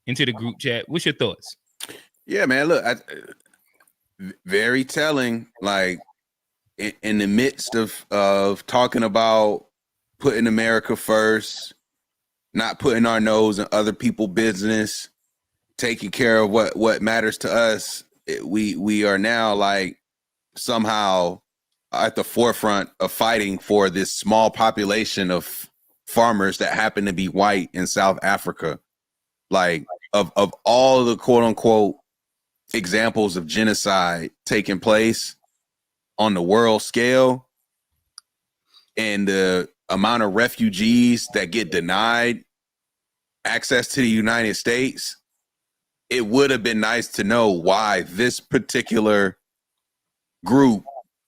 into the group chat. What's your thoughts? Yeah, man. Look, very telling. Like in the midst of talking about putting America first, not putting our nose in other people's business, taking care of what matters to us. We are now like somehow at the forefront of fighting for this small population of farmers that happen to be white in South Africa. Like of all the quote unquote examples of genocide taking place on the world scale and the amount of refugees that get denied access to the United States, it would have been nice to know why this particular group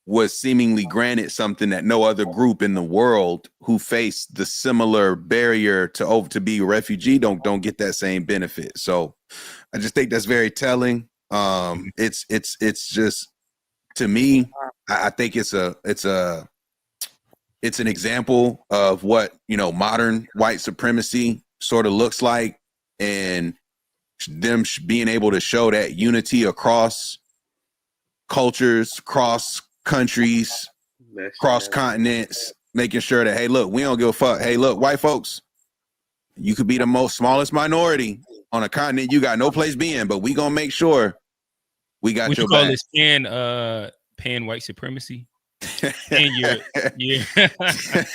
was seemingly granted something that no other group in the world who face the similar barrier to be a refugee don't get that same benefit. So I just think that's very telling. It's just, to me, I think it's an example of what, modern white supremacy sort of looks like, and them being able to show that unity across cultures, cross countries, cross continents, making sure that, hey, look, we don't give a fuck. Hey, look, white folks, you could be the smallest minority on a continent you got no place being, but we gonna make sure we got what your you call back. this pan white supremacy? And yeah.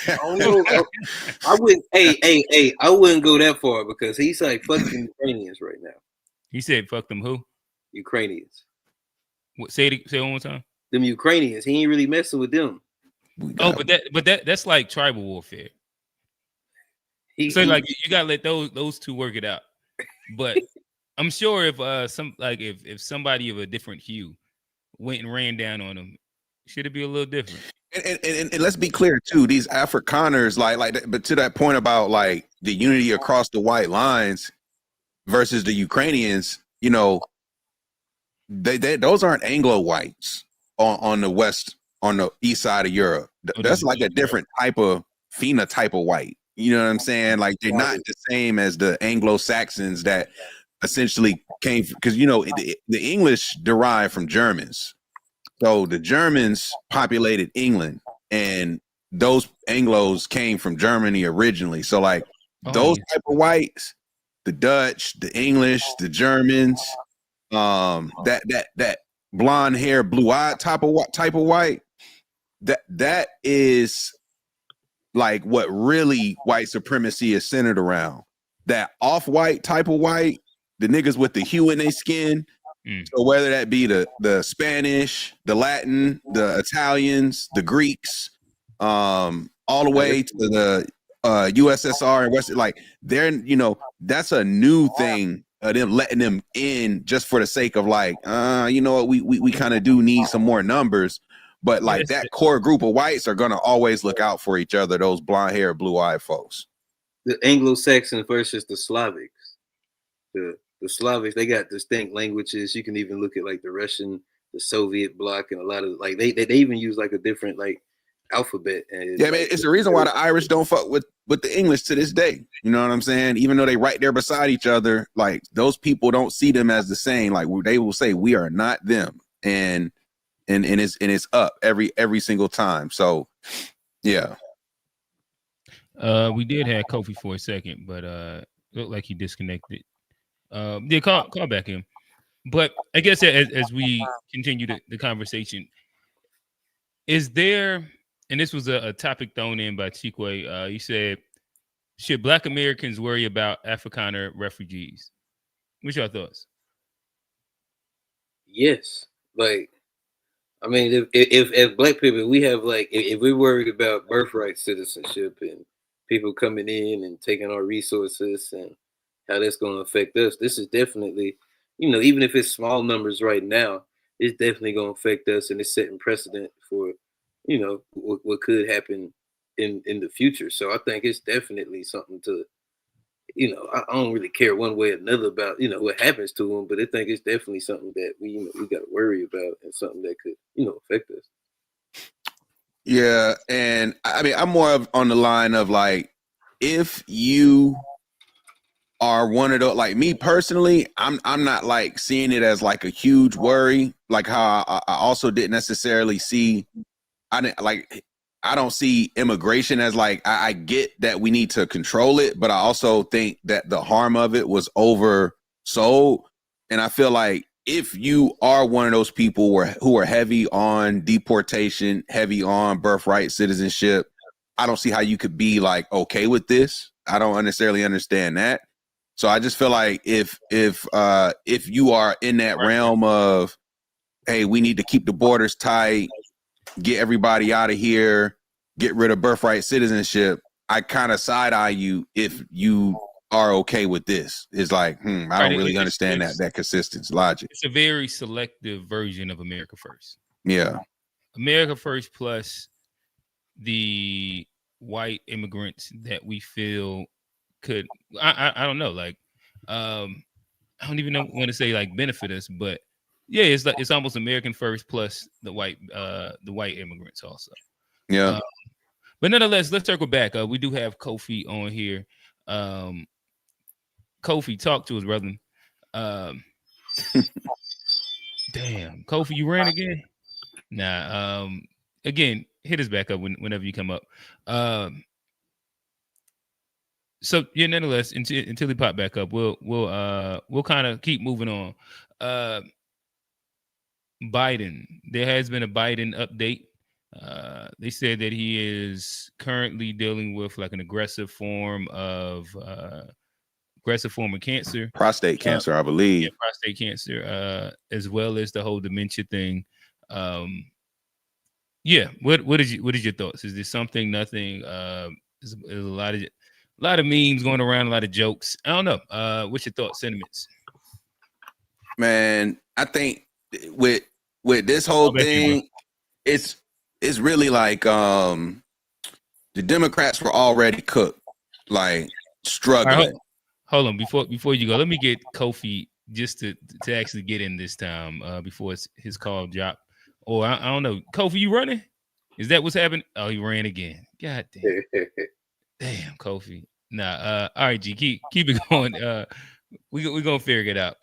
I wouldn't. Hey, I wouldn't go that far because he's like fuck the Ukrainians right now. He said, "Fuck them who? Ukrainians." What? Say it one more time. Them Ukrainians. He ain't really messing with them. But that's like tribal warfare. So like you gotta let those two work it out. But I'm sure if if somebody of a different hue went and ran down on them, should it be a little different? And let's be clear too, these Afrikaners, but to that point about like the unity across the white lines versus the Ukrainians, those aren't Anglo whites on the east side of Europe. That's like a different type of phenotype of white. You know what I'm saying? Like they're not the same as the Anglo-Saxons that essentially came, because the English derived from Germans. So the Germans populated England, and those Anglos came from Germany originally. So like those type of whites, the Dutch, the English, the Germans, that blonde hair, blue eyed type of white, that is like what really white supremacy is centered around. That off-white type of white, the niggas with the hue in their skin. So whether that be the Spanish, the Latin, the Italians, the Greeks, all the way to the USSR and West, like they're, that's a new thing. Them letting them in just for the sake of like, what, we kind of do need some more numbers, but like that core group of whites are gonna always look out for each other. Those blonde hair, blue eyed folks. The Anglo-Saxon versus the Slavics. The Slavics, they got distinct languages. You can even look at like the Russian, the Soviet bloc, and a lot of like they even use like a different like alphabet. And yeah, man, it's the reason why the Irish don't fuck with the English to this day. You know what I'm saying? Even though they right there beside each other, like those people don't see them as the same. Like they will say we are not them, and it's up every single time. So yeah. We did have Kofi for a second, but looked like he disconnected. Call back in. But I guess as we continue the conversation, is there, and this was a topic thrown in by Chikwe, you said, should Black Americans worry about Afrikaner refugees? What's your thoughts? Yes. Like, I mean, if Black people, we have like, if we're worried about birthright citizenship and people coming in and taking our resources and how that's going to affect us, this is definitely, even if it's small numbers right now, it's definitely going to affect us, and it's setting precedent for, what could happen in the future. So I think it's definitely something to, I don't really care one way or another about, what happens to them, but I think it's definitely something that we got to worry about, and something that could, affect us. Yeah, and I mean, I'm more on the line of like, if you are one of those, like me personally, I'm not like seeing it as like a huge worry, like how I also didn't necessarily see, I don't see immigration as like, I get that we need to control it, but I also think that the harm of it was oversold. And I feel like if you are one of those people who are heavy on deportation, heavy on birthright citizenship, I don't see how you could be like okay with this. I don't necessarily understand that. So I just feel like if you are in that realm of, hey, we need to keep the borders tight, get everybody out of here, get rid of birthright citizenship, I kind of side eye you if you are okay with this. It's like, I don't really understand that consistent logic. It's a very selective version of America First. Yeah. America First plus the white immigrants that we feel could, I don't know, like I don't even want to say like benefit us, but yeah, it's like it's almost American First plus the white immigrants also. Yeah. But nonetheless, let's circle back. We do have Kofi on here. Kofi, talk to us, brother. Damn, Kofi, you ran again? Nah. Again, hit us back up whenever you come up. So yeah, nonetheless, until he pop back up, we'll kind of keep moving on. Biden, there has been a Biden update. They said that he is currently dealing with like an aggressive form of cancer, prostate cancer, I believe. Yeah, prostate cancer, as well as the whole dementia thing. Yeah, what is your thoughts? Is this something? Nothing? There's a lot of memes going around, a lot of jokes. I don't know. What's your thoughts, sentiments? Man, I think with this whole thing, it's really like the Democrats were already cooked, like struggling. Right, hold on, before you go, let me get Kofi just to actually get in this time before his call dropped. Or I don't know, Kofi, you running? Is that what's happening? Oh, he ran again. God damn. Damn, Kofi. Nah, all right, G, keep it going. We're gonna figure it out.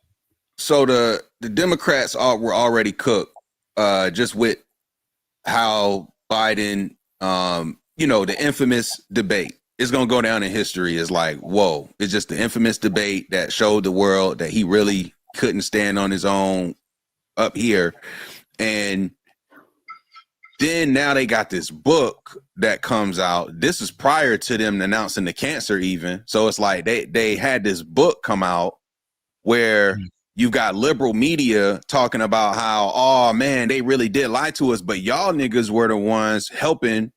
So the Democrats were already cooked, just with how Biden, the infamous debate is gonna go down in history as like, whoa, it's just the infamous debate that showed the world that he really couldn't stand on his own up here. And then now they got this book that comes out. This is prior to them announcing the cancer even. So it's like they had this book come out where you've got liberal media talking about how, oh man, they really did lie to us, but y'all niggas were the ones helping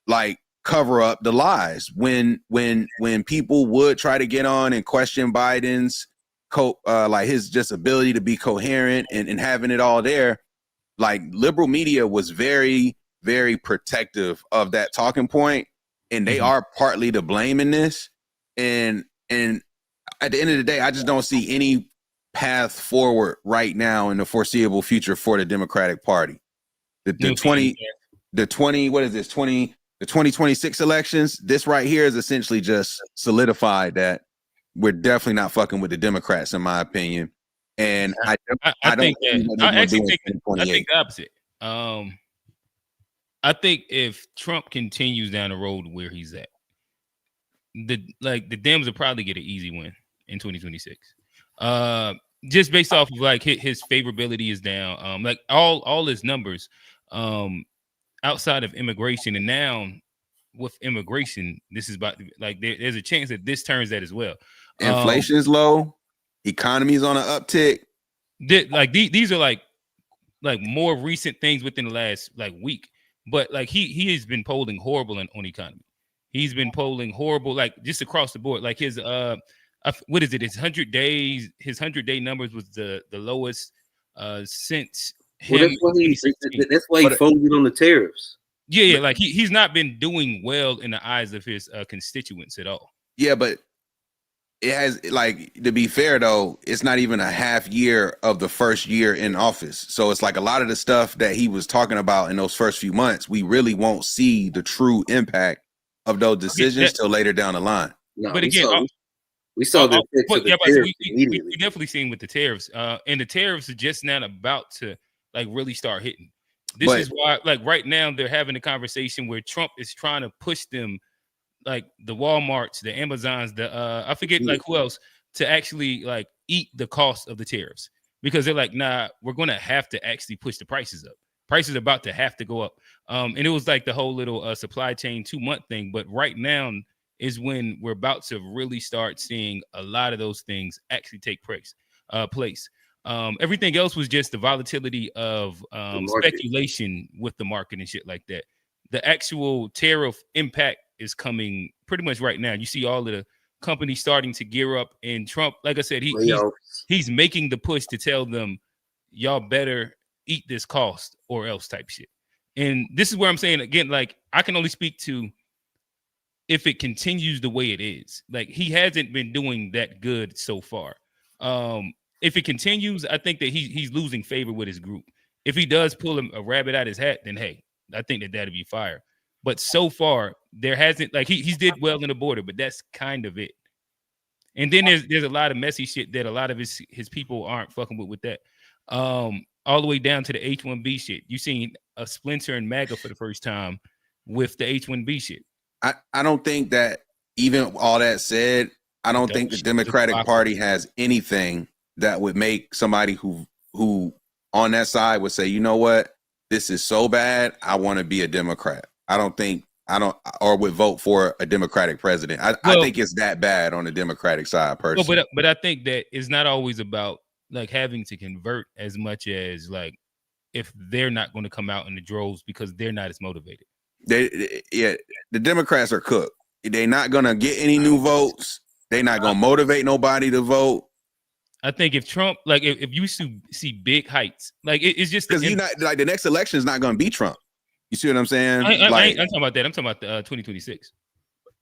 like cover up the lies. When people would try to get on and question Biden's like his just ability to be coherent and having it all there, like liberal media was very, very protective of that talking point, and they are partly to blame in this. And at the end of the day, I just don't see any path forward right now in the foreseeable future for the Democratic Party. The 2026 elections, this right here is essentially just solidified that we're definitely not fucking with the Democrats, in my opinion. And I think the opposite. I think if Trump continues down the road where he's at, the Dems will probably get an easy win in 2026. Just based off of like his favorability is down. Like all his numbers, outside of immigration, and now with immigration, this is about like there's a chance that this turns that as well. Inflation is low. Economy is on an uptick. These are like more recent things within the last like week, but like he has been polling horrible on economy. He's been polling horrible, like just across the board. Like his what is it? His 100 days, his 100-day numbers was the lowest since him. Well, that's why he folded on the tariffs. Yeah, like he's not been doing well in the eyes of his constituents at all. Yeah, but it has, like, to be fair though, it's not even a half year of the first year in office. So it's like a lot of the stuff that he was talking about in those first few months, we really won't see the true impact of those decisions till later down the line. No, but again, We saw the effects but of the yeah, but tariffs we immediately. definitely seen with the tariffs, and the tariffs are just now about to like really start hitting. This But is why, like right now, they're having a conversation where Trump is trying to push them, like the Walmarts, the Amazons, the I forget like who else, to actually like eat the cost of the tariffs, because they're like, nah, we're gonna have to actually push the prices up. Prices are about to have to go up. And it was like the whole little supply chain 2-month thing, but right now is when we're about to really start seeing a lot of those things actually take place. Everything else was just the volatility of speculation with the market and shit like that. The actual tariff impact is coming pretty much right now. You see all of the companies starting to gear up, and Trump, like I said, he's making the push to tell them, y'all better eat this cost or else type shit. And this is where I'm saying again, like I can only speak to if it continues the way it is. Like he hasn't been doing that good so far. If it continues, I think that he's losing favor with his group. If he does pull a rabbit out his hat, then hey, I think that'd be fire. But so far, there hasn't, like he's did well in the border, but that's kind of it. And then there's a lot of messy shit that a lot of his people aren't fucking with that. All the way down to the H-1B shit. You seen a splinter in MAGA for the first time with the H-1B shit. I don't think that, even all that said, I don't think the Democratic Party has anything that would make somebody who on that side would say, you know what, this is so bad, I want to be a Democrat. Or would vote for a Democratic president. I think it's that bad on the Democratic side, personally. Well, but I think that it's not always about like having to convert as much as like if they're not going to come out in the droves because they're not as motivated. The Democrats are cooked. They're not going to get any new votes. They're not going to motivate nobody to vote. I think if Trump, like if you see big heights, like it's just because he's not like the next election is not going to be Trump. You see what I'm saying? I'm talking about that. I'm talking about 2026.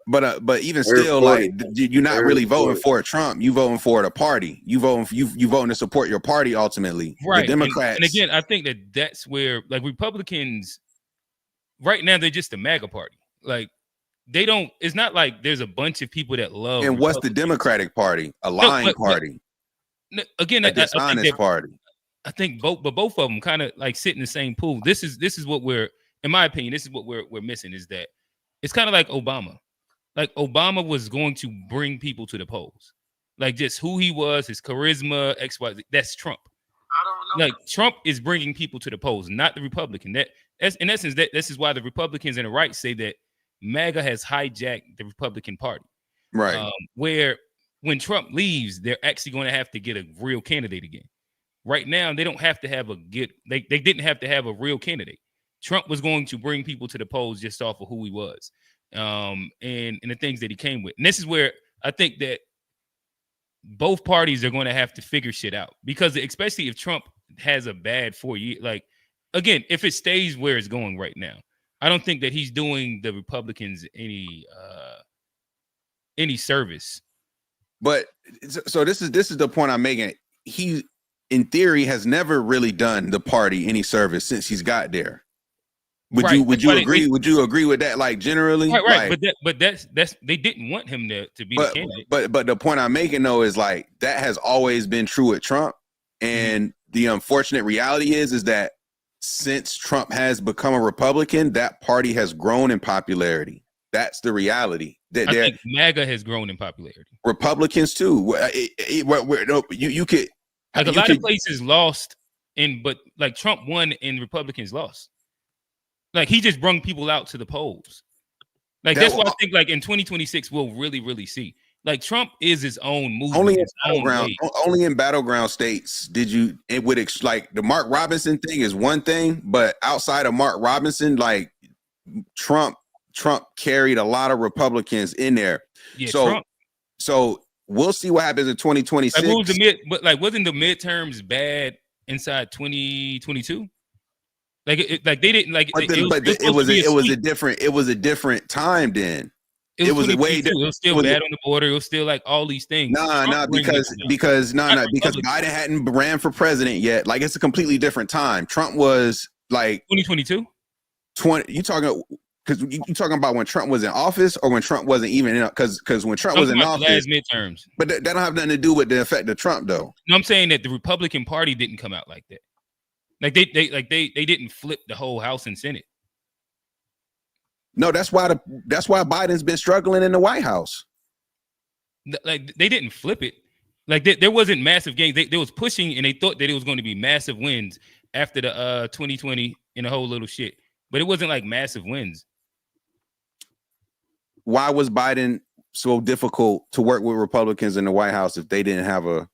But even still, like you're not really voting for a Trump. You voting for the party. You voting to support your party ultimately. Right. The Democrats. And again, I think that's where like Republicans right now, they're just a MAGA party. Like they don't. It's not like there's a bunch of people that love. And what's the Democratic Party? A lying party. Again, a dishonest party. I think both of them kind of like sit in the same pool. This is what we're, in my opinion, this is what we're missing, is that it's kind of like Obama. Like Obama was going to bring people to the polls, like just who he was, his charisma, XYZ. That's Trump. I don't know. Like Trump is bringing people to the polls, not the Republican. That's in essence this is why the Republicans and the right say that MAGA has hijacked the Republican Party. Right. Where when Trump leaves, they're actually going to have to get a real candidate again. Right now, they don't have to have they didn't have to have a real candidate. Trump was going to bring people to the polls just off of who he was, and the things that he came with. And this is where I think that both parties are going to have to figure shit out, because especially if Trump has a bad 4 year, like again, if it stays where it's going right now, I don't think that he's doing the Republicans any service. But so this is the point I'm making. He, in theory, has never really done the party any service since he's got there. Would you agree? Would you agree with that? Like generally, right? Like, but that's they didn't want him to be the candidate. But the point I'm making though is like that has always been true with Trump, and the unfortunate reality is that since Trump has become a Republican, that party has grown in popularity. That's the reality. I think MAGA has grown in popularity. Republicans too. You could like a lot of places lost, but like Trump won and Republicans lost. Like he just brung people out to the polls. Like that's why I think like in 2026 we'll really, really see. Like Trump is his own movement. Only in battleground states like the Mark Robinson thing is one thing, but outside of Mark Robinson, like Trump carried a lot of Republicans in there. Yeah, so we'll see what happens in 2026. Like, wasn't the midterms bad inside 2022? Like they didn't like. It was a different time then. It was a way. It was still bad on the border. It was still like all these things. Because Biden hadn't ran for president yet. Like it's a completely different time. Trump was like 2022. You talking? because you talking about when Trump was in office or when Trump wasn't even in, because when Trump was in office, last midterms. But that don't have nothing to do with the effect of Trump, though. No, I'm saying that the Republican Party didn't come out like that. Like they didn't flip the whole House and Senate. No, that's why Biden's been struggling in the White House. Like they didn't flip it. Like there wasn't massive gains. They was pushing, and they thought that it was going to be massive wins after the 2020 and the whole little shit. But it wasn't like massive wins. Why was Biden so difficult to work with Republicans in the White House if they didn't have a?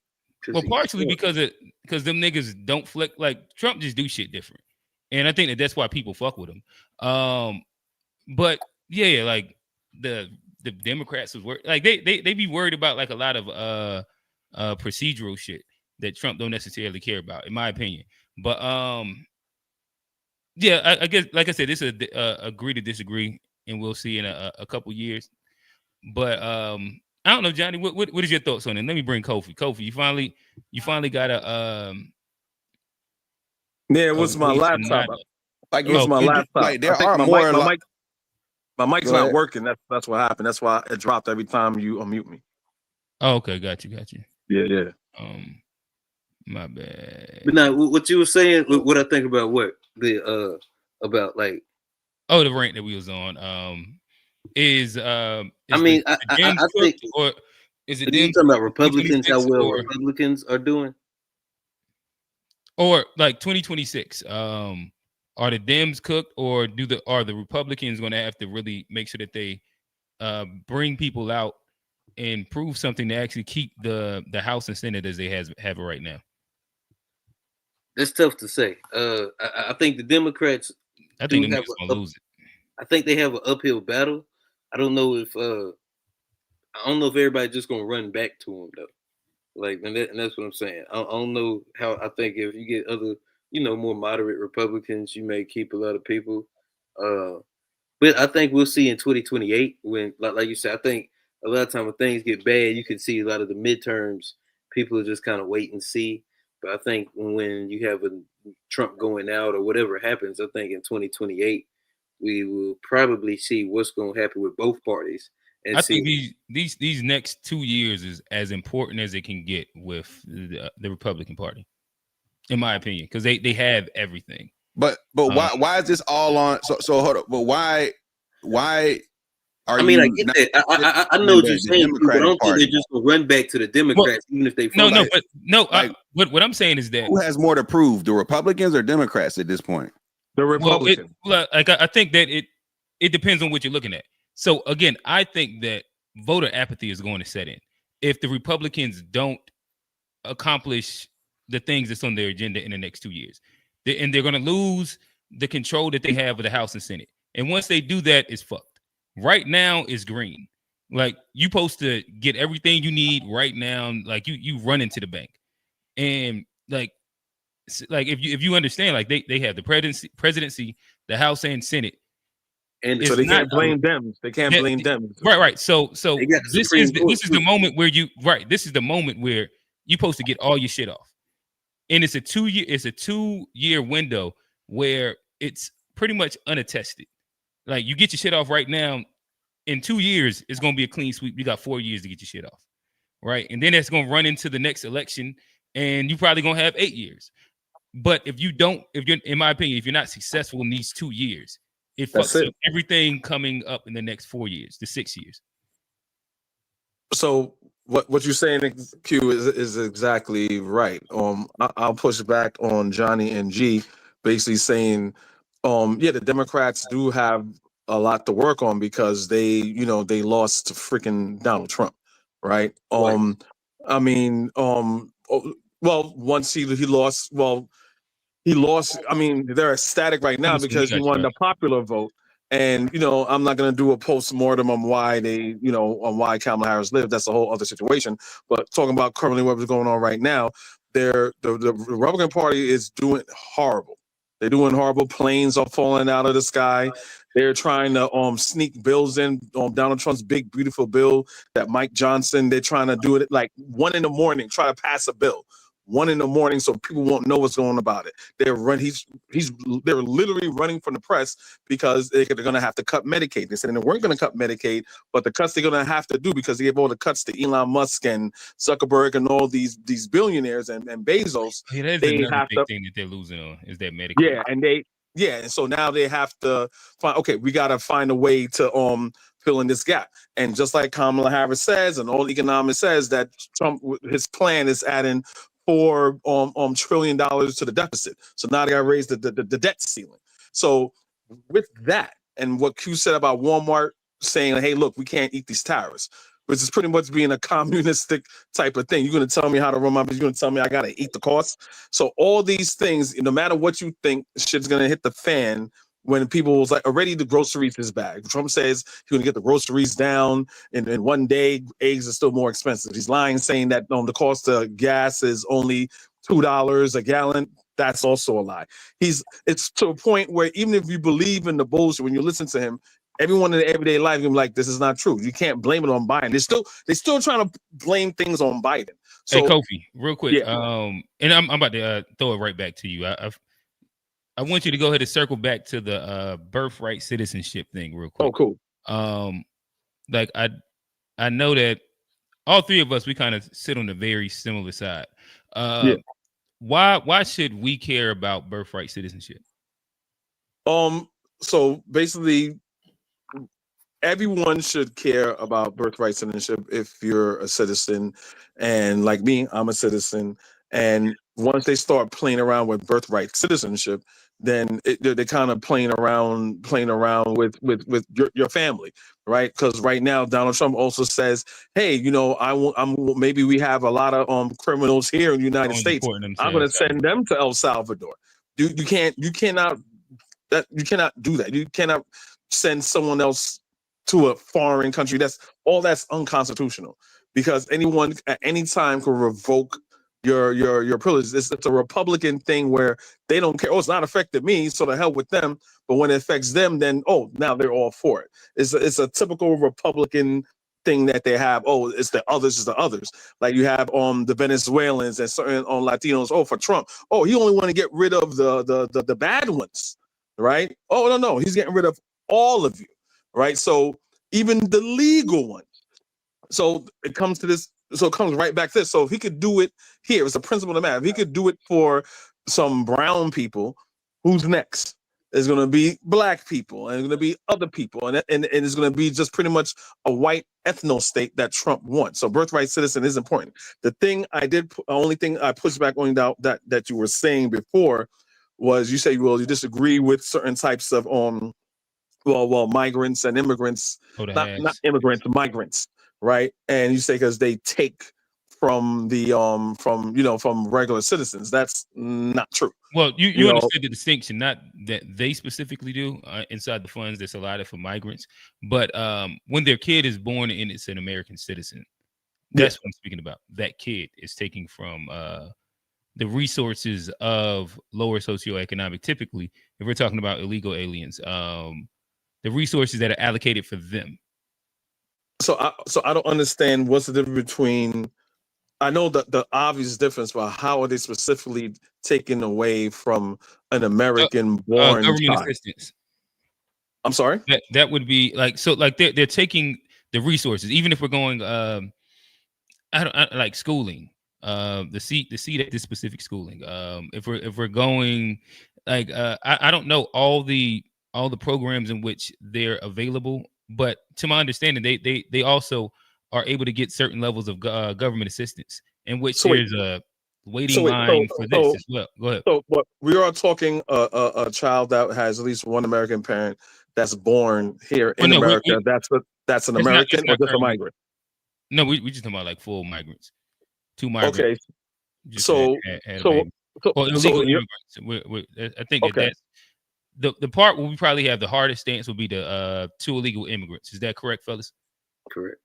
Well, partially because them niggas don't flick. Like Trump just do shit different, and I think that's why people fuck with him. But yeah, like the Democrats was worried. Like they be worried about like a lot of procedural shit that Trump don't necessarily care about, in my opinion. But yeah, I guess like I said, this is agree to disagree, and we'll see in a couple years. But I don't know, Johnny. What is your thoughts on it? Let me bring Kofi. Kofi, you finally got a yeah. It was my laptop. Like it was my laptop. Like there are more. My mic's not working. That's what happened. That's why it dropped every time you unmute me. Oh, okay, got you. Yeah. My bad. But now, what you were saying, what I think about what the about like, the rant that we was on, is I mean, I think, or is it you talking about Republicans? How well Republicans are doing, or like 2026? Are the Dems cooked, or are the Republicans going to have to really make sure that they bring people out and prove something to actually keep the House and Senate as they have it right now? That's tough to say. I think the Democrats. I think they're going to lose it. I think they have an uphill battle. I don't know if everybody's just going to run back to them though. Like, and that's what I'm saying. I don't know how. I think if you get other, more moderate Republicans, you may keep a lot of people. But I think we'll see in 2028 when, like you said, I think a lot of time when things get bad, you can see a lot of the midterms. People are just kind of wait and see. But I think when you have a Trump going out or whatever happens, I think in 2028 we will probably see what's going to happen with both parties. And I think these next 2 years is as important as it can get with the Republican Party, in my opinion, because they have everything. But why is this all on? So hold up. But why are I mean, I get that. I know what you're saying, but I don't think they're just gonna run back to the Democrats, even if they what I'm saying is that who has more to prove, the Republicans or Democrats at this point? The Republicans. I think that it depends on what you're looking at. So again, I think that voter apathy is going to set in if the Republicans don't accomplish the things that's on their agenda in the next 2 years. And they're going to lose the control that they have of the House and Senate. And once they do that, it's fucked. Right now is green. Like you supposed to get everything you need right now. Like you run into the bank. And like if you understand, like they have the presidency, the House and Senate. And so they can't blame them. They can't blame them. Right. So this is the moment where this is the moment where you're supposed to get all your shit off. And it's a 2-year window where it's pretty much unattested. Like you get your shit off right now. In 2 years, it's gonna be a clean sweep. You got 4 years to get your shit off. Right. And then it's gonna run into the next election, and you probably gonna have 8 years. But if you're, in my opinion, if you're not successful in these 2 years, it fucks up everything coming up in the next 4 years, the 6 years. So what you're saying, Q, is exactly right. I'll push back on Johnny and G, basically saying, the Democrats do have a lot to work on because they lost to freaking Donald Trump, right? I mean, well, once he lost, I mean, they're ecstatic right now because he won the popular vote. And, I'm not going to do a post-mortem on why why Kamala Harris lived. That's a whole other situation. But talking about currently what's going on right now, the Republican Party is doing horrible. They're doing horrible. Planes are falling out of the sky. They're trying to sneak bills in on Donald Trump's big, beautiful bill that Mike Johnson, they're trying to do it at like 1 a.m, try to pass a bill. 1 a.m, so people won't know what's going on about it. They're literally running from the press because they're going to have to cut Medicaid. They said they weren't going to cut Medicaid, but the cuts they're going to have to do because they gave all the cuts to Elon Musk and Zuckerberg and all these billionaires and Bezos. Hey, that's they another have big to, thing that they're losing on is that Medicaid. yeah, and so now they have to find, okay, we got to find a way to fill in this gap. And just like Kamala Harris says, and all economics says, that Trump, his plan is adding $4 trillion to the deficit. So now they got to raise the debt ceiling. So with that, and what Q said about Walmart saying, hey, look, we can't eat these tariffs, which is pretty much being a communistic type of thing. You're going to tell me how to run my business. You're going to tell me I got to eat the cost. So all these things, no matter what you think, shit's going to hit the fan when people was like, already the groceries is bad. Trump says he's going to get the groceries down in 1 day. Eggs are still more expensive. He's lying, saying that the cost of gas is only $2 a gallon. That's also a lie. It's to a point where even if you believe in the bullshit, when you listen to him, everyone in their everyday life gonna be like, this is not true. You can't blame it on Biden. They're still trying to blame things on Biden. So, hey, Kofi, real quick. Yeah. And I'm about to throw it right back to you. I want you to go ahead and circle back to the birthright citizenship thing real quick. Oh, cool. Like I know that all three of us, we kind of sit on the very similar side. Yeah. Why should we care about birthright citizenship? So basically, everyone should care about birthright citizenship if you're a citizen, and like me, I'm a citizen. And once they start playing around with birthright citizenship, then they're kind of playing around with your family, right? Because right now Donald Trump also says, hey, maybe we have a lot of criminals here in the United States. I'm going to send them to El Salvador. You cannot do that. You cannot send someone else to a foreign country. That's unconstitutional, because anyone at any time can revoke your privilege. It's a Republican thing where they don't care. Oh, it's not affected me, so the hell with them. But when it affects them, then now they're all for it. It's a typical Republican thing that they have. Oh, it's the others. Like you have the Venezuelans and certain Latinos. Oh, for Trump. Oh, he only want to get rid of the bad ones, right? Oh, no, he's getting rid of all of you, right? So even the legal ones. So it comes to this. So it comes right back to this. So if he could do it here, it's a principle of the matter. If he could do it for some brown people, who's next? There's going to be black people, and there's going to be other people, and it's going to be just pretty much a white ethno state that Trump wants. So birthright citizen is important. The only thing I pushed back on that you were saying before was, you say, well, you disagree with certain types of migrants and immigrants, not immigrants, migrants, right? And you say because they take from the from regular citizens. That's not true. Well, you understood the distinction, not that they specifically do inside the funds that's allotted for migrants, but when their kid is born and it's an American citizen, that's what I'm speaking about. That kid is taking from the resources of lower socioeconomic. Typically, if we're talking about illegal aliens, the resources that are allocated for them. So I don't understand what's the difference between. I know that the obvious difference, but how are they specifically taken away from an American-born government child? assistance? I'm sorry. That would be like they're taking the resources, even if we're going I like schooling, the seat at this specific schooling. If we're going like I don't know all the programs in which they're available, but to my understanding, they also are able to get certain levels of government assistance, in which there's a waiting line for this as well. Go ahead. So, what we are talking a child that has at least one American parent that's born here in America. That's an American or just a migrant? No, we just talking about like full migrants, 2 migrants. Okay, illegal immigrants. I think that's the part where we probably have the hardest stance would be the 2 illegal immigrants. Is that correct, fellas? Correct.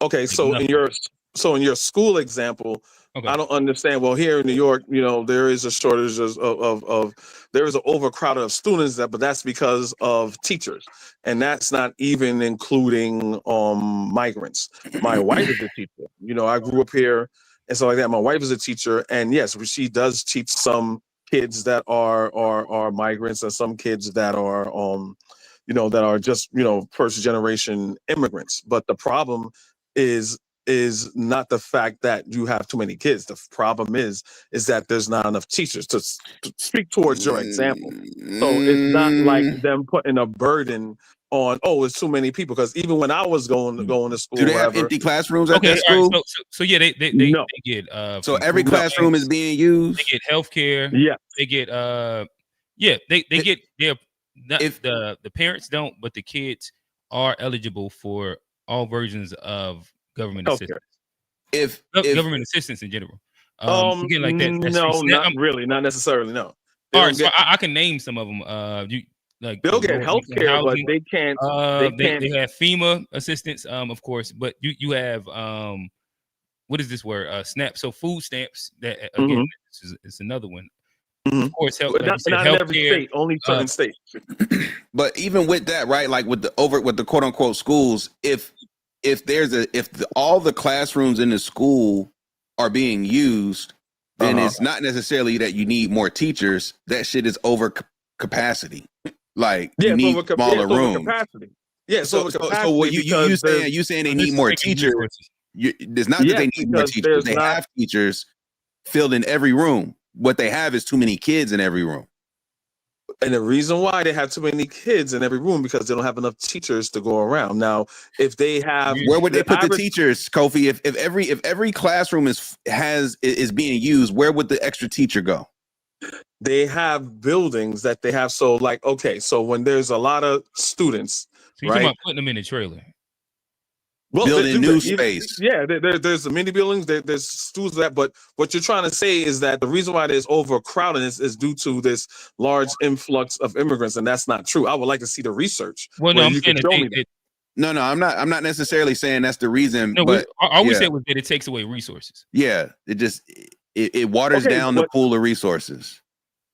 Okay, so in your school example, I don't understand. Well, here in New York, there is a shortage of there is an overcrowding of students, but that's because of teachers, and that's not even including migrants. My wife is a teacher. I grew up here and so like that. My wife is a teacher, and yes, she does teach some kids that are migrants, and some kids that are that are just first generation immigrants. But the problem is not the fact that you have too many kids. The problem is that there's not enough teachers to speak towards your example. So it's not like them putting a burden on, it's too many people. Because even when I was going to school, do they have empty classrooms at that all school? right, so yeah, they No. get So every classroom is being used. They get healthcare. Yeah. They get they get their the parents don't, but the kids are eligible for all versions of government assistance. If government assistance in general. Again, like that. No, not really, not necessarily. No. All right, so I can name some of them. They'll get healthcare, but they can't. They have FEMA assistance, of course, but you have what is this word? SNAP. So food stamps. That again, is another one. Of course, not in every state, only certain states. But even with that, right? Like with the quote unquote schools, if all the classrooms in the school are being used, then it's not necessarily that you need more teachers. That shit is over capacity. Like you need smaller rooms. Capacity. Yeah, so what you saying they need more teachers. It's not that they need more teachers. They have teachers filled in every room. What they have is too many kids in every room. And the reason why they have too many kids in every room because they don't have enough teachers to go around. Now, if they have, where would they put the teachers, Kofi? If every classroom is being used, where would the extra teacher go? They have buildings that they have. So like, okay, so when there's a lot of students, so you're talking about putting them in a trailer. Well, building new space. Yeah, there's the mini buildings, there's schools that, but what you're trying to say is that the reason why there's overcrowding is due to this large influx of immigrants, and that's not true. I would like to see the research. Well, no, I'm saying no, I'm not necessarily saying that's the reason. No, but all we said was that it takes away resources. Yeah, it waters down the pool of resources.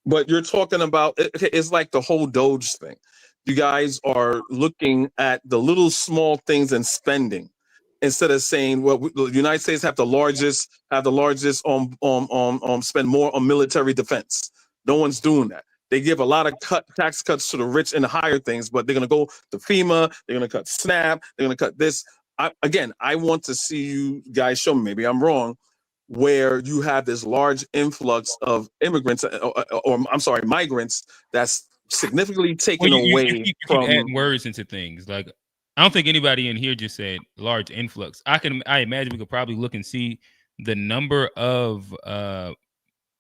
But you're talking about it's like the whole Doge thing. You guys are looking at the little small things and spending instead of saying, well, the United States have the largest spend more on military defense. No one's doing that. They give a lot of tax cuts to the rich and the higher things, but they're going to go to FEMA. They're going to cut SNAP. They're going to cut this. I want to see you guys show me, maybe I'm wrong, where you have this large influx of immigrants migrants that's significantly taken away from adding words into things. Like, I don't think anybody in here just said large influx. I imagine we could probably look and see the number of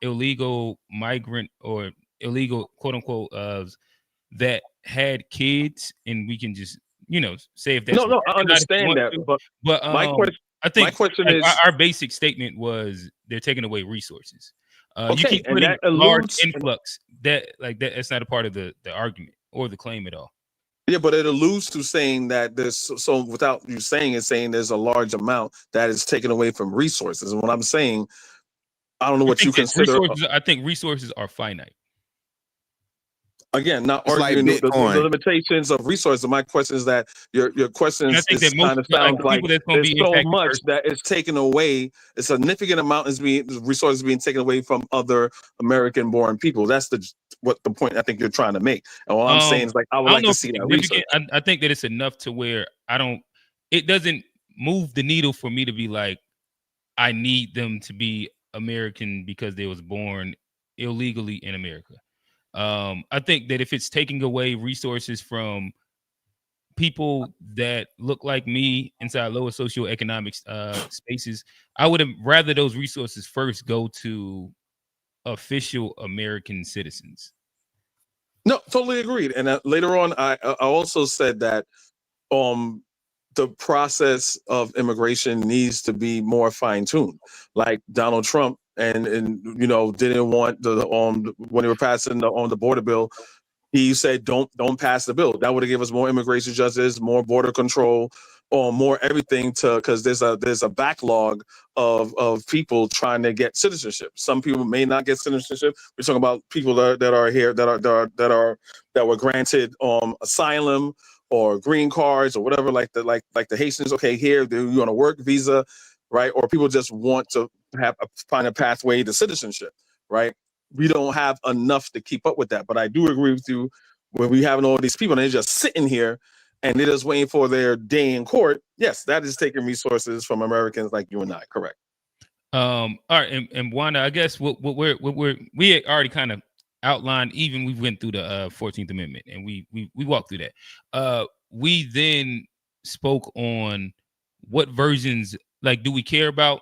illegal migrant or illegal quote unquote that had kids, and we can just say if that's I understand that, but my question is our basic statement was they're taking away resources. You keep putting large influx that's not a part of the argument or the claim at all. Yeah, but it alludes to saying that so without you saying it, saying there's a large amount that is taken away from resources. And what I'm saying, I don't know what you consider. I think resources are finite. Again, not arguing the limitations of resources. My question is that your question is kind of sounds like there's so much that is taken away. A significant amount resources being taken away from other American-born people. That's the point I think you're trying to make. And what I'm saying is I would like to see that research. I think that it's enough to where it doesn't move the needle for me to be like, I need them to be American because they was born illegally in America. I think that if it's taking away resources from people that look like me inside lower socioeconomic spaces, I would have rather those resources first go to official American citizens. No, totally agreed. And later on, I also said that the process of immigration needs to be more fine-tuned. Like Donald Trump and didn't want when they were passing the border bill, he said don't pass the bill. That would have given us more immigration justice, more border control, or more everything because there's a backlog of people trying to get citizenship. Some people may not get citizenship. We're talking about people that are here that were granted asylum or green cards or whatever, like the Haitians. Okay, here you on a work visa, right? Or people just want to find a pathway to citizenship, right? We don't have enough to keep up with that. But I do agree with you when we having all these people and they're just sitting here and they're just waiting for their day in court. Yes, that is taking resources from Americans like you and I. Correct. All right, and Wanda, I guess we had already kind of outlined. Even we went through the 14th Amendment, and we walked through that. We then spoke on what versions, like, do we care about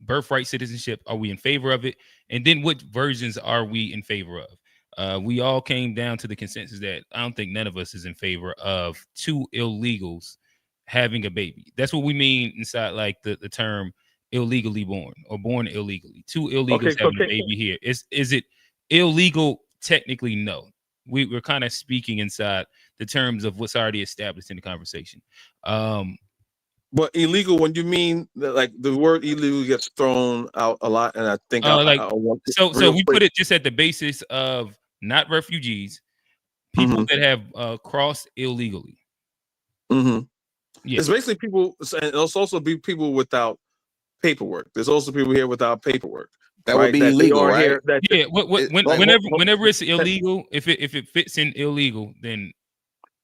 birthright citizenship? Are we in favor of it? And then what versions are we in favor of? We all came down to the consensus that I don't think none of us is in favor of two illegals having a baby. That's what we mean inside, like the term illegally born or born illegally. Two illegals having a baby here. Is it illegal? Technically, no. We're kind of speaking inside the terms of what's already established in the conversation. But illegal, when you mean that, like, the word illegal gets thrown out a lot, and I think so we put it just at the basis of not refugees, people that have crossed illegally. Yeah. It's basically people, and it'll also be people without paperwork. There's also people here without paperwork. That would be illegal, right? Whenever it's illegal, if it fits in illegal, then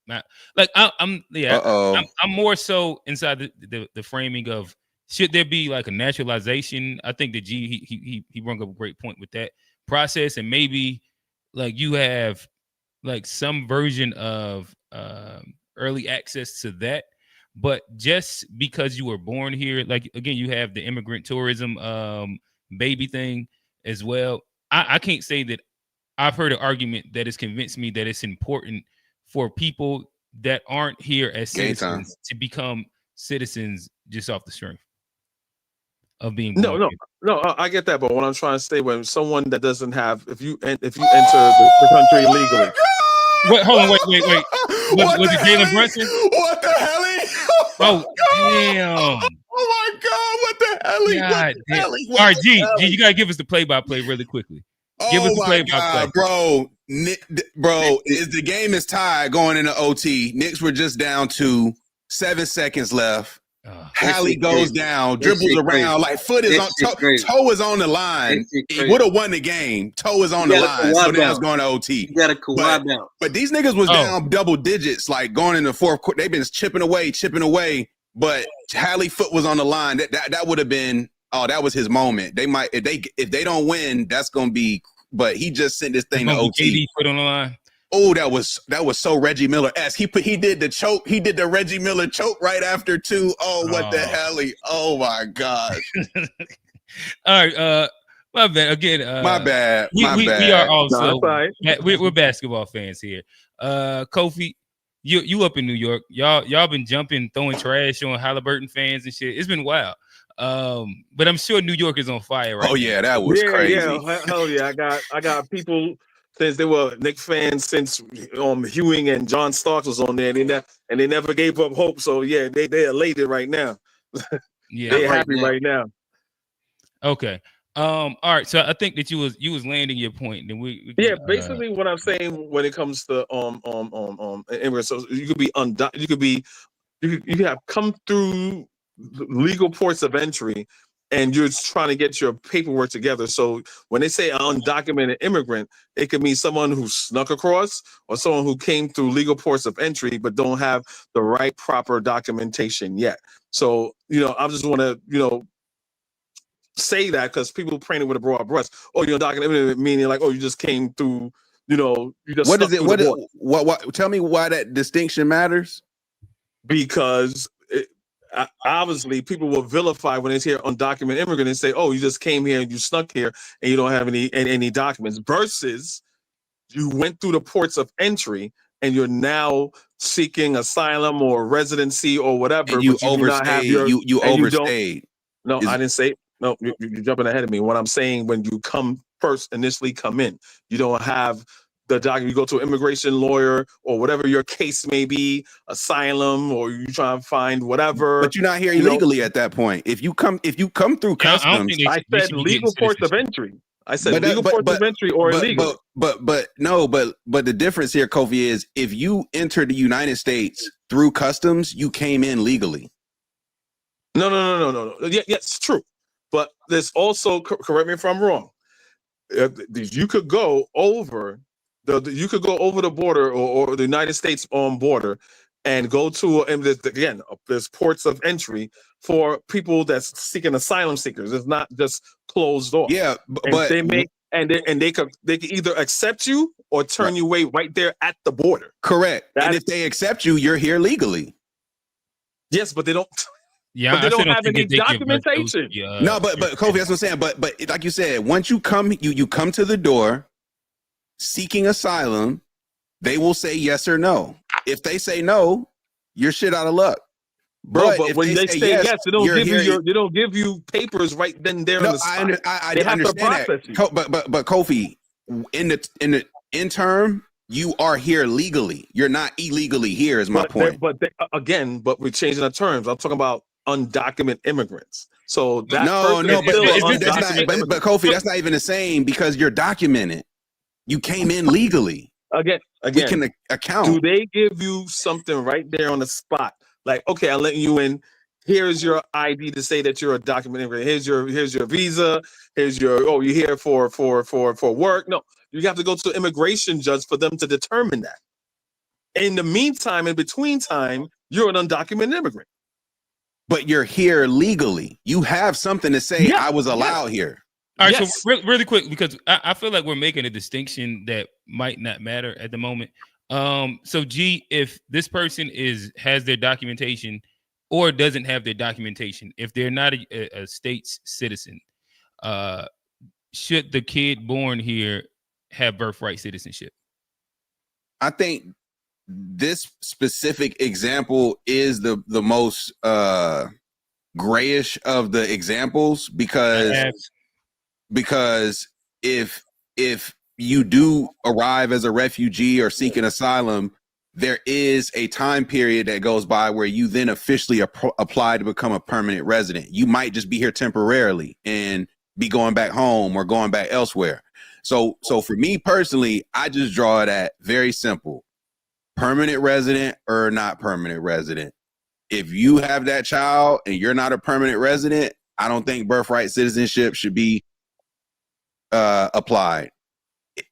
not. Like I'm more so inside the framing of, should there be like a naturalization? I think that he brought up a great point with that process, and maybe like you have like some version of early access to that. But just because you were born here, like, again, you have the immigrant tourism baby thing as well. I can't say that I've heard an argument that has convinced me that it's important for people that aren't here as citizens to become citizens just off the strength of being born here. No, I get that. But what I'm trying to say, when someone that doesn't have, if you enter the country illegally. Wait, hold on, wait. Was it Jalen Brunson? What the hell? Oh, damn. Oh my God, what the hell? All right, G, you gotta give us the play-by-play really quickly. Give us the play-by-play. Bro, the game is tied going into OT. Knicks were just down to 7 seconds left. Hallie goes down, dribbles around, like foot is on toe is on the line. He would have won the game. Toe is on the line, so now it's going to OT. You got a Kawhi bounce. But these niggas was down double digits, like going in the fourth quarter. They've been chipping away. But Hallie foot was on the line. That would have been that was his moment. They might if they don't win, that's gonna be. But he just sent this thing to OT. KD foot on the line. Oh, that was so Reggie Miller-esque. He did the choke. He did the Reggie Miller choke right after too. Oh, what the hell? Oh my gosh. All right. My bad. Again, my bad. We are also we're basketball fans here. Kofi, you up in New York. Y'all been jumping, throwing trash on Halliburton fans and shit. It's been wild. But I'm sure New York is on fire right now. Oh yeah, that was crazy. Yeah, hell yeah. I got people. Since they were Knicks fans, since Ewing and John Starks was on there, and they never gave up hope. So yeah, they elated right now. Yeah, they're happy right now. Okay. All right. So I think that you was landing your point. Then we basically what I'm saying when it comes to immigrants, so you could have come through legal ports of entry, and you're trying to get your paperwork together. So when they say undocumented immigrant, it could mean someone who snuck across or someone who came through legal ports of entry but don't have the right proper documentation yet. So, I just want to, say that because people paint it with a broad brush. Oh, you're undocumented, meaning like, oh, you just came through, you just. What is it? What? Tell me why that distinction matters. Because obviously, people will vilify when they hear undocumented immigrant and say, "Oh, you just came here and you snuck here and you don't have any documents." Versus, you went through the ports of entry and you're now seeking asylum or residency or whatever. And you overstayed. You overstayed. I didn't say. No, you're jumping ahead of me. What I'm saying, when you initially come in, you don't have the document. You go to an immigration lawyer or whatever your case may be, asylum, or you try to find whatever. But you're not here illegally at that point. If you come through customs, I said legal ports of entry. I said legal ports of entry or illegal. But the difference here, Kofi, is if you enter the United States through customs, you came in legally. No. Yeah, it's true. But there's also, correct me if I'm wrong, you could go over the border or the United States border and go to, and there's ports of entry for people that's seeking asylum seekers. It's not just closed off. Yeah, And but they could either accept you or turn you away right there at the border. correct. And if they accept you, you're here legally. Yes, but they don't. Yeah, but they I don't still have think any they give birth to documentation. No, but Kofi, that's what I'm saying. But like you said, once you come, you come to the door seeking asylum, they will say yes or no. If they say no, you're shit out of luck. Bro, but when they say yes, they don't give you papers right then there on the spot. I understand that. But Kofi, in the interim, you are here legally. You're not illegally here. Is my point. But we're changing the terms. I'm talking about undocumented immigrants. So that but Kofi, that's not even the same because you're documented. You came in legally. Again, we can account. Do they give you something right there on the spot? Like, okay, I'm letting you in. Here's your ID to say that you're a documented immigrant. Here's your visa. Here's your you're here for work. No, you have to go to the immigration judge for them to determine that. In the meantime, in between time, you're an undocumented immigrant. But you're here legally. You have something to say. I was allowed here. All right, so really quick, because I feel like we're making a distinction that might not matter at the moment. So G, if this person has their documentation or doesn't have their documentation, if they're not a state's citizen, should the kid born here have birthright citizenship? I think this specific example is the most grayish of the examples because if you do arrive as a refugee or seeking asylum, there is a time period that goes by where you then officially apply to become a permanent resident. You might just be here temporarily and be going back home or going back elsewhere. So for me personally, I just draw it at very simple: permanent resident or not permanent resident. If you have that child and you're not a permanent resident, I don't think birthright citizenship should be applied.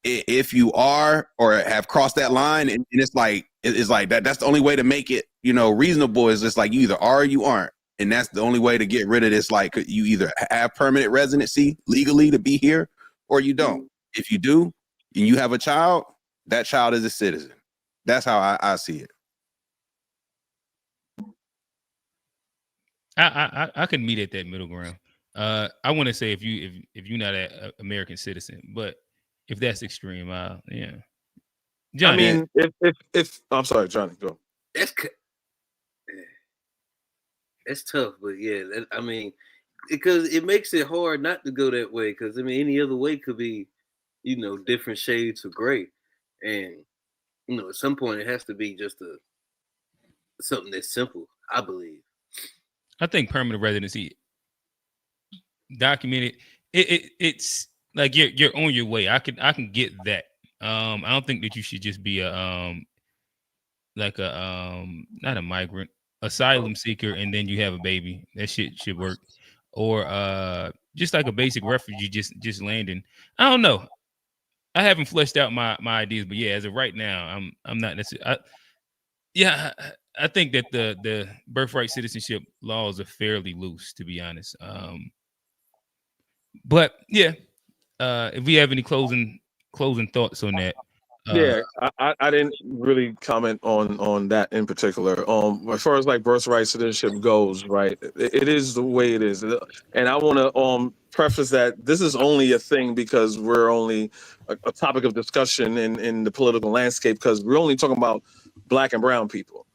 If you are or have crossed that line, and it's like that's the only way to make it, reasonable, is just like you either are or you aren't. And that's the only way to get rid of this. Like, you either have permanent residency legally to be here or you don't. If you do and you have a child, that child is a citizen. That's how I see it. I can meet at that middle ground. I want to say if you're not an American citizen, but if that's extreme, yeah. Johnny, I mean, if I'm sorry, Johnny, go. That's tough, but yeah, I mean, because it makes it hard not to go that way. Because I mean, any other way could be, different shades of gray, and at some point it has to be just something that's simple. I believe. I think permanent residency documented. It's like you're on your way. I can get that. I don't think that you should just be not a migrant, asylum seeker, and then you have a baby. That shit should work. Or just like a basic refugee just landing. I don't know. I haven't fleshed out my ideas, but yeah, as of right now, I'm not necessarily. I think that the birthright citizenship laws are fairly loose, to be honest. But yeah, if we have any closing thoughts on that. I didn't really comment on that in particular. As far as like birthright citizenship goes, right, it is the way it is, and I want to preface that this is only a thing because we're only a topic of discussion in the political landscape, because we're only talking about Black and brown people.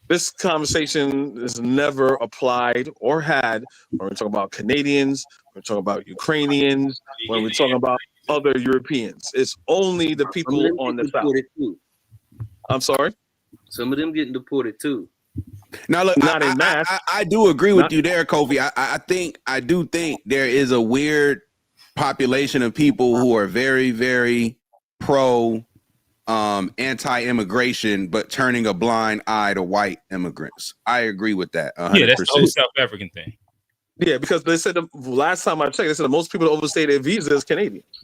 This conversation is never applied or had when we're talking about Canadians, we're talking about Ukrainians, when we're talking about other Europeans. It's only the people on the south. I'm sorry? Some of them getting deported too. Now look, not in mass. I do agree with you there, Kofi. I do think there is a weird population of people who are very, very pro anti-immigration, but turning a blind eye to white immigrants. I agree with that. 100%. Yeah, that's the whole South African thing. Yeah, because they said the last time I checked, they said the most people that overstay their visa is Canadians.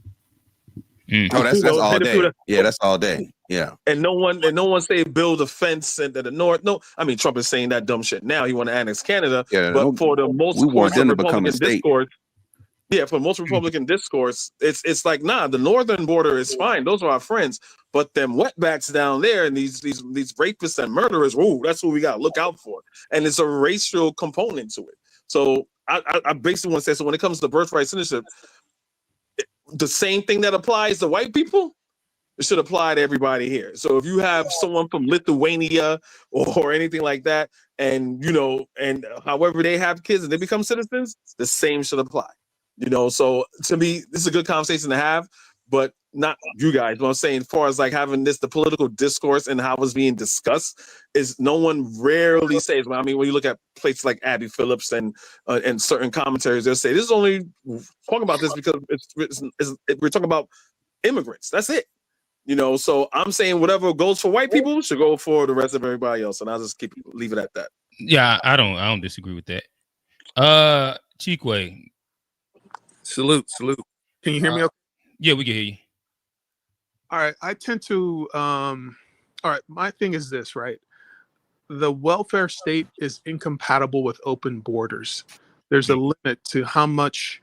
Oh, that's all day. Yeah, that's all day. Yeah. And no one say build a fence and the north. No, I mean Trump is saying that dumb shit now. He want to annex Canada. Yeah, but for the most we want them to become a Republican state. discourse, yeah, for most Republican discourse, it's like, nah, the northern border is fine. Those are our friends. But them wetbacks down there and these rapists and murderers, ooh, that's what we got to look out for. And it's a racial component to it. So I basically want to say, so when it comes to birthright citizenship, the same thing that applies to white people, it should apply to everybody here. So if you have someone from Lithuania or anything like that, and and however they have kids and they become citizens, the same should apply. So to me, this is a good conversation to have, but not you guys. But I'm saying, as far as like having the political discourse and how it's being discussed, is no one rarely says. Well, I mean, when you look at places like Abby Phillips and certain commentaries, they'll say this is only talking about this because we're talking about immigrants. That's it. So I'm saying whatever goes for white people should go for the rest of everybody else, and I'll just leave it at that. Yeah, I don't disagree with that. Chikwe. Salute. Can you hear me okay? Yeah, we can hear you. All right. I tend to all right, my thing is this, right? The welfare state is incompatible with open borders. There's a limit to how much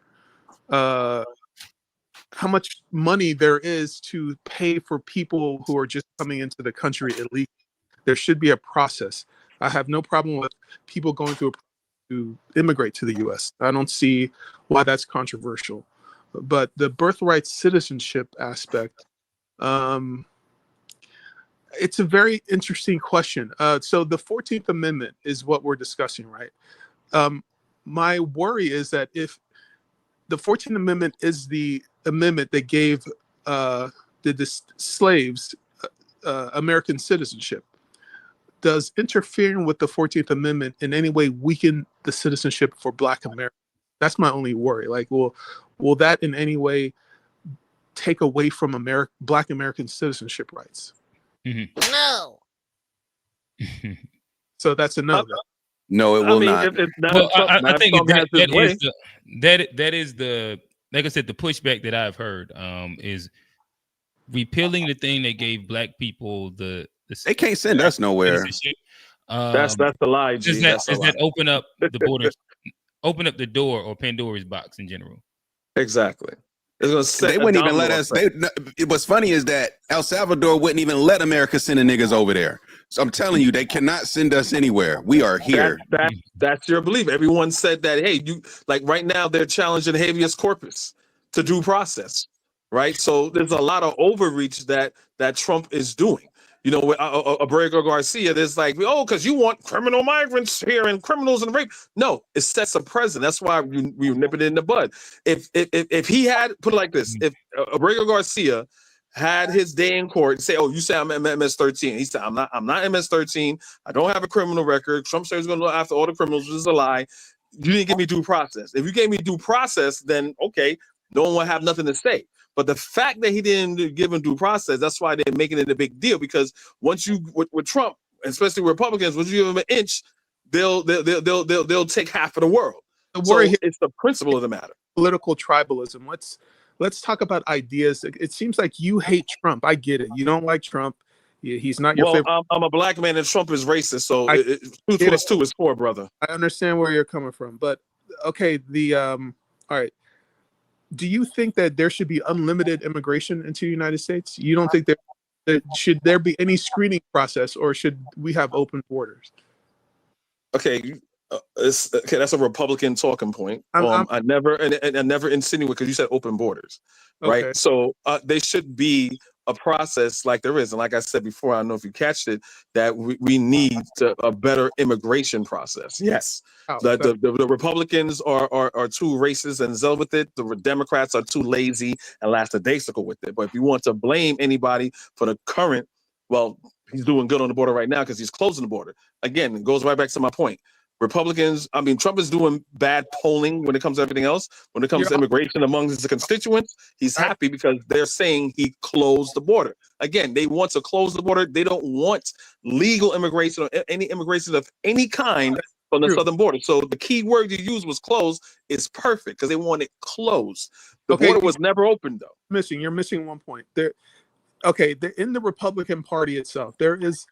money there is to pay for people who are just coming into the country illegally. There should be a process. I have no problem with people going through to immigrate to the U.S. I don't see why that's controversial. But the birthright citizenship aspect, it's a very interesting question. So the 14th Amendment is what we're discussing, right? My worry is that if the 14th Amendment is the amendment that gave the slaves American citizenship, does interfering with the 14th Amendment in any way weaken the citizenship for Black Americans? That's my only worry. Like, will that in any way take away from Black American citizenship rights? Mm-hmm. No. So that's a no. No, it will not. I think that is the, like I said, the pushback that I've heard is repealing the thing that gave Black people the they can't send us nowhere. That's the lie. Does that open up the borders, open up the door or Pandora's box in general? Exactly. They wouldn't even let us. What's funny is that El Salvador wouldn't even let America send the niggas over there. So I'm telling you, they cannot send us anywhere. We are here. That's your belief. Everyone said that. Hey, you like right now they're challenging habeas corpus to due process, right? So there's a lot of overreach that Trump is doing. With Abrego Garcia, there's like, because you want criminal migrants here and criminals and rape. No, it sets a precedent. That's why we nip it in the bud. If he had put it like this, if Abrego Garcia had his day in court and say, "Oh, you say I'm MS-13," he said, "I'm not MS-13. I don't have a criminal record. Trump says he's going to go after all the criminals, which is a lie. You didn't give me due process. If you gave me due process, then okay, no one will have nothing to say." But the fact that he didn't give him due process, that's why they're making it a big deal. Because once you with Trump, especially Republicans, once you give them an inch, they'll take half of the world. The worry here is the principle of the matter. Political tribalism. Let's talk about ideas. It seems like you hate Trump. I get it. You don't like Trump. He's not your favorite. I'm a Black man and Trump is racist. So 2 plus 2 is 4, brother. I understand where you're coming from, but okay. All right. Do you think that there should be unlimited immigration into the United States? You don't think should there be any screening process, or should we have open borders? Okay, that's a Republican talking point. I never insinuate, because you said open borders, right? Okay. So there should be a process like there is, and like I said before, I don't know if you catched it, that we need a better immigration process. Yes, the Republicans are too racist and zealous with it. The Democrats are too lazy and lackadaisical with it. But if you want to blame anybody for the current, well, he's doing good on the border right now because he's closing the border. Again, it goes right back to my point. Trump is doing bad polling when it comes to everything else. When it comes to immigration among his constituents, he's happy because they're saying he closed the border. Again, they want to close the border. They don't want legal immigration or any immigration of any kind from the True. southern border. So the key word you used was closed is perfect because they want it closed. The Okay, border was never open though. you're missing one point there. Okay, in the Republican Party itself, there is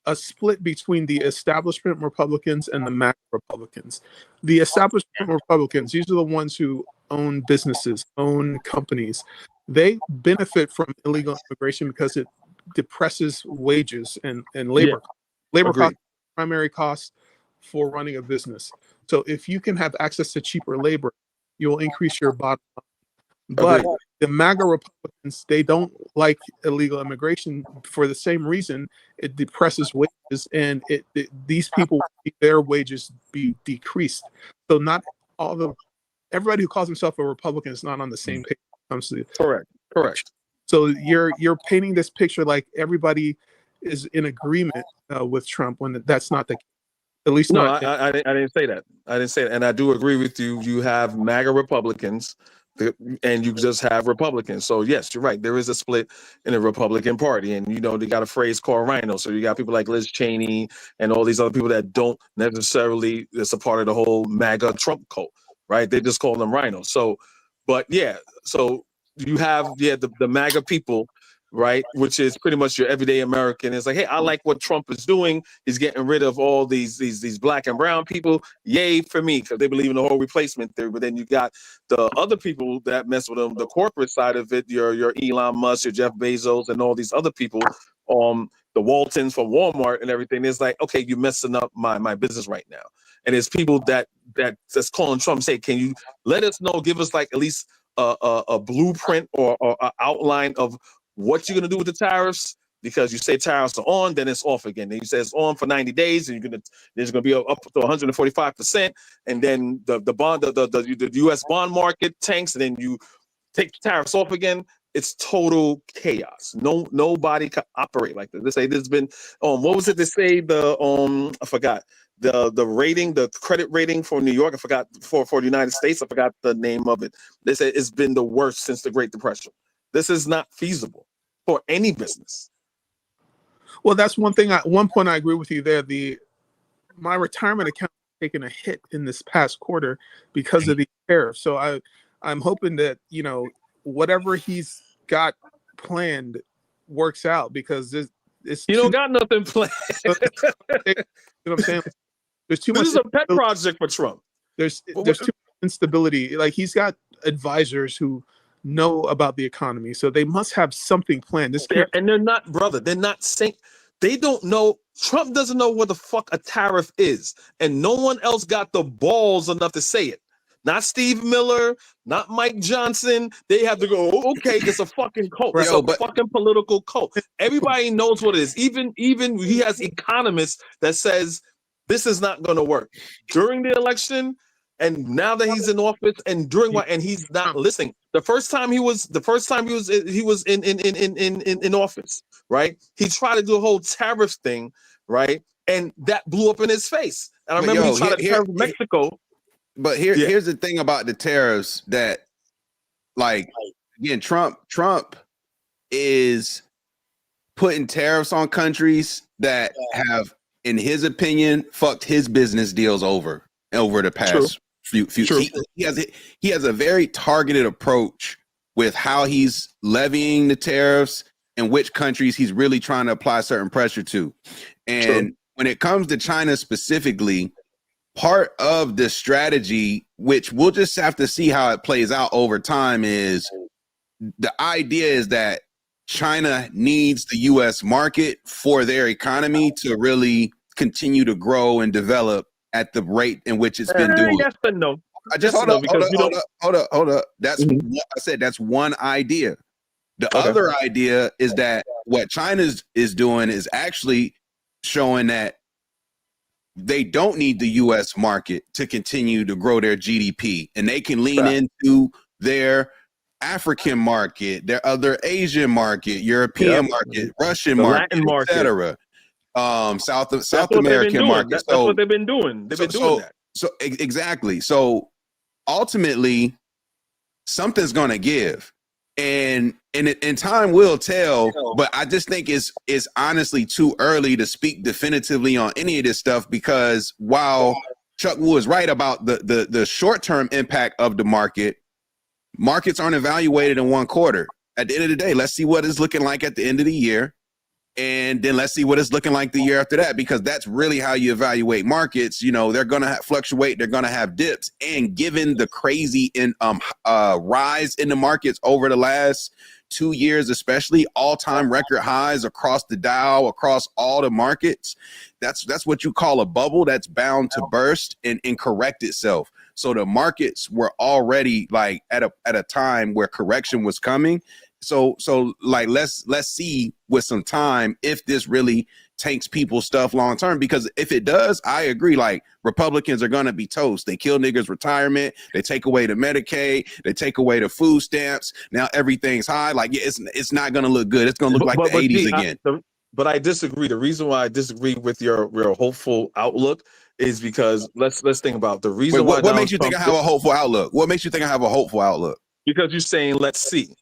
a split between the establishment Republicans and the MAGA Republicans. The establishment Republicans, these are the ones who own businesses, own companies. They benefit from illegal immigration because it depresses wages and labor. Labor costs, primary costs for running a business. So if you can have access to cheaper labor, you'll increase your bottom line. But the MAGA Republicans, they don't like illegal immigration for the same reason. It depresses wages, and these people, their wages be decreased. So not everybody who calls himself a Republican is not on the same page when it comes to Correct. So you're painting this picture like everybody is in agreement with Trump when that's not the case. At least No, not. I didn't say that. I didn't say that. And I do agree with you. You have MAGA Republicans and you just have Republicans. So yes, you're right. There is a split in the Republican Party. And, they got a phrase called rhino. So you got people like Liz Cheney and all these other people that don't necessarily, it's a part of the whole MAGA Trump cult, right? They just call them rhinos. So, but yeah, so you have, the MAGA people, right, which is pretty much your everyday American. It's like, hey, I like what Trump is doing. He's getting rid of all these black and brown people. Yay for me, because they believe in the whole replacement theory. But then you got the other people that mess with them, the corporate side of it, your Elon Musk, your Jeff Bezos, and all these other people, the Waltons from Walmart and everything. It's like, okay, you're messing up my business right now. And it's people that's calling Trump, say, can you let us know, give us like at least a blueprint or an outline of what you're going to do with the tariffs, because you say tariffs are on, then it's off again. Then you say it's on for 90 days, and there's going to be up to 145%, and then the U.S. bond market tanks, and then you take the tariffs off again. It's total chaos. Nobody can operate like this. They say there's been what was it? They say I forgot the rating, the credit rating for New York. I forgot for the United States. I forgot the name of it. They say it's been the worst since the Great Depression. This is not feasible for any business. Well, that's one thing. One point I agree with you there. My retirement account has taken a hit in this past quarter because of the tariffs. So I'm hoping that whatever he's got planned works out, because it's you don't got nothing planned. You know what I'm saying? There's too much. This is a pet project for Trump. There's too much instability. Like, he's got advisors who know about the economy, so they must have something planned. And they're not, brother. They're not saying, they don't know. Trump doesn't know what the fuck a tariff is, and no one else got the balls enough to say it. Not Steve Miller, not Mike Johnson. They have to go, okay, it's a fucking cult. It's a fucking political cult. Everybody knows what it is. Even he has economists that says this is not going to work. During the election, and now that he's in office, and and he's not listening. The first time he was in office, right? He tried to do a whole tariff thing, right? And that blew up in his face. And I remember he tried to tariff Mexico. But here's the thing about the tariffs, that, like, again, Trump is putting tariffs on countries that have, in his opinion, fucked his business deals over the past few. He has a very targeted approach with how he's levying the tariffs and which countries he's really trying to apply certain pressure to. And when it comes to China specifically, part of the strategy, which we'll just have to see how it plays out over time, is the idea is that China needs the U.S. market for their economy to really continue to grow and develop at the rate in which it's been doing. Yes and no. I just hold up. That's what I said. That's one idea. The other idea is that what China is doing is actually showing that they don't need the U.S. market to continue to grow their GDP, and they can lean into their African market, their other Asian market, European market, Russian market, etc. South American market. That's what they've been doing. They've been doing that. So exactly. So ultimately, something's gonna give, and time will tell. But I just think it's honestly too early to speak definitively on any of this stuff, because while Chuck Wu is right about the short-term impact of the market. Markets aren't evaluated in one quarter. At the end of the day, let's see what it's looking like at the end of the year. And then let's see what it's looking like the year after that, because that's really how you evaluate markets. You know, they're going to fluctuate. They're going to have dips. And given the crazy rise in the markets over the last 2 years, especially all-time record highs across the Dow, across all the markets, that's what you call a bubble that's bound to burst and correct itself. So the markets were already like at a time where correction was coming. So like let's see with some time if this really tanks people's stuff long term, because if it does, I agree, like Republicans are gonna be toast. They kill niggas' retirement, they take away the Medicaid, they take away the food stamps. Now everything's high. Like, yeah, it's not gonna look good. It's gonna look like the 80s again. But I disagree. The reason why I disagree with your hopeful outlook is because let's think about the reason why. What makes you think I have a hopeful outlook? What makes you think I have a hopeful outlook? Because you're saying let's see.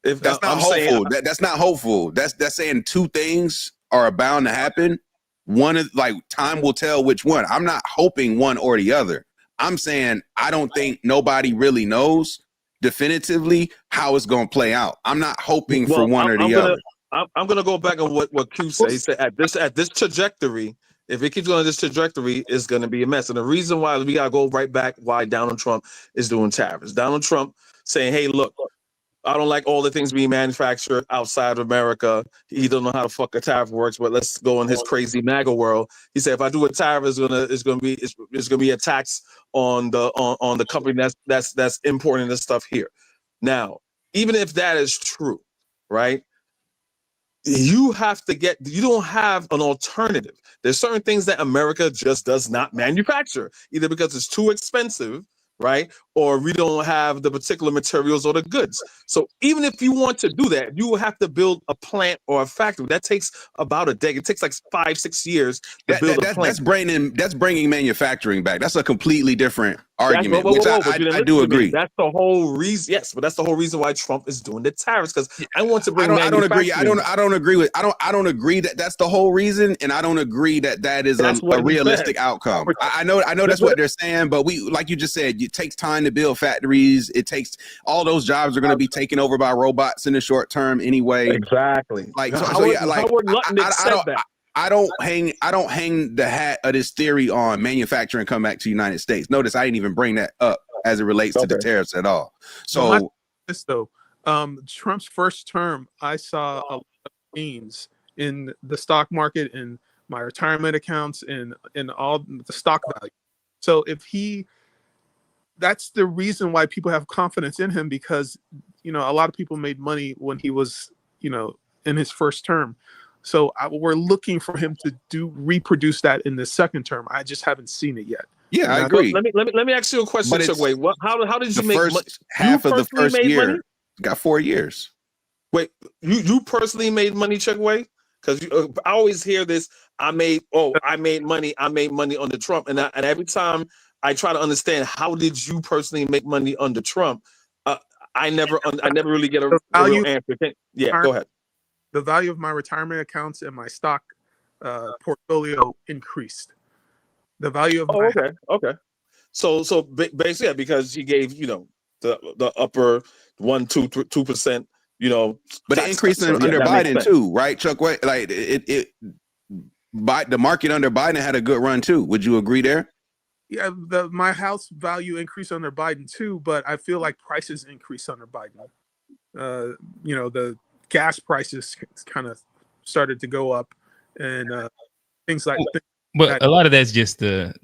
If that's not hopeful, that's not hopeful. That's saying two things are bound to happen. One is like time will tell which one. I'm not hoping one or the other. I'm saying I don't think nobody really knows definitively how it's going to play out. I'm not hoping for one or the other. I'm going to go back on what Q said. He said at this trajectory, if it keeps going this trajectory, it's going to be a mess. And the reason why we got to go right back why Donald Trump is doing tariffs. Donald Trump saying, hey, look, I don't like all the things being manufactured outside of America. He don't know how the fuck a tariff works, but let's go in his crazy MAGA world. He said, if I do a tariff, it's gonna be a tax on the company that's importing this stuff here. Now, even if that is true, right? You don't have an alternative. There's certain things that America just does not manufacture, either because it's too expensive, right? Or we don't have the particular materials or the goods. So even if you want to do that, you will have to build a plant or a factory. That takes about a decade. It takes like 5-6 years to build a plant. That's bringing manufacturing back. That's a completely different argument, which I do agree. That's the whole reason. Yes, but that's the whole reason why Trump is doing the tariffs, because I want to bring. I don't agree. I don't agree that that's the whole reason, and I don't agree that is a realistic outcome. I know that's what they're saying, but we, like you just said, it takes time to build factories. It takes all those jobs are going to be taken over by robots in the short term anyway. Exactly. Like I don't hang the hat of this theory on manufacturing come back to the United States. Notice I didn't even bring that up as it relates to the tariffs at all. So this though, Trump's first term, I saw a lot of gains in the stock market, in my retirement accounts, in all the stock value. So that's the reason why people have confidence in him, because a lot of people made money when he was in his first term. So we're looking for him to reproduce that in the second term. I just haven't seen it yet. Yeah, I agree. Let me ask you a question. Wait, how did you make first half of the first year? Money? Got 4 years. Wait, you personally made money, Chuck Way? Because I always hear this. I made money on the Trump, and every time I try to understand how did you personally make money under Trump, I never really get a real answer. Go ahead. The value of my retirement accounts and my stock portfolio increased. The value of okay. So basically, because he gave the upper 2%, but it increased under Biden too, right, Chuck? Like the market under Biden had a good run too. Would you agree there? Yeah, my house value increased under Biden too, but I feel like prices increased under Biden. The gas prices kind of started to go up, and things like that. But a lot of that's just the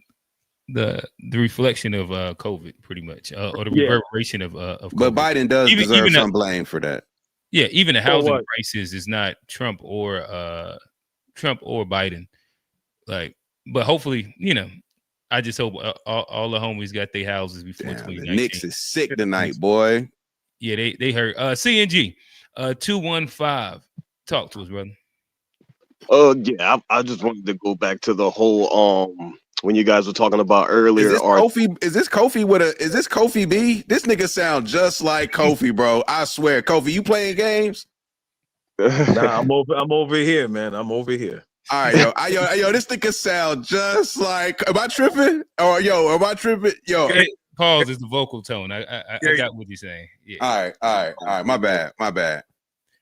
reflection of COVID, pretty much, or the reverberation of COVID. But Biden does deserve some blame for that. Yeah, even the housing prices is not Trump or Biden. Like, but hopefully, I just hope all the homies got their houses before 2019. The Knicks is sick tonight, boy. Yeah, they hurt. CNG 215. Talk to us, brother. Yeah, I just wanted to go back to the whole when you guys were talking about earlier. Is this Kofi B? This nigga sound just like Kofi, bro. I swear. Kofi, you playing games? Nah, I'm over here, man. I'm over here. All right, yo, this thing can sound just like. Am I tripping? Or am I tripping? Yo, Pause is the vocal tone. I got what you're saying. Yeah. All right. My bad.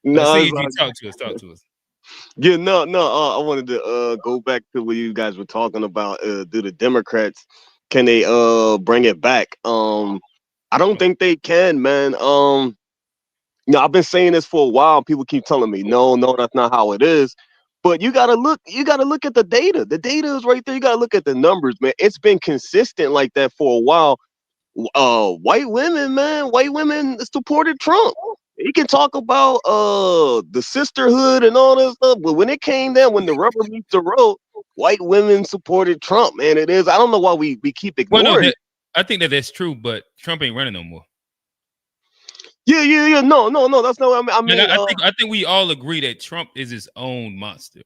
No, See, talk to us. Yeah, no. I wanted to go back to what you guys were talking about. Do the Democrats can they bring it back? I don't think they can, man. I've been saying this for a while. People keep telling me, no, that's not how it is. But you gotta look at the data. The data is right there. You gotta look at the numbers, man. It's been consistent like that for a while. White women supported Trump. You can talk about the sisterhood and all this stuff, but when it came down, when the rubber meets the road, white women supported Trump, man. It is. I don't know why we keep ignoring it. I think that's true, but Trump ain't running no more. Yeah. No. That's not what I mean. I think we all agree that Trump is his own monster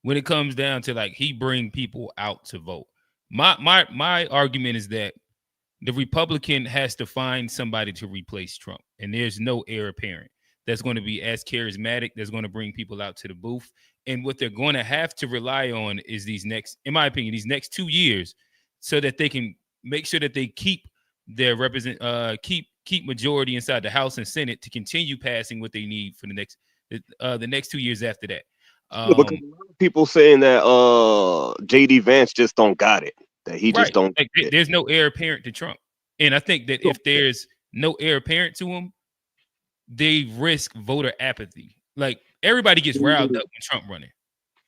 when it comes down to like he bring people out to vote. My argument is that the Republican has to find somebody to replace Trump, and there's no heir apparent that's going to be as charismatic, that's going to bring people out to the booth. And what they're going to have to rely on is these next 2 years, so that they can make sure that they keep their keep majority inside the House and Senate to continue passing what they need for the next 2 years after that. Because a lot of people saying that JD Vance just don't got it. That he just don't. Like, there's no heir apparent to Trump, and I think that if there's no heir apparent to him, they risk voter apathy. Like everybody gets riled up when Trump running.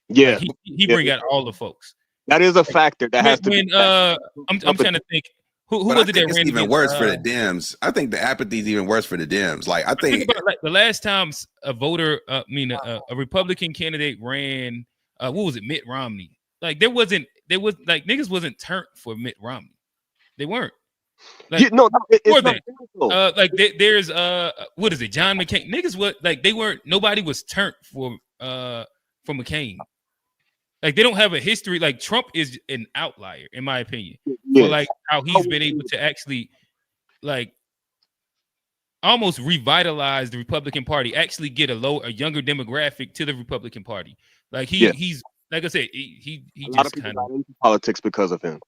Yeah, like, he bring out all the folks. That is a factor that has to be. I'm trying to think. Who was it that ran? It's even worse for the Dems. I think the apathy is even worse for the Dems. Like I think about like the last time a a Republican candidate ran. What was it? Mitt Romney. Like niggas wasn't turned for Mitt Romney. They weren't. Like, there's what is it? John McCain. Niggas they weren't. Nobody was turned for McCain. Like they don't have a history. Like Trump is an outlier, in my opinion. For like how he's been able to actually like almost revitalize the Republican Party, actually get a younger demographic to the Republican Party. Like he's like I said, he just kind of into politics because of him.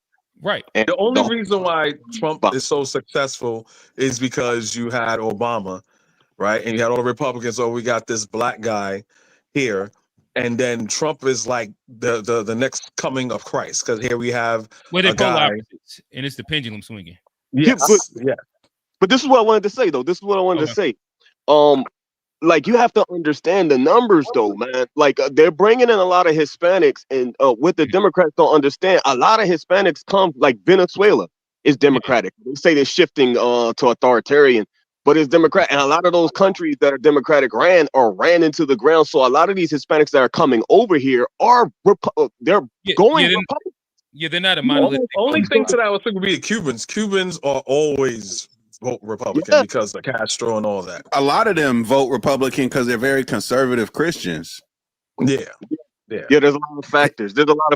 Right. And the only reason why Trump is so successful is because you had Obama, right? And you had all the Republicans. So we got this black guy here. And then Trump is like the next coming of Christ, because here we have they're polar opposites, and it's the pendulum swinging. Yes, but this is what I wanted to say, though. This is what I wanted to say. Like you have to understand the numbers, though, man. Like they're bringing in a lot of Hispanics, and what the Democrats don't understand, a lot of Hispanics come, like Venezuela is Democratic. They say they're shifting to authoritarian. But it's Democrat, and a lot of those countries that are Democratic ran into the ground. So a lot of these Hispanics that are coming over here are they're going Republican. Yeah, they're not a monolithic. Only thing to that I would think would be the Cubans. Cubans are always vote Republican because of Castro and all that. A lot of them vote Republican because they're very conservative Christians. Yeah. There's a lot of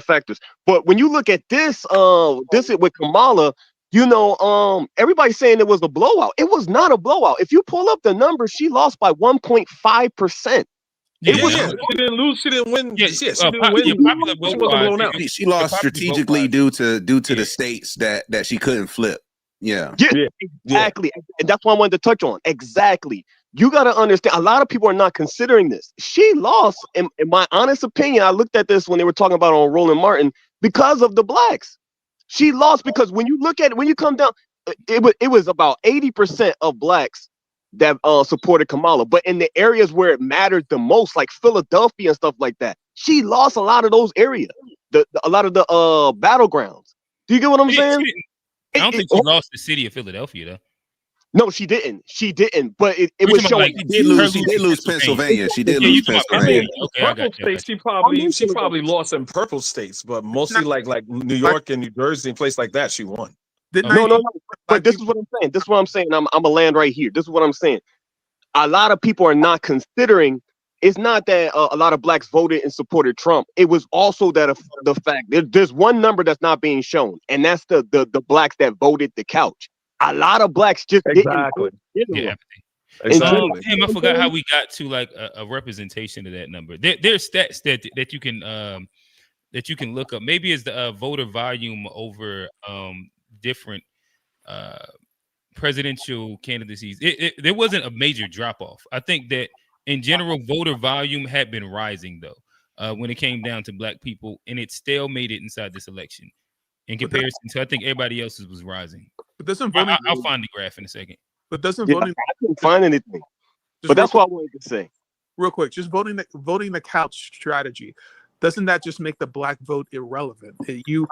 factors. But when you look at this with Kamala. Everybody's saying it was a blowout. It was not a blowout. If you pull up the numbers, she lost by 1.5%. She didn't lose. She didn't win. She didn't win. She wasn't blown out. She lost strategically due to the states that she couldn't flip. Yeah, exactly. And that's what I wanted to touch on. Exactly. You got to understand. A lot of people are not considering this. She lost, in my honest opinion. I looked at this when they were talking about on Roland Martin because of the blacks. She lost because when you look at it, when you come down, it was about 80% of blacks that supported Kamala. But in the areas where it mattered the most, like Philadelphia and stuff like that, she lost a lot of those areas, a lot of the battlegrounds. Do you get what I'm saying? I don't think she lost the city of Philadelphia, though. No, she didn't. But it was showing. She did lose Pennsylvania. She did lose Pennsylvania. Purple states, she probably lost in purple states, but mostly like New York and New Jersey and places like that, she won. No. But this is what I'm saying. I'm gonna land right here. This is what I'm saying. A lot of people are not considering. It's not that a lot of blacks voted and supported Trump. It was also that the fact there's one number that's not being shown, and that's the blacks that voted the couch. A lot of blacks just didn't. Yeah. Exactly. Damn, I forgot how we got to like a representation of that number. There's stats that you can that you can look up. Maybe it's the voter volume over different presidential candidacies. There wasn't a major drop off. I think that in general, voter volume had been rising though when it came down to black people, and it stalemated inside this election in comparison to I think everybody else's was rising. But doesn't voting? I'll find the graph in a second. But doesn't Yeah, voting? I couldn't find anything. Just But that's real what I wanted to say. real quick, just voting the couch strategy, doesn't that just make the black vote irrelevant? You're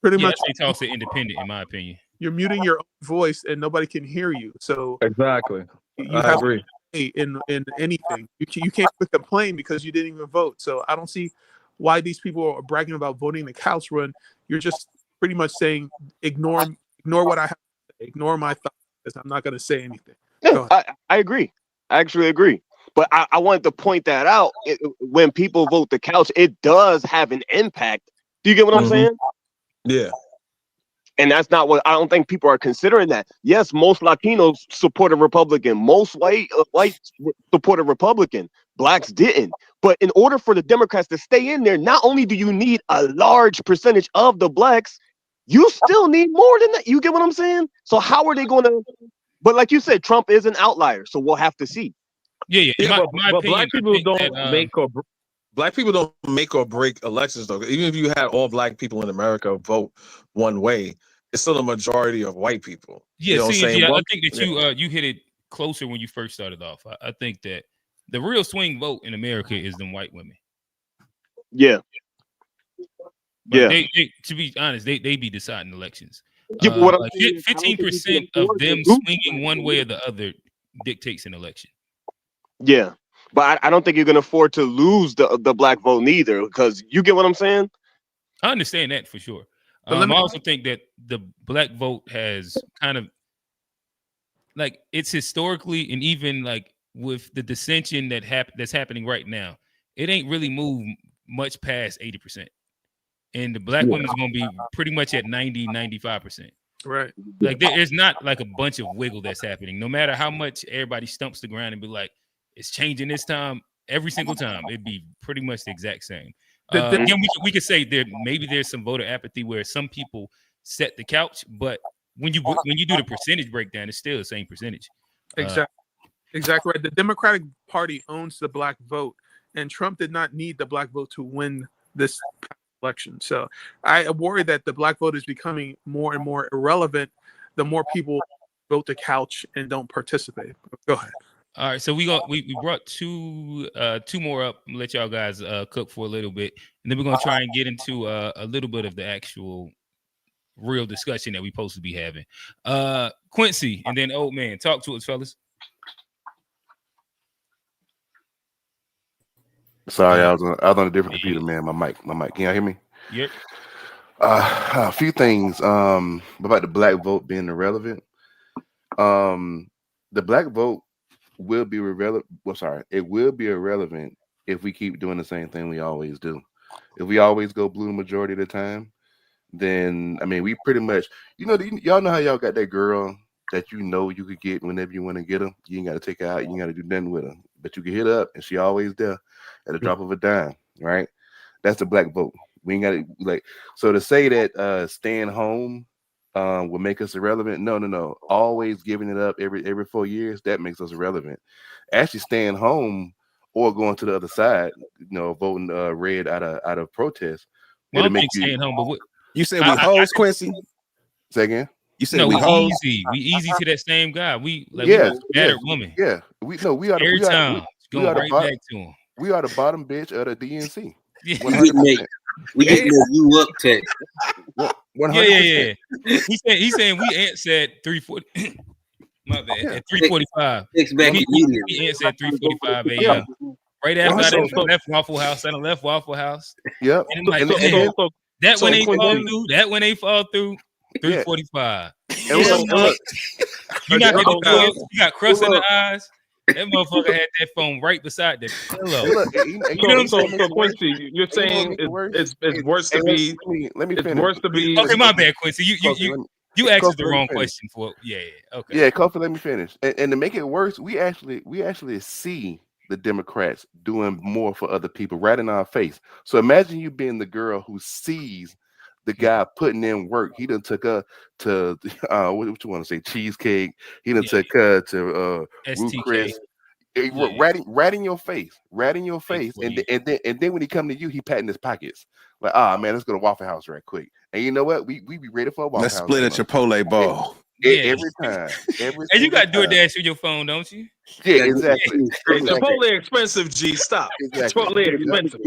pretty Yeah, much they toss it independent, in my opinion. you're muting your own voice and nobody can hear you. So Exactly. you I have agree. in anything. You can't complain because you didn't even vote. So I don't see why these people are bragging about voting the couch when you're just pretty much saying ignore what I have to say, ignore my thoughts because I'm not going to say anything. Go Yeah, ahead. I agree. I actually agree. But I wanted to point that out. When people vote the couch, it does have an impact. Do you get what I'm Mhm. saying? Yeah. And that's not what I don't think people are considering that. Yes, most Latinos support a Republican. Most whites support a Republican. Blacks didn't. But in order for the Democrats to stay in there, not only do you need a large percentage of the blacks, you still need more than that. You get what I'm saying? So how are they going to? But like you said, Trump is an outlier, so we'll have to see. Yeah. In Yeah, my but opinion, black I people think don't that, make or black people don't make or break elections though. Even if you had all black people in America vote one way, it's still a majority of white people. yeah, You know what I'm see, saying? yeah, I One- think that you hit it closer when you first started off. I think that the real swing vote in America is them white women. Yeah, Like yeah. they to be honest, they be deciding elections. Yeah, but what I'm Like saying is, I don't think you 15% can of afford to them lose swinging one black way or votes. the other dictates an election. Yeah, but I don't think you can afford to lose the black vote neither, because you get what I'm saying. I understand that for sure. But let I me also think that the black vote has kind of like it's historically and even like with the dissension that's happening right now, it ain't really moved much past 80%. And the black Yeah. women's going to be pretty much at 90-95%. Right. Like there's not like a bunch of wiggle that's happening. No matter how much everybody stumps the ground and be like, it's changing this time, every single time it'd be pretty much the exact same. Again, we could say there's some voter apathy where some people set the couch, but when you do the percentage breakdown, it's still the same percentage. Exactly right. The Democratic Party owns the black vote, and Trump did not need the black vote to win this election. So I worry that the black vote is becoming more and more irrelevant the more people vote the couch and don't participate. Go ahead. All right, so we brought two more up. I'm gonna let y'all guys cook for a little bit, and then we're gonna try and get into a little bit of the actual real discussion that we supposed to be having. Quincy, and then old man, talk to us, fellas. Sorry, I was on a different computer, man. My mic. Can y'all hear me? Yep. A few things about the black vote being irrelevant. The black vote will be irrelevant. Well, sorry, it will be irrelevant if we keep doing the same thing we always do. If we always go blue the majority of the time, then I mean, we pretty much, y'all know how y'all got that girl that you could get whenever you want to get her. You ain't got to take her out. You ain't got to do nothing with her, but you can hit her up, and she always there at the drop of a dime, right? That's the black vote. We ain't got to like. So to say that staying home will make us irrelevant, no. Always giving it up every 4 years, that makes us irrelevant. Actually, staying home or going to the other side, voting red out of protest, Well, it'll I'm make you. staying home, but what? You said we hoes, Quincy? Say again. You said No, we we hoes? easy to that same guy. We Yeah, battered woman. Yeah, we are Every time we going are the right bottom. back to him. We are the bottom bitch of the DNC. Yeah. 100%. We get more you up tech. 100%. Yeah. He's saying we answered 340. My bad. Yeah. At 3:45. Text back immediately. We answered at 3:45 a.m. Right after I done left Waffle House. I done left Waffle House. Yep. And I'm like, And man, then- that so one ain't fall Quentin- through. That one ain't fall through. 3:45. and look, You not so- you got crust in the eyes. That motherfucker had that phone right beside the pillow. and look, You know what I'm saying? So Quincy, you're saying it's worse to be. Let me It's finish. worse to be. Okay, my bad, Quincy. You asked us the Let me wrong finish. question for. Yeah. Okay. Yeah, Kofi, let me finish. And to make it worse, we actually see the Democrats doing more for other people right in our face. So imagine you being the girl who sees the guy putting in work. He done took her to what you want to say, cheesecake. He done took her to Ruth STK. Chris. Yeah. Rat in your face, and then when he come to you, he patting his pockets like, man, let's go to Waffle House right quick. And you know what? We be ready for a Waffle Let's House. split a Chipotle bowl. Yeah. Every time, every And you single got time. DoorDash with your phone, don't you? Yeah, exactly. Hey, Chipotle expensive, G. Stop. Exactly. Chipotle expensive.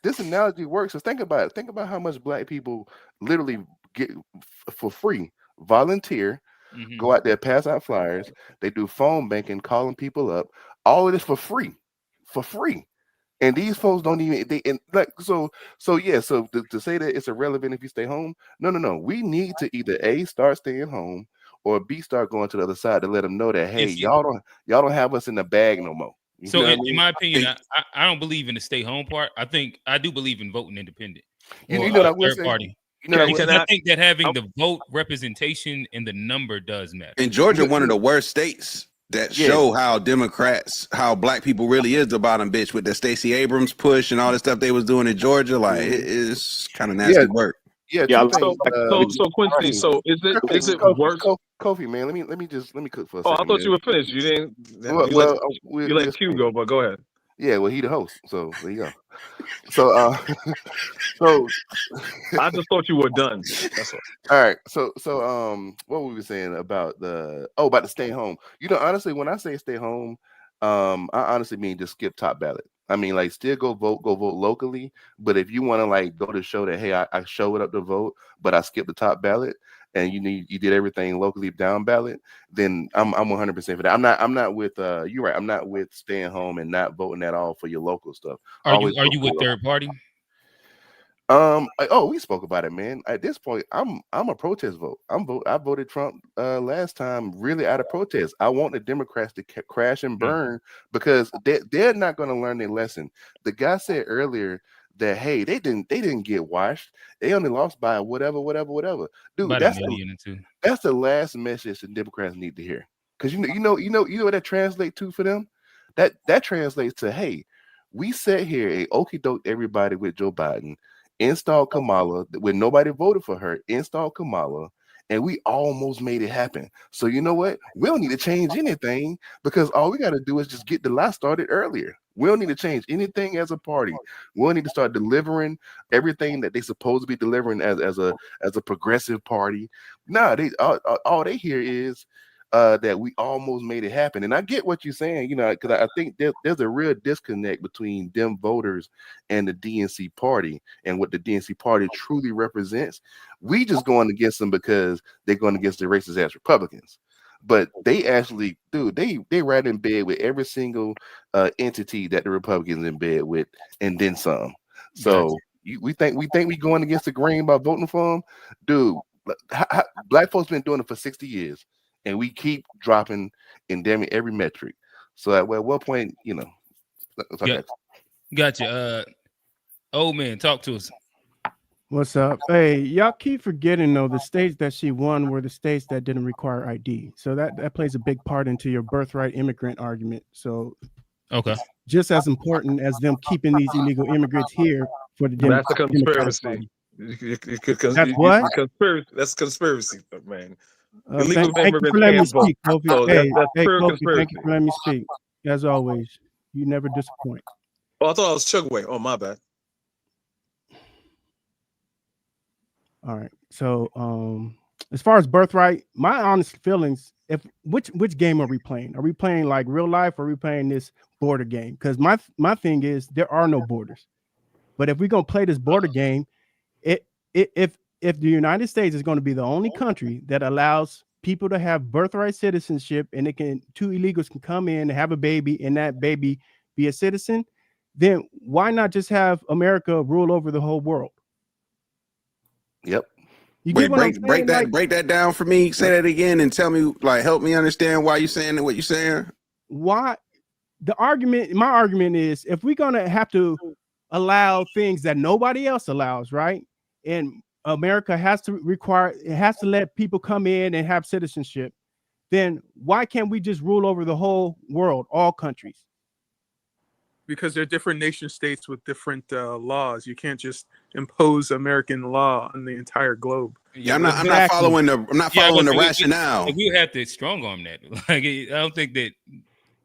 This analogy works. So think about it. Think about how much black people literally get for free, volunteer, go out there, pass out flyers. They do phone banking, calling people up. All of this for free, for free. And these folks don't even to say that it's irrelevant if you stay home. No. We need to either A, start staying home, or B, start going to the other side to let them know that, hey, y'all don't have us in the bag no more. You So know in what I mean? my opinion, I don't believe in the stay home part. I do believe in voting independent. You know what I will third say? party. You know what I will Because say? I think that having the vote representation and the number does matter. In Georgia, one of the worst states that show how Democrats, how black people really is the bottom bitch with the Stacey Abrams push and all the stuff they was doing in Georgia. Like it is kind of nasty work. Yeah. So Quincy, so is it worse? Kofi, man, let me cook for a Oh, second. I thought you were finished. You didn't. You let Q go, but go ahead. Yeah, well, he the host, so there you go. So, so I just thought you were done. That's all. All right. So, what were we saying about about the stay home? You know, honestly, when I say stay home, I honestly mean just skip top ballot. I mean, like, still go vote locally. But if you want to like go to show that, hey, I showed up to vote, but I skipped the top ballot, and you did everything locally down ballot, then I'm 100% for that. I'm not with you're right. I'm not with staying home and not voting at all for your local stuff. Are you with third party? We spoke about it, man. At this point, I'm a protest vote. I voted Trump last time really out of protest. I want the Democrats to crash and burn because they're not going to learn their lesson. The guy said earlier that, hey, they didn't get washed. They only lost by whatever. Dude, that's the last message the Democrats need to hear. Because you know what that translates to for them? That translates to, hey, we sat here and okie doke everybody with Joe Biden. Install Kamala when nobody voted for her. Install Kamala, and we almost made it happen. So you know what? We don't need to change anything because all we got to do is just get the lie started earlier. We don't need to change anything as a party. We don't need to start delivering everything that they supposed to be delivering as a progressive party. No, all they hear is that we almost made it happen. And I get what you're saying, because I think there's a real disconnect between them voters and the DNC party and what the DNC party truly represents. We just going against them because they're going against the racist ass Republicans. But they actually, dude, they right in bed with every single entity that the Republicans in bed with, and then some. So we think we going against the grain by voting for them, dude. Black folks been doing it for 60 years. And we keep dropping in damn near every metric. So at what point, Gotcha. Old man, talk to us. What's up? Hey, y'all keep forgetting though the states that she won were the states that didn't require ID. So that plays a big part into your birthright immigrant argument. So just as important as them keeping these illegal immigrants here for the That's a conspiracy. That's what? That's conspiracy, man. Thank you for letting me speak, Kofi. So hey, Kofi, thank you for letting me speak. As always, you never disappoint. Oh, I thought I was Chugway. Oh, my bad. All right. So, as far as birthright, my honest feelings, which game are we playing? Are we playing like real life, or are we playing this border game? Because my thing is there are no borders. But if we're gonna play this border game, if the United States is going to be the only country that allows people to have birthright citizenship, and two illegals can come in and have a baby, and that baby be a citizen, then why not just have America rule over the whole world? Yep. You Wait, break that down for me. Say that again and tell me, like, help me understand why you're saying what you're saying. Why? My argument is, if we're gonna have to allow things that nobody else allows, right? And America has to let people come in and have citizenship, then why can't we just rule over the whole world, all countries? Because they're different nation states with different laws. You can't just impose American law on the entire globe. Yeah, I'm not following the rationale. We have to strong arm that. Like, I don't think that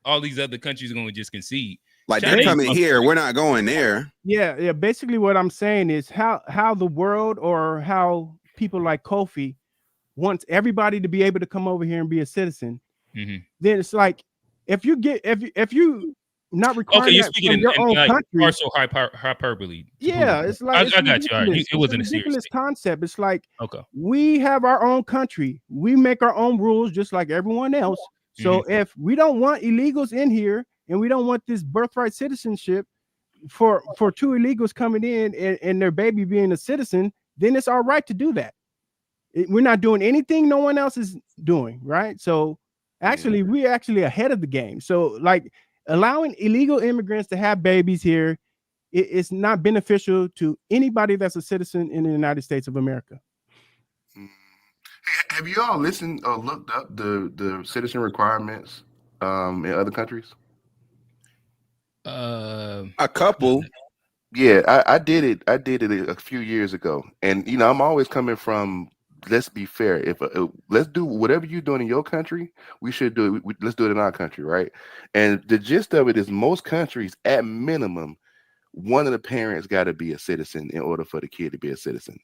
all these other countries are going to just concede. Like, they're coming here, we're not going there. Yeah. Basically, what I'm saying is how the world, or how people like Kofi wants everybody to be able to come over here and be a citizen. Mm-hmm. Then it's like, if you not requiring you're that speaking from your own like country, partial hyperbole. Yeah, it's like I got you. All right. It wasn't a ridiculous concept. It's like, we have our own country, we make our own rules just like everyone else. So if we don't want illegals in here, and we don't want this birthright citizenship for two illegals coming in and their baby being a citizen, then it's our right to do that. We're not doing anything no one else is doing, right? So actually, we're actually ahead of the game. So like, allowing illegal immigrants to have babies here, it's not beneficial to anybody that's a citizen in the United States of America. Have you all listened or looked up the citizen requirements in other countries? A couple. Yeah, I did it. I did it a few years ago, and I'm always coming from. Let's be fair. If let's do whatever you're doing in your country, we should do it. Let's do it in our country, right? And the gist of it is, most countries, at minimum, one of the parents got to be a citizen in order for the kid to be a citizen.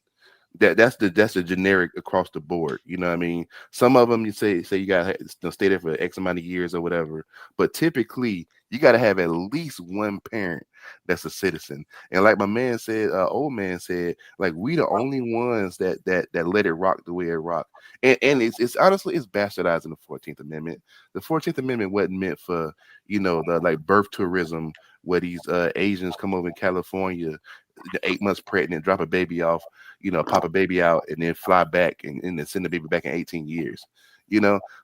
That's the generic across the board. You know what I mean? Some of them you say you gotta stay there for X amount of years or whatever, but typically you gotta have at least one parent that's a citizen. And like my man said, old man said, like, we the only ones that let it rock the way it rocked. And it's honestly, it's bastardizing the 14th Amendment. The 14th Amendment wasn't meant for the like birth tourism, where these Asians come over in California, 8 months pregnant, drop a baby off, pop a baby out, and then fly back and then send the baby back in 18 years.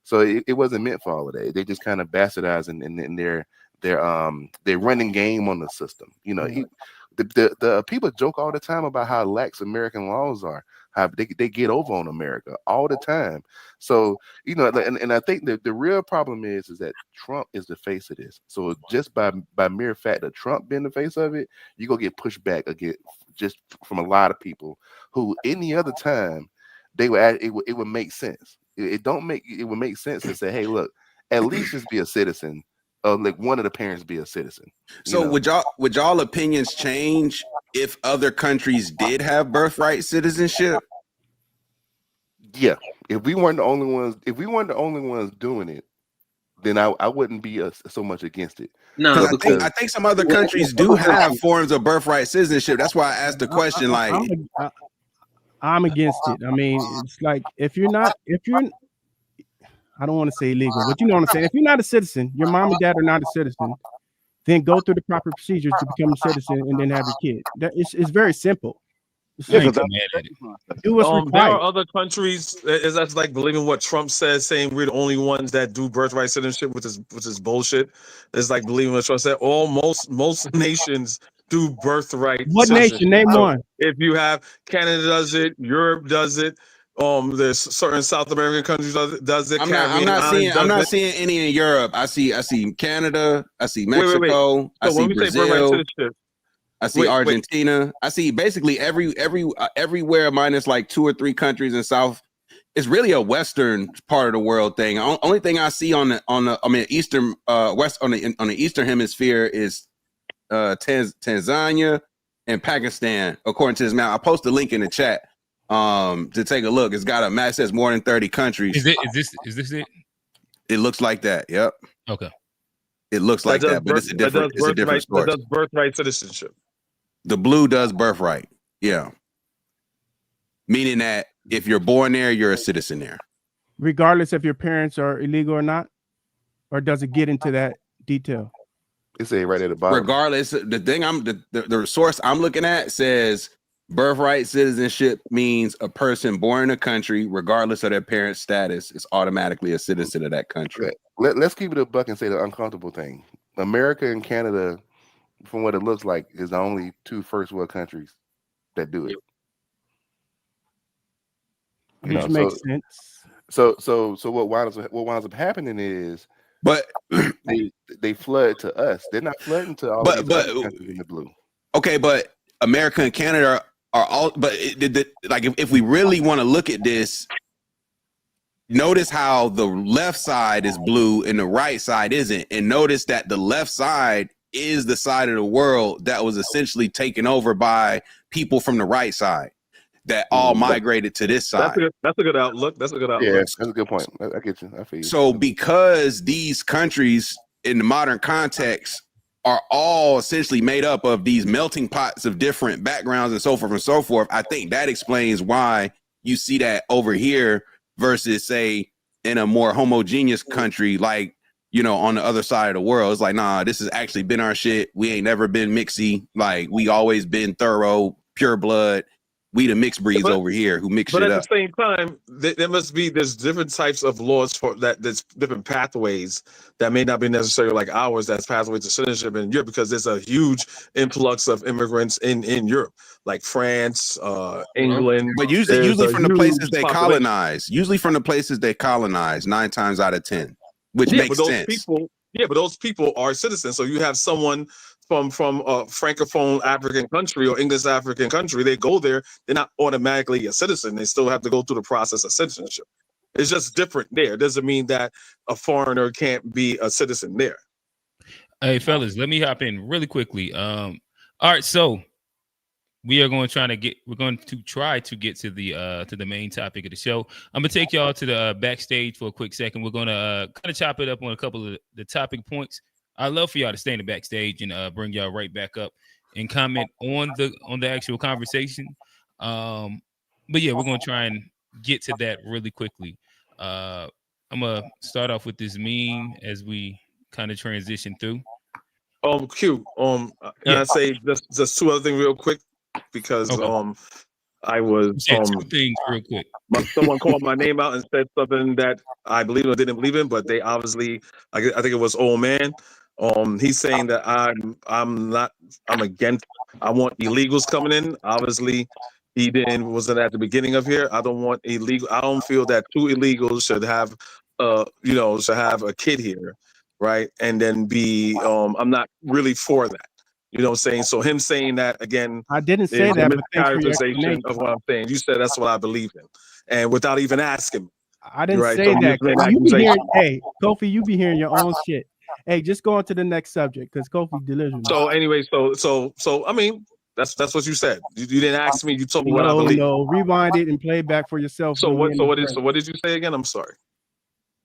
So it wasn't meant for all of that. They just kind of bastardizing and they're running game on the system. The people joke all the time about how lax American laws are, how they get over on America all the time. So and I think that the real problem is that Trump is the face of this. So just by mere fact of Trump being the face of it, you're gonna get pushed back again, just from a lot of people who any other time it would make sense. It would make sense to say, hey, look, at least just be a citizen. Like, one of the parents be a citizen. So would y'all opinions change if other countries did have birthright citizenship? Yeah, if we weren't the only ones doing it, then I wouldn't be so much against it. No, I think some other countries do have forms of birthright citizenship. That's why I asked the question. I'm against it. I mean, it's like, if you're I don't want to say illegal, but you know what I'm saying. If you're not a citizen, your mom and dad are not a citizen, then go through the proper procedures to become a citizen and then have your kid. It's very simple. Do what's required. There are other countries that's like believing what Trump says, saying we're the only ones that do birthright citizenship, which is bullshit. It's like believing what Trump said. Most nations do birthright. What nation? Name one. If you have Canada does it, Europe does it. There's certain South American countries does it. I'm not seeing any in Europe. I see Canada. I see Mexico. I see Brazil. I see Argentina. I see basically everywhere minus like 2 or 3 countries in South. It's really a Western part of the world thing. Only thing I see on the eastern west on the eastern hemisphere is Tanzania and Pakistan, according to this map. I'll post a link in the chat to take a look. It's got a map that says more than 30 countries. Is this it? It looks like that. Yep. Okay. It looks like that, but it's a different source. That does birthright citizenship. The blue does birthright. Yeah. Meaning that if you're born there, you're a citizen there. Regardless if your parents are illegal or not? Or does it get into that detail? It's right at the bottom. Regardless, the source I'm looking at says birthright citizenship means a person born in a country, regardless of their parents' status, is automatically a citizen of that country. Let's keep it a buck and say the uncomfortable thing. America and Canada, from what it looks like, is the only 2 first world countries that do it. Which makes sense. So what winds up happening is But they flood to us. They're not flooding to all of these other countries in the blue. okay, but America and Canada are all. But like if we really want to look at this, notice how the left side is blue and the right side isn't, and notice that the left side is the side of the world that was essentially taken over by people from the right side that all migrated to this side. That's a good outlook. That's a good outlook. Yeah, that's a good point. I get you. I feel you. So because these countries in the modern context are all essentially made up of these melting pots of different backgrounds and so forth, I think that explains why you see that over here versus, say, in a more homogeneous country like, you know, on the other side of the world. It's like, nah, this has actually been our shit. We ain't never been mixy. Like, we always been thorough, pure blood. We the mixed breeds over here who mix shit up. But at the same time, there's different types of laws for that. There's different pathways that may not be necessarily like ours. That's pathways to citizenship in Europe, because there's a huge influx of immigrants in Europe, like France, England. But usually from the places they colonize. Usually from the places they colonize, 9 times out of 10, which makes sense. But those people are citizens. So you have someone from a francophone African country or English African country, they go there, they're not automatically a citizen. They still have to go through the process of citizenship. It's just different there. It doesn't mean that a foreigner can't be a citizen there. Hey, fellas, let me hop in really quickly. All right, so we're going to try to get to the main topic of the show. I'm gonna take y'all to the backstage for a quick second. We're gonna kind of chop it up on a couple of the topic points. I'd love for y'all to stay in the backstage and bring y'all right back up and comment on the actual conversation. But yeah, we're gonna try and get to that really quickly. I'm gonna start off with this meme as we kind of transition through. Q. Can I say just 2 other things real quick? Because I was 2 things real quick. Someone called my name out and said something that I believe or didn't believe in, but they obviously, I think it was old man. He's saying that I'm against. I want illegals coming in. Obviously, he wasn't at the beginning of here. I don't want illegal. I don't feel that 2 illegals should have a kid here, right? And then be. I'm not really for that. You know what I'm saying? So him saying that again, I didn't say that, but thanks for your mischaracterization explanation. of what I'm saying. You said that's what I believe in, and without even asking me. I didn't Right, say so that. you just made You be hearing, accusation. hey, Kofi, you be hearing your own shit. Hey, just go on to the next subject because Kofi delivers. So anyway, so I mean, that's what you said. You didn't ask me. You told me what I believe. No, rewind it and play it back for yourself. So what did you say again? I'm sorry.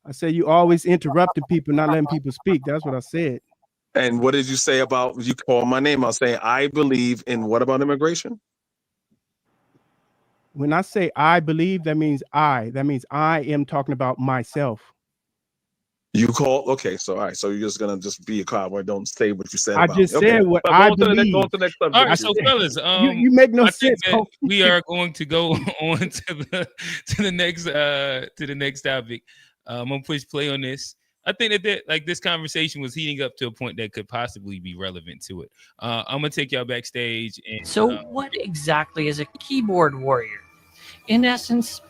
I said you always interrupting people, not letting people speak. That's what I said. And what did you say about you call my name? I was saying I believe in what about immigration? When I say I believe, that means I am talking about myself. You call so all right. So you're just gonna be a cowboy. Don't say what you said. I just said what I believe. Go to the next subject. All right, so fellas, you make no sense. We are going to go on to the next topic. I'm gonna push play on this. I think that like this conversation was heating up to a point that could possibly be relevant to it. I'm gonna take y'all backstage. And so, what exactly is a keyboard warrior? In essence,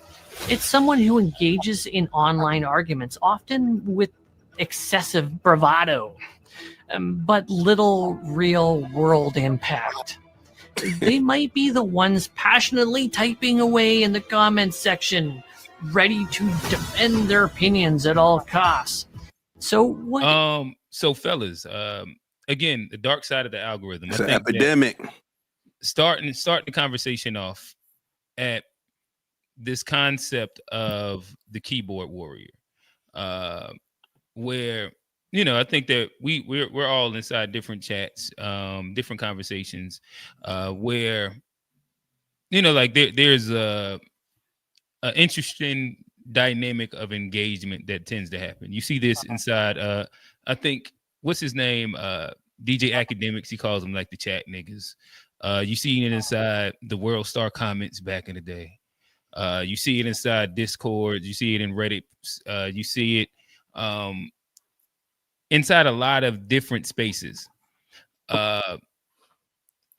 it's someone who engages in online arguments, often with excessive bravado, but little real world impact. They might be the ones passionately typing away in the comments section, ready to defend their opinions at all costs. So what? So fellas, again, the dark side of the algorithm. It's an epidemic. Starting the conversation off at this concept of the keyboard warrior, where I think that we're all inside different chats, different conversations, where like there's a interesting dynamic of engagement that tends to happen. You see this inside I think what's his name, DJ Academics, he calls them like the chat niggas. You see it inside the World Star comments back in the day. You see it inside Discord, you see it in Reddit, you see it inside a lot of different spaces. I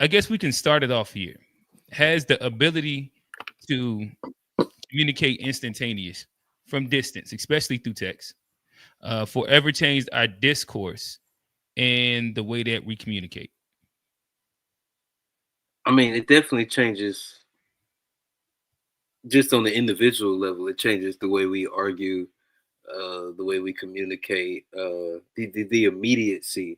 guess we can start it off here. Has the ability to communicate instantaneous from distance, especially through text, forever changed our discourse and the way that we communicate? I mean, it definitely changes just on the individual level. It changes the way we argue, the way we communicate, the immediacy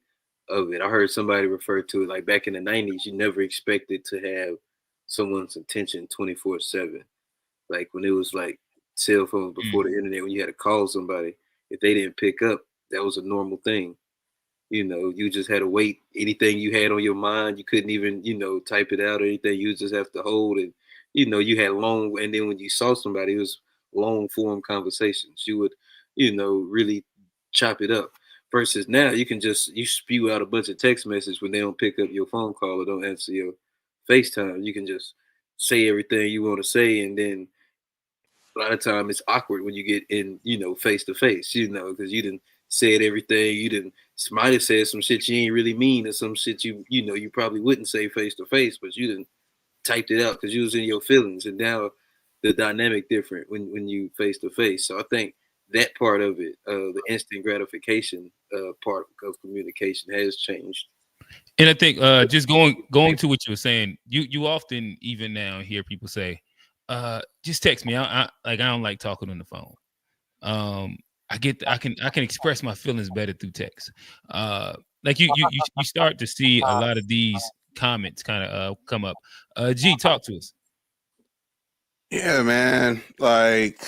of it. I heard somebody refer to it like back in the 90s, you never expected to have someone's attention 24/7. Like when it was like cell phones before the internet, when you had to call somebody, if they didn't pick up, that was a normal thing. You just had to wait. Anything you had on your mind, you couldn't even, type it out or anything. You just have to hold it. You had long, and then when you saw somebody, it was long form conversations. You would, really chop it up. Versus now, you spew out a bunch of text messages when they don't pick up your phone call or don't answer your FaceTime. You can just say everything you want to say, and then a lot of time it's awkward when you get in, face to face, because you didn't said everything. You didn't might have said some shit you ain't really mean, or some shit you probably wouldn't say face to face, but you didn't typed it out because you was in your feelings. And now the dynamic different when you face to face. So I think that part of it, the instant gratification part of communication has changed. And I think just going to what you were saying, you often even now hear people say, just text me. I don't like talking on the phone. I can express my feelings better through text. Like you start to see a lot of these comments kind of come up. G, talk to us. Yeah, man. Like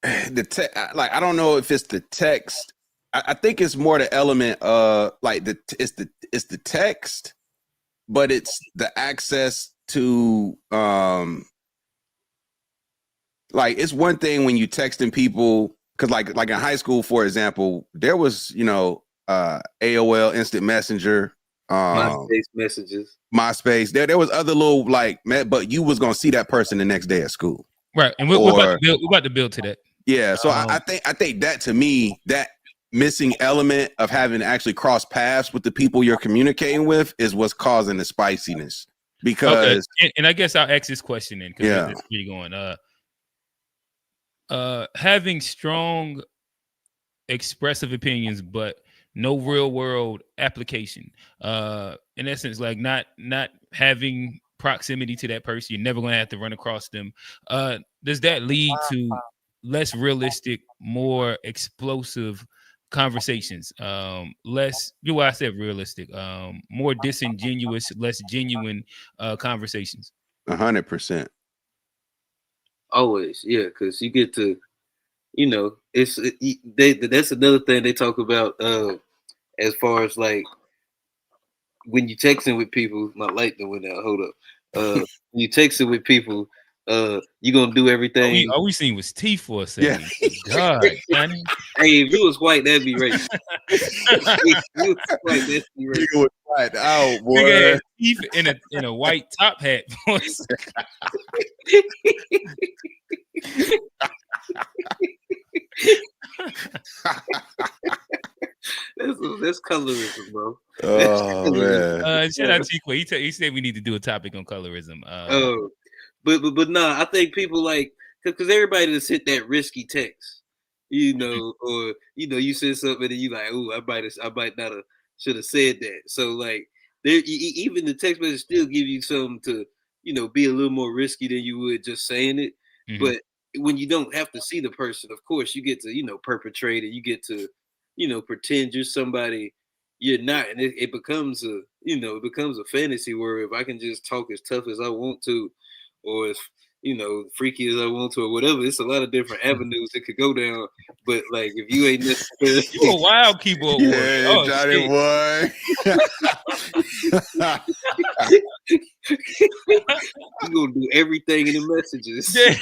like I don't know if it's the text. I think it's more the element of like it's the text, but it's the access to like it's one thing when you texting people, because like in high school, for example, there was AOL Instant Messenger, MySpace messages, MySpace. There was other little but you was gonna see that person the next day at school, right? And we're about to build to that. Yeah, so I think that to me, that missing element of having to actually cross paths with the people you're communicating with is what's causing the spiciness. Because and I guess I'll ask this question then, because that's where you're going. Having strong expressive opinions but no real world application, in essence, like not having proximity to that person, you're never going to have to run across them. Does that lead to less realistic, more explosive conversations? Less, I said realistic, more disingenuous, less genuine conversations? 100%. Always, yeah, because you get to, that's another thing they talk about as far as like when you texting with people. My light that went out. Hold up. When you texting with people, you gonna do everything. All we seen was teeth for a second. Yeah. God, Johnny. Hey, if you was white, that'd be racist. If you was white, that'd be racist. You was white out, boy. Teeth in a white top hat. That's colorism, bro. Oh man. Shout out to Quay. He said we need to do a topic on colorism. But nah, I think people like because everybody just hit that risky text, or you said something and you like, oh, I might not have should have said that. So like, there even the text message still give you something to be a little more risky than you would just saying it. Mm-hmm. But when you don't have to see the person, of course, you get to perpetrate it. You get to pretend you're somebody you're not, and it becomes a fantasy where if I can just talk as tough as I want to, or as freaky as I want to, or whatever. It's a lot of different avenues it could go down. But like, if you ain't necessarily you a wild keyboard warrior, oh, Johnny boy. You gonna do everything in the messages. Yeah.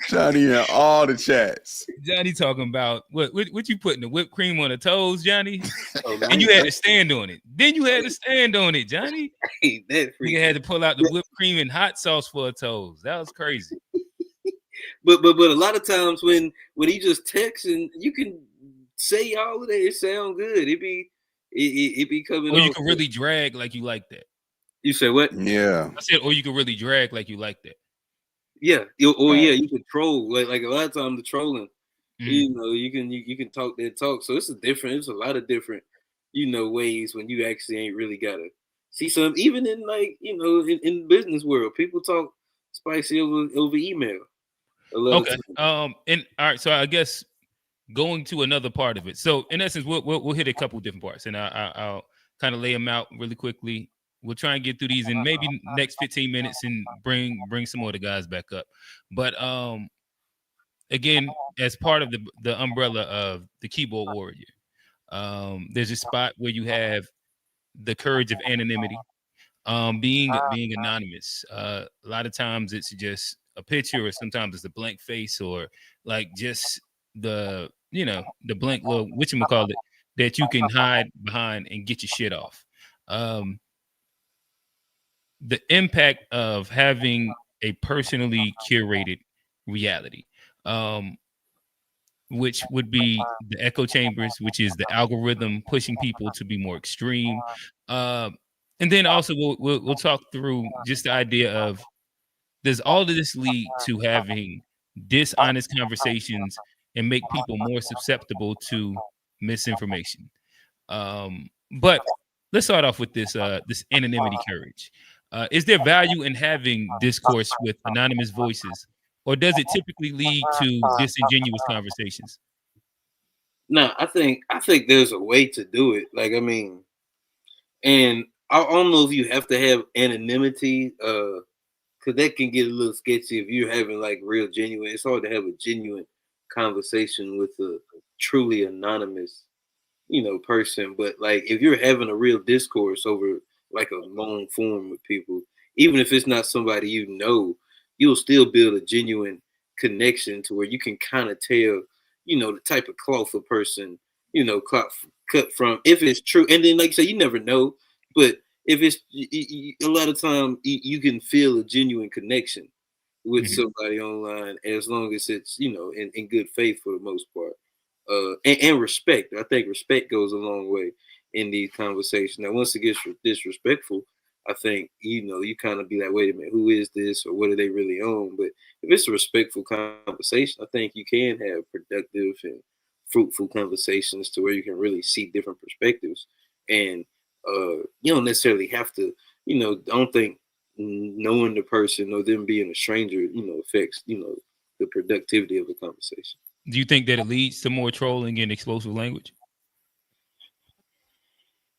Johnny in all the chats. Johnny talking about what you putting the whipped cream on the toes, Johnny? And you had to stand on it. Then you had to stand on it, Johnny. Hey, you had to pull out the whipped cream and hot sauce for her toes. That was crazy. But a lot of times when he just texts and you can say all of that, it sound good. It be coming. Or you can really drag like you like that. You say what? Yeah. I said, or you can really drag like you like that. Yeah, you can troll. Like a lot of times the trolling, you can talk that talk. So it's a lot of different, ways when you actually ain't really gotta see some. Even in like in business world, people talk spicy over email a lot of Okay. times. And all right. So I guess going to another part of it. So in essence, we'll hit a couple different parts, and I'll kind of lay them out really quickly. We'll try and get through these in maybe next 15 minutes and bring some more of the guys back up. But again, as part of the umbrella of the keyboard warrior, there's a spot where you have the courage of anonymity, being anonymous. A lot of times it's just a picture, or sometimes it's a blank face, or like just the blank little whatchamacallit that you can hide behind and get your shit off. The impact of having a personally curated reality, which would be the echo chambers, which is the algorithm pushing people to be more extreme. And then also we'll talk through just the idea of, does all of this lead to having dishonest conversations and make people more susceptible to misinformation? But let's start off with this anonymity courage. Is there value in having discourse with anonymous voices, or does it typically lead to disingenuous conversations? No, I think there's a way to do it. Like I mean, and I don't know if you have to have anonymity, because that can get a little sketchy if you're having like real genuine. It's hard to have a genuine conversation with a truly anonymous, person. But like if you're having a real discourse over like a long form with people, even if it's not somebody you'll still build a genuine connection to where you can kind of tell, the type of cloth a person, cut from, if it's true. And then, like you say, you never know, but if it's a lot of time, you can feel a genuine connection with Mhm. somebody online, as long as it's in good faith for the most part, and respect. I think respect goes a long way in these conversations. Now, once it gets disrespectful, I think you kind of be like, wait a minute, who is this, or what are they really on? But if it's a respectful conversation, I think you can have productive and fruitful conversations to where you can really see different perspectives, and you don't necessarily have to. I don't think knowing the person or them being a stranger, affects the productivity of the conversation. Do you think that it leads to more trolling and explosive language?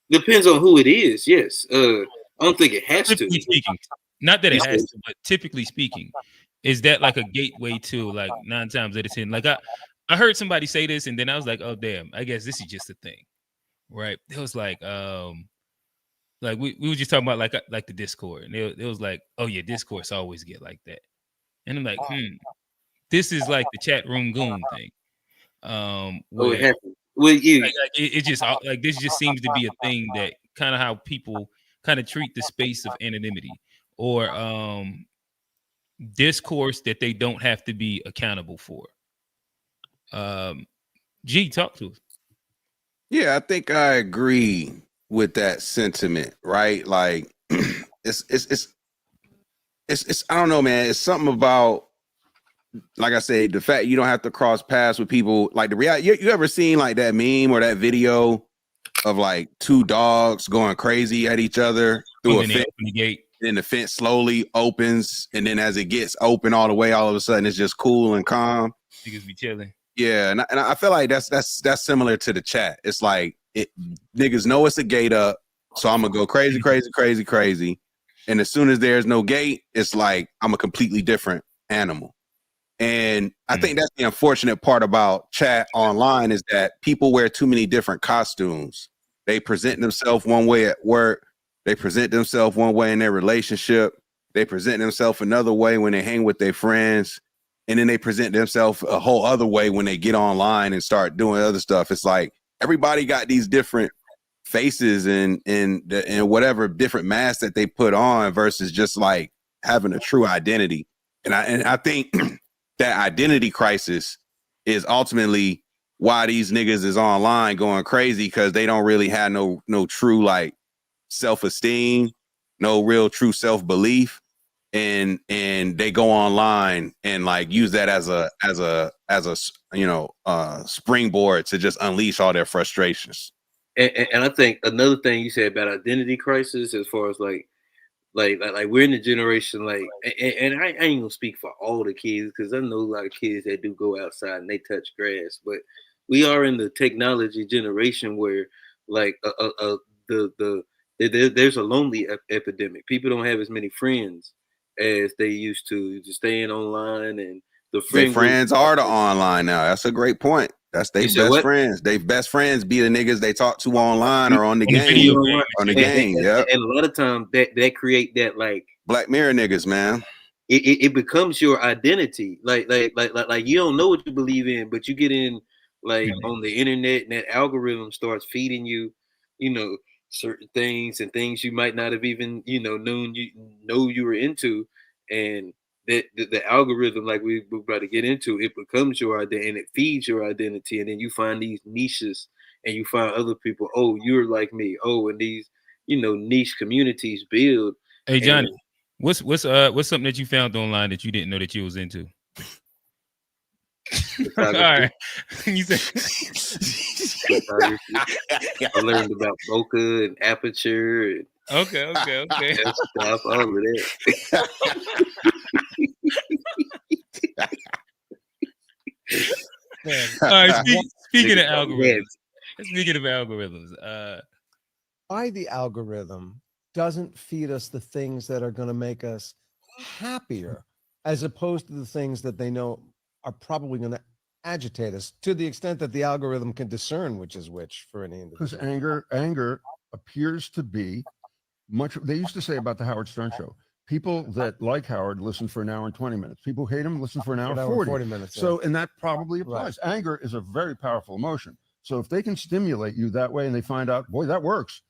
Depends on who it is. Yes. I don't think it has to. Typically speaking, not that You it has said, to, but typically speaking, is that like a gateway to, like, 9 times out of 10? Like I heard somebody say this, and then I was like, oh damn, I guess this is just a thing, right? It was like we were just talking about like the Discord, and it was like, oh yeah, Discourse always get like that, and I'm like, this is like the chat room goon thing, oh, it where happened. Well, you. like it just like this just seems to be a thing that kind of how people kind of treat the space of anonymity, or discourse that they don't have to be accountable for. G, talk to us. Yeah, I think I agree with that sentiment, right? Like it's I don't know, man. It's something about, like I said, the fact you don't have to cross paths with people. Like the reality, you ever seen like that meme or that video of like two dogs going crazy at each other through a Then they fence? open the gate. Then the fence slowly opens, and then as it gets open all the way, all of a sudden it's just cool and calm. Niggas be chilling. Yeah, and I feel like that's similar to the chat. It's like niggas know it's a gate up, so I'm gonna go crazy, crazy, crazy, crazy. And as soon as there's no gate, it's like I'm a completely different animal. And I think that's the unfortunate part about chat online, is that people wear too many different costumes. They present themselves one way at work. They present themselves one way in their relationship. They present themselves another way when they hang with their friends. And then they present themselves a whole other way when they get online and start doing other stuff. It's like everybody got these different faces and whatever different masks that they put on, versus just like having a true identity. And I think that identity crisis is ultimately why these niggas is online going crazy, because they don't really have no true like self-esteem, no real true self-belief. and they go online and like use that as a springboard to just unleash all their frustrations. And I think another thing you said about identity crisis, as far as like we're in the generation and I ain't gonna speak for all the kids, because I know a lot of kids that do go outside and they touch grass, but we are in the technology generation where like there's a lonely epidemic. People don't have as many friends as they used to, just staying online, and the Their friend group. friends are the online now. That's a great point. That's their You said best what? friends. They best friends be the niggas they talk to online or on the On the game. video game. On the game, yeah. And a lot of times that create that like Black Mirror niggas, man. it becomes your identity. Like you don't know what you believe in, but you get in like on the internet, and that algorithm starts feeding you, certain things and things you might not have even known you were into, and that the algorithm, like we're about to get into, it becomes your identity and it feeds your identity, and then you find these niches and you find other people. Oh, you're like me. Oh, and these niche communities build. Hey Johnny, what's something that you found online that you didn't know that you was into? All right. You said I learned about bokeh and aperture and okay. stuff, all of that. All right, speaking of algorithms, why the algorithm doesn't feed us the things that are going to make us happier, as opposed to the things that they know are probably going to agitate us, to the extent that the algorithm can discern which is which for any individual. Because anger appears to be much. They used to say about the Howard Stern show, people that like Howard listen for an hour and 20 minutes. People who hate him listen for an hour and 40 minutes. So, and that probably applies. Right. Anger is a very powerful emotion. So if they can stimulate you that way and they find out, boy, that works,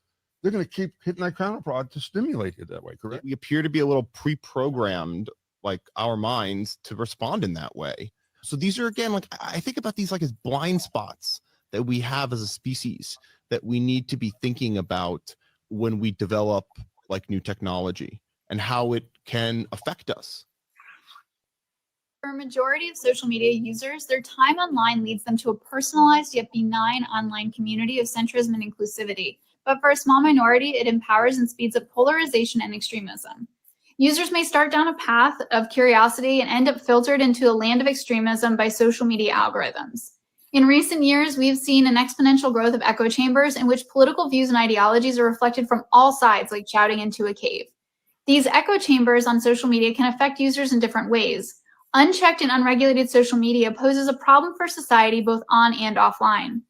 they're going to keep hitting that counterprod to stimulate you that way, correct? We appear to be a little pre-programmed, like our minds, to respond in that way. So these are, again, like I think about these like as blind spots that we have as a species that we need to be thinking about when we develop like new technology and how it can affect us. For a majority of social media users, their time online leads them to a personalized yet benign online community of centrism and inclusivity. But for a small minority, it empowers and speeds up polarization and extremism. Users may start down a path of curiosity and end up filtered into a land of extremism by social media algorithms. In recent years, we've seen an exponential growth of echo chambers in which political views and ideologies are reflected from all sides, like shouting into a cave. These echo chambers on social media can affect users in different ways. Unchecked and unregulated social media poses a problem for society both on and offline.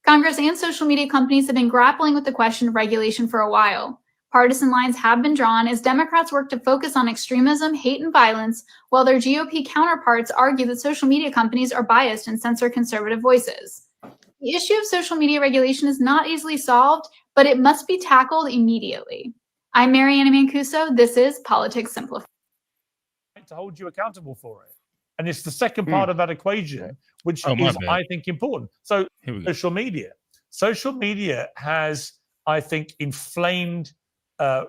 Congress and social media companies have been grappling with the question of regulation for a while. Partisan lines have been drawn as Democrats work to focus on extremism, hate, and violence, while their GOP counterparts argue that social media companies are biased and censor conservative voices. The issue of social media regulation is not easily solved, but it must be tackled immediately. I'm Mariana Mancuso. This is Politics Simplified. To hold you accountable for it. And it's the second part of that equation, which is, I think, important. So social media has, I think, inflamed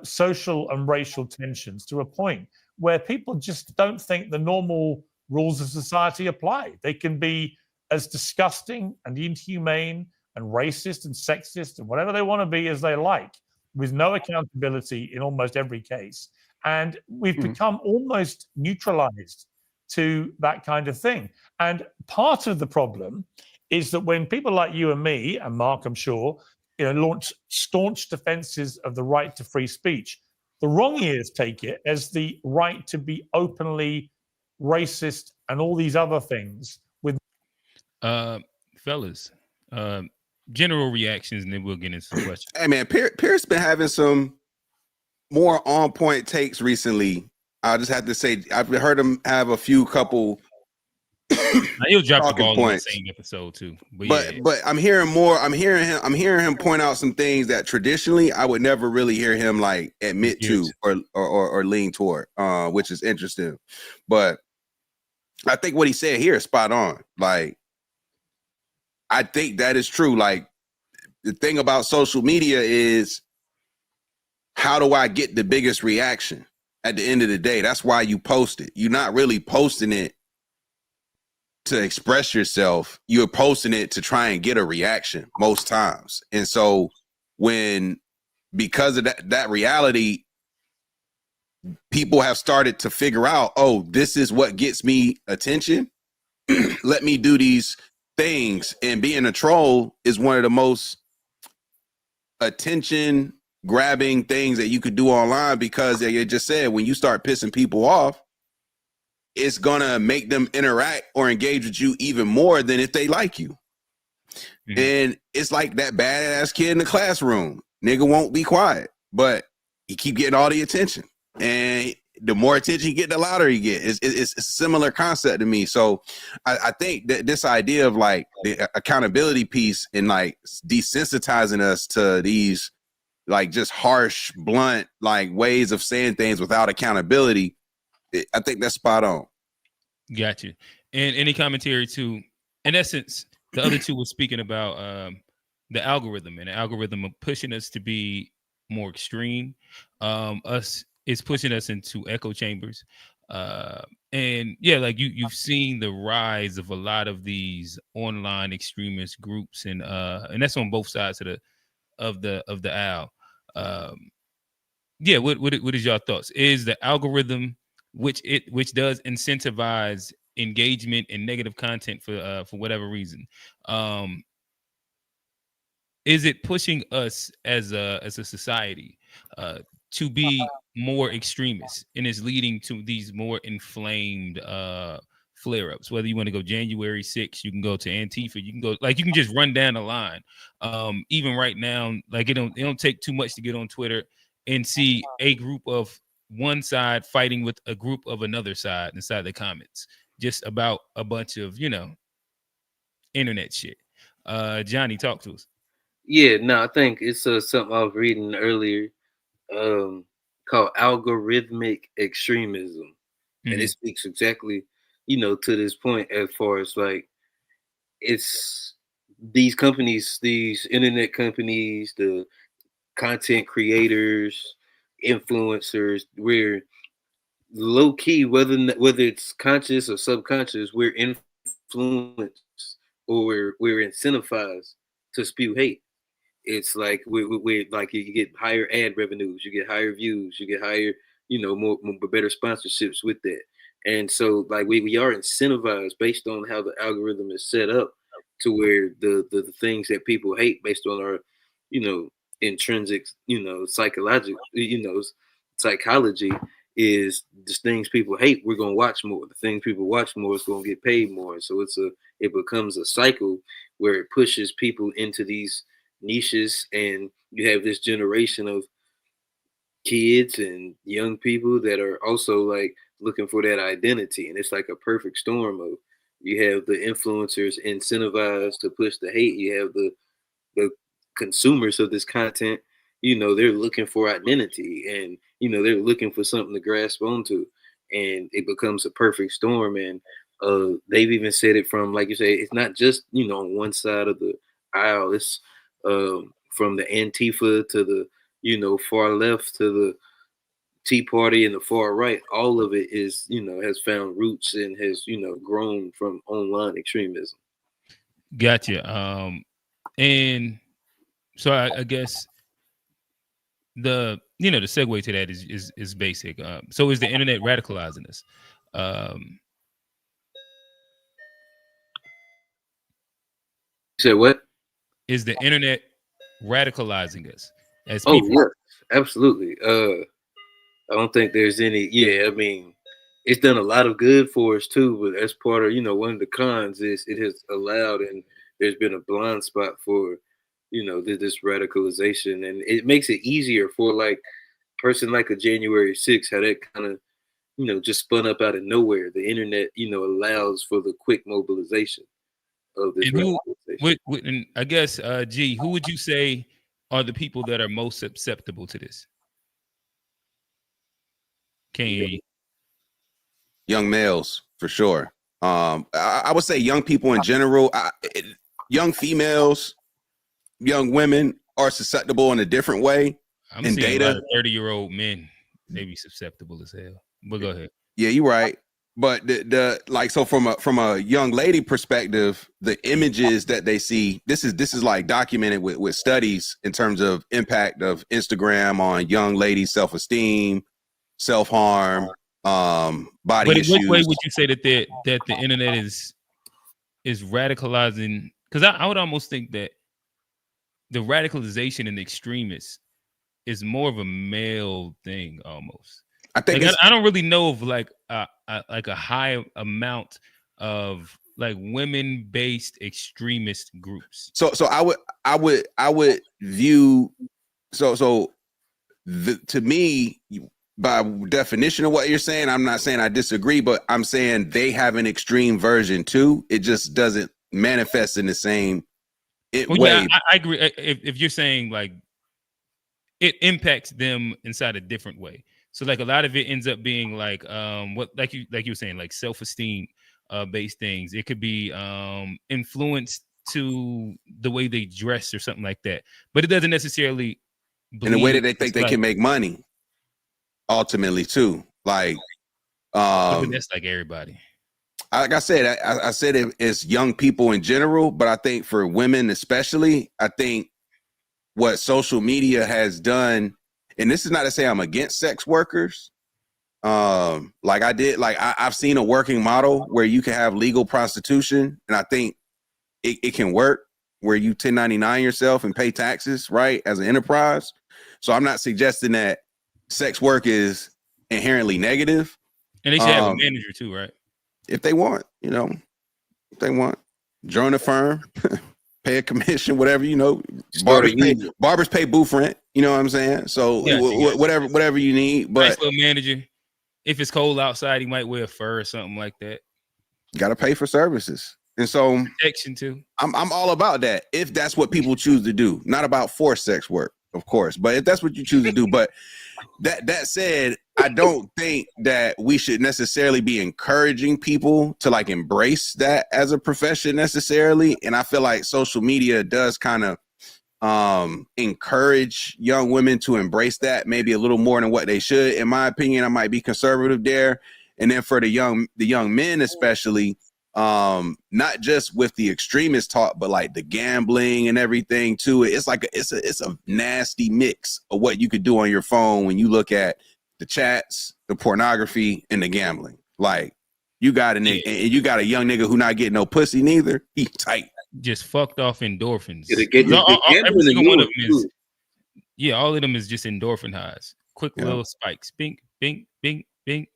social and racial tensions to a point where people just don't think the normal rules of society apply. They can be as disgusting and inhumane and racist and sexist and whatever they want to be as they like, with no accountability in almost every case. And we've become almost neutralized to that kind of thing. And part of the problem is that when people like you and me, and Mark, I'm sure, launch staunch defenses of the right to free speech, the wrong ears take it as the right to be openly racist and all these other things. With fellas, general reactions, and then we'll get into some questions. Hey man, Pierce been having some more on point takes recently. I just have to say, I've heard him have a few couple. He'll drop the ball points. in the same episode too. But I'm hearing more. I'm hearing him point out some things that traditionally I would never really hear him like admit to or lean toward, which is interesting. But I think what he said here is spot on. Like, I think that is true. Like, the thing about social media is, how do I get the biggest reaction? at the end of the day. That's why you post it. You're not really posting it to express yourself. You're posting it to try and get a reaction most times. And so because of that reality, people have started to figure out, oh, this is what gets me attention. Let me do these things. And being a troll is one of the most attention grabbing things that you could do online, because they just said, when you start pissing people off, it's gonna make them interact or engage with you even more than if they like you. Mm-hmm. And it's like that badass kid in the classroom. Nigga won't be quiet, but he keep getting all the attention. And the more attention you get, the louder you get. It's a similar concept to me. So I think that this idea of like the accountability piece and like desensitizing us to these like just harsh, blunt, like ways of saying things without accountability, I think that's spot on. Got you. And any commentary to, in essence, the other two were speaking about the algorithm, and the algorithm of pushing us to be more extreme. It's pushing us into echo chambers. And yeah, like you've seen the rise of a lot of these online extremist groups, and that's on both sides of the aisle. Yeah, what is your thoughts? Is the algorithm, which does incentivize engagement and negative content for whatever reason, is it pushing us as a society to be more extremist, and is leading to these more inflamed flare-ups? Whether you want to go January 6th, you can go to Antifa, you can go, like, you can just run down the line. Even right now, like, it don't take too much to get on Twitter and see a group of one side fighting with a group of another side inside the comments, just about a bunch of, internet shit. Johnny, talk to us. Yeah, no, I think it's something I was reading earlier, called algorithmic extremism. And it speaks exactly, to this point, as far as like, it's these companies, these internet companies, the content creators, influencers, we're low key, whether it's conscious or subconscious, we're influenced, or we're incentivized to spew hate. It's like we're like, you get higher ad revenues, you get higher views, you get higher, more better sponsorships with that. And so like we are incentivized based on how the algorithm is set up, to where the things that people hate based on our, intrinsic, psychology, is the things people hate, we're gonna watch more. The things people watch more is gonna get paid more. So it becomes a cycle where it pushes people into these niches, and you have this generation of kids and young people that are also like looking for that identity. And it's like a perfect storm of, you have the influencers incentivized to push the hate, you have the consumers of this content, they're looking for identity, and they're looking for something to grasp onto, and it becomes a perfect storm. And they've even said it from, like you say, it's not just on one side of the aisle. It's from the Antifa to the far left to the Tea Party and the far right. All of it is has found roots and has grown from online extremism. Gotcha. And so I guess the segue to that is basic. So is the internet radicalizing us? Say what? Is the internet radicalizing us as people? Oh, yeah, absolutely. I don't think there's any. Yeah, I mean, it's done a lot of good for us too, but as part of one of the cons is it has allowed, and there's been a blind spot for this radicalization, and it makes it easier for like person like a January 6th, how that kind of just spun up out of nowhere. The internet allows for the quick mobilization of this radicalization. And I guess G, who would you say are the people that are most susceptible to this? Young males, for sure. I would say young people in general. Young females, young women are susceptible in a different way. I'm seeing a lot of 30-year-old men they be susceptible as hell. But go ahead. Yeah, you're right. But the like, so from a young lady perspective, the images that they see, this is like documented with studies in terms of impact of Instagram on young ladies' self-esteem, self-harm, body But in issues. which way would you say that the internet is radicalizing? Because I would almost think that the radicalization and extremists is more of a male thing almost. I think like, I don't really know of like a high amount of like women-based extremist groups. So I would view to me, by definition of what you're saying, I'm not saying I disagree, but I'm saying they have an extreme version too. It just doesn't manifest in the same way. Yeah, I agree. If you're saying like it impacts them inside a different way. So like a lot of it ends up being like what like you were saying, like self-esteem based things. It could be influenced to the way they dress or something like that. But it doesn't necessarily in the way that they think they can make money ultimately too. Like that's like everybody. Like I said, I said it's young people in general, but I think for women especially, I think what social media has done, and this is not to say I'm against sex workers. Like I've seen a working model where you can have legal prostitution, and I think it can work where you 1099 yourself and pay taxes, right, as an enterprise. So I'm not suggesting that sex work is inherently negative. And they should have a manager too, right? If they want, if they want, join a firm, pay a commission, whatever, barbers pay booth rent, you know what I'm saying? So whatever you need, but nice little manager. If it's cold outside, he might wear a fur or something like that. You got to pay for services. And so protection too. I'm all about that. If that's what people choose to do, not about forced sex work, of course, but if that's what you choose to do. But that said, I don't think that we should necessarily be encouraging people to like embrace that as a profession necessarily. And I feel like social media does kind of encourage young women to embrace that maybe a little more than what they should. In my opinion, I might be conservative there. And then for the young men especially, not just with the extremist talk, but like the gambling and everything too. It's like it's a nasty mix of what you could do on your phone when you look at the chats, the pornography, and the gambling. Like you got a nigga, and you got a young nigga who not getting no pussy neither. He tight. Just fucked off endorphins. Every single one of them is. Yeah, all of them is just endorphin highs. Quick little spikes. Bink, bink, bink, bink.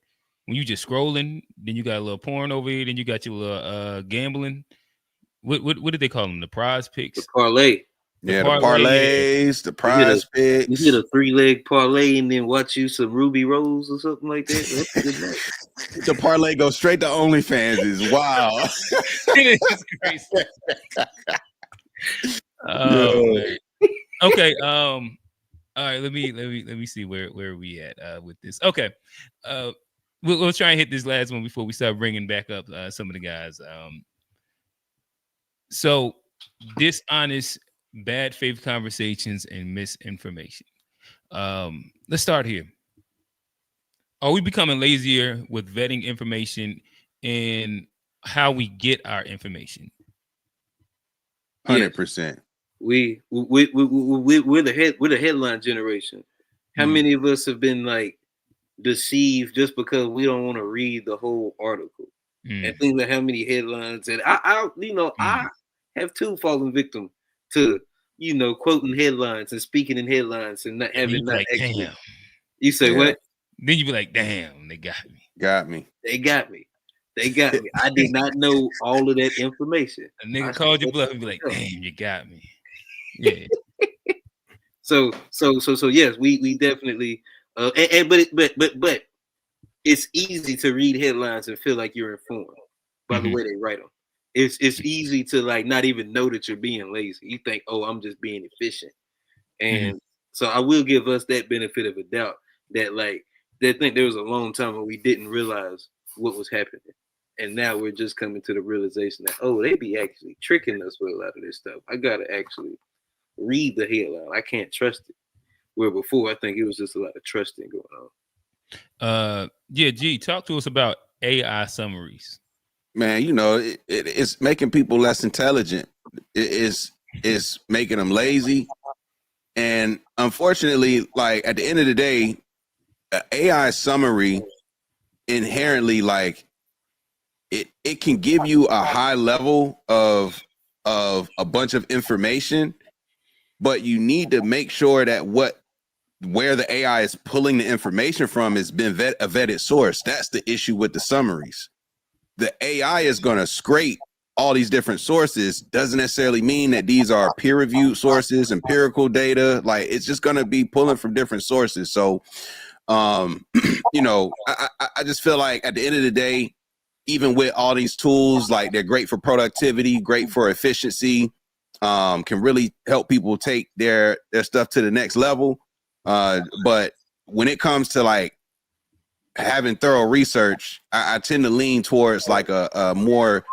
When you just scrolling, then you got a little porn over here, then you got your little gambling. What did they call them? The prize picks? The parlay. The parlays, the prize picks. You get a 3-leg parlay and then watch you some Ruby Rose or something like that. That's good night. The parlay goes straight to OnlyFans. Is wow. It is crazy. Man. Okay. All right. Let me see where we at with this. Okay. We'll try and hit this last one before we start bringing back up some of the guys. So dishonest, bad faith conversations and misinformation. Let's start here. Are we becoming lazier with vetting information and how we get our information? 100%. We're the headline generation. How many of us have been like deceived just because we don't want to read the whole article and think about how many headlines? And I have too fallen victim to quoting headlines and speaking in headlines and not having that. Damn. You say what? Then you be like, damn, they got me. They got me. I did not know all of that information. A nigga called your bluff and be like, damn, you got me. Yeah. So yes, we definitely but it's easy to read headlines and feel like you're informed by the way they write them. It's easy to like not even know that you're being lazy. You think, oh, I'm just being efficient. And so I will give us that benefit of a doubt that like they think there was a long time when we didn't realize what was happening. And now we're just coming to the realization that, oh, they be actually tricking us with a lot of this stuff. I gotta actually read the headline. I can't trust it. Where before I think it was just a lot of trusting going on. Yeah, G, talk to us about AI summaries. Man, it's making people less intelligent. It's making them lazy. And unfortunately, like at the end of the day, AI summary inherently, like it can give you a high level of a bunch of information, but you need to make sure that where the AI is pulling the information from has been a vetted source. That's the issue with the summaries. The AI is going to scrape all these different sources. Doesn't necessarily mean that these are peer-reviewed sources, empirical data. Like, it's just going to be pulling from different sources. So, I just feel like at the end of the day, even with all these tools, like they're great for productivity, great for efficiency, can really help people take their stuff to the next level. But when it comes to like having thorough research, I tend to lean towards like a more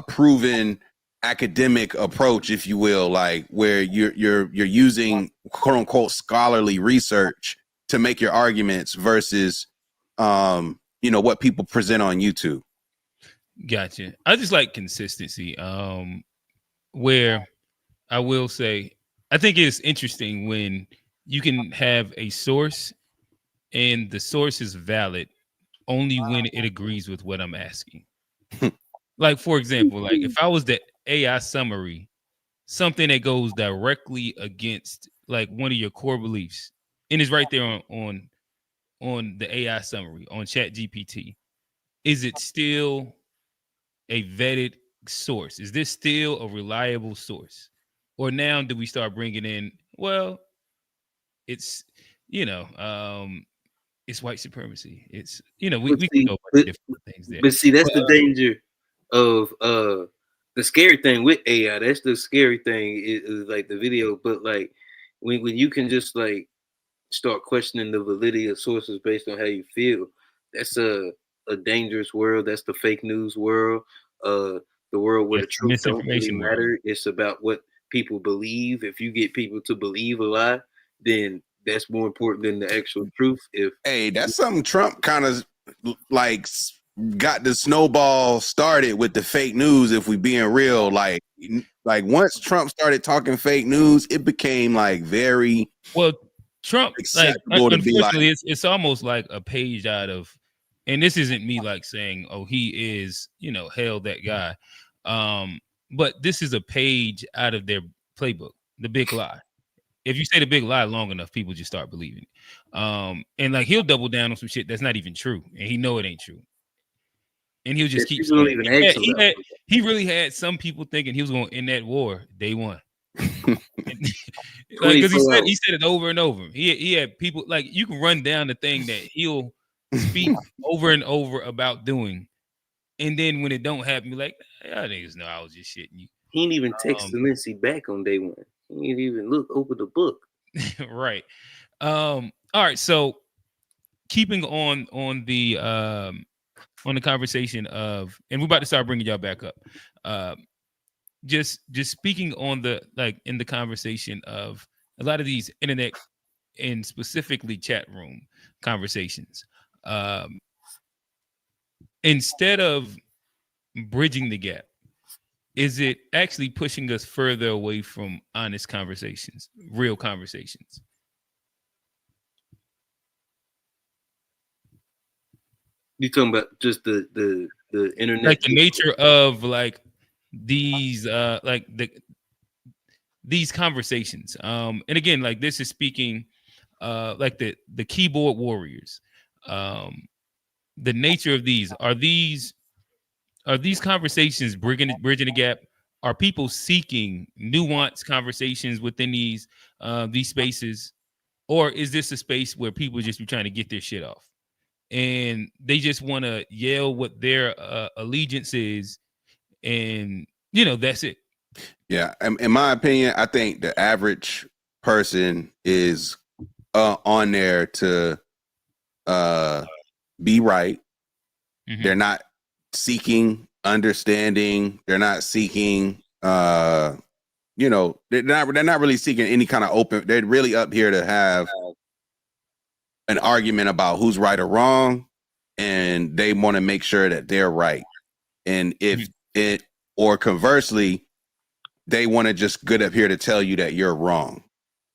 proven academic approach, if you will, like where you're using quote unquote scholarly research to make your arguments versus what people present on YouTube. Gotcha. I just like consistency. Where I will say, I think it's interesting when you can have a source and the source is valid only when it agrees with what I'm asking. Like, for example, like if I was the AI summary, something that goes directly against like one of your core beliefs, and is right there on the AI summary on Chat GPT, is it still a vetted source? Is this still a reliable source? Or now do we start bringing in, well, it's, it's white supremacy. It's, we can go with different things there. But see, that's the danger of the scary thing with AI. That's the scary thing is like the video. But like when you can just like start questioning the validity of sources based on how you feel, that's a dangerous world. That's the fake news world. The world where the truth don't really matter. It's about what people believe. If you get people to believe a lie, then that's more important than the actual truth. Hey, that's something Trump kind of like got the snowball started with the fake news. If we being real, like once Trump started talking fake news, it became like very Trump. Like, unfortunately, it's almost like a page out of, and this isn't me like saying, oh, he is, hell that guy. But this is a page out of their playbook, the big lie. If you say the big lie long enough, people just start believing it. And like he'll double down on some shit that's not even true, and he know it ain't true. And he'll just keep saying it. He really had some people thinking he was going to end that war day one. Like, because he said it over and over. He had people like, you can run down the thing that he'll speak over and over about doing, and then when it don't happen, be like, y'all niggas know I was just shitting you. He didn't even text Zelensky back on day one. He didn't even look over the book. Right. All right. So keeping on the conversation of, and we're about to start bringing y'all back up. Just speaking on the, like, in the conversation of a lot of these internet and specifically chat room conversations, instead of bridging the gap, is it actually pushing us further away from honest conversations, real conversations? You talking about just the internet, like the nature of like these these conversations. And again, like this is speaking like the keyboard warriors. The nature of these are these conversations bridging the gap? Are people seeking nuanced conversations within these spaces, or is this a space where people just be trying to get their shit off and they just want to yell what their allegiance is, and that's it? Yeah, in my opinion, I think the average person is on there to be right. Mm-hmm. They're not seeking understanding. They're not seeking they're not really seeking any kind of open. They're really up here to have an argument about who's right or wrong, and they want to make sure that they're right. And if it, or conversely, they want to just get up here to tell you that you're wrong.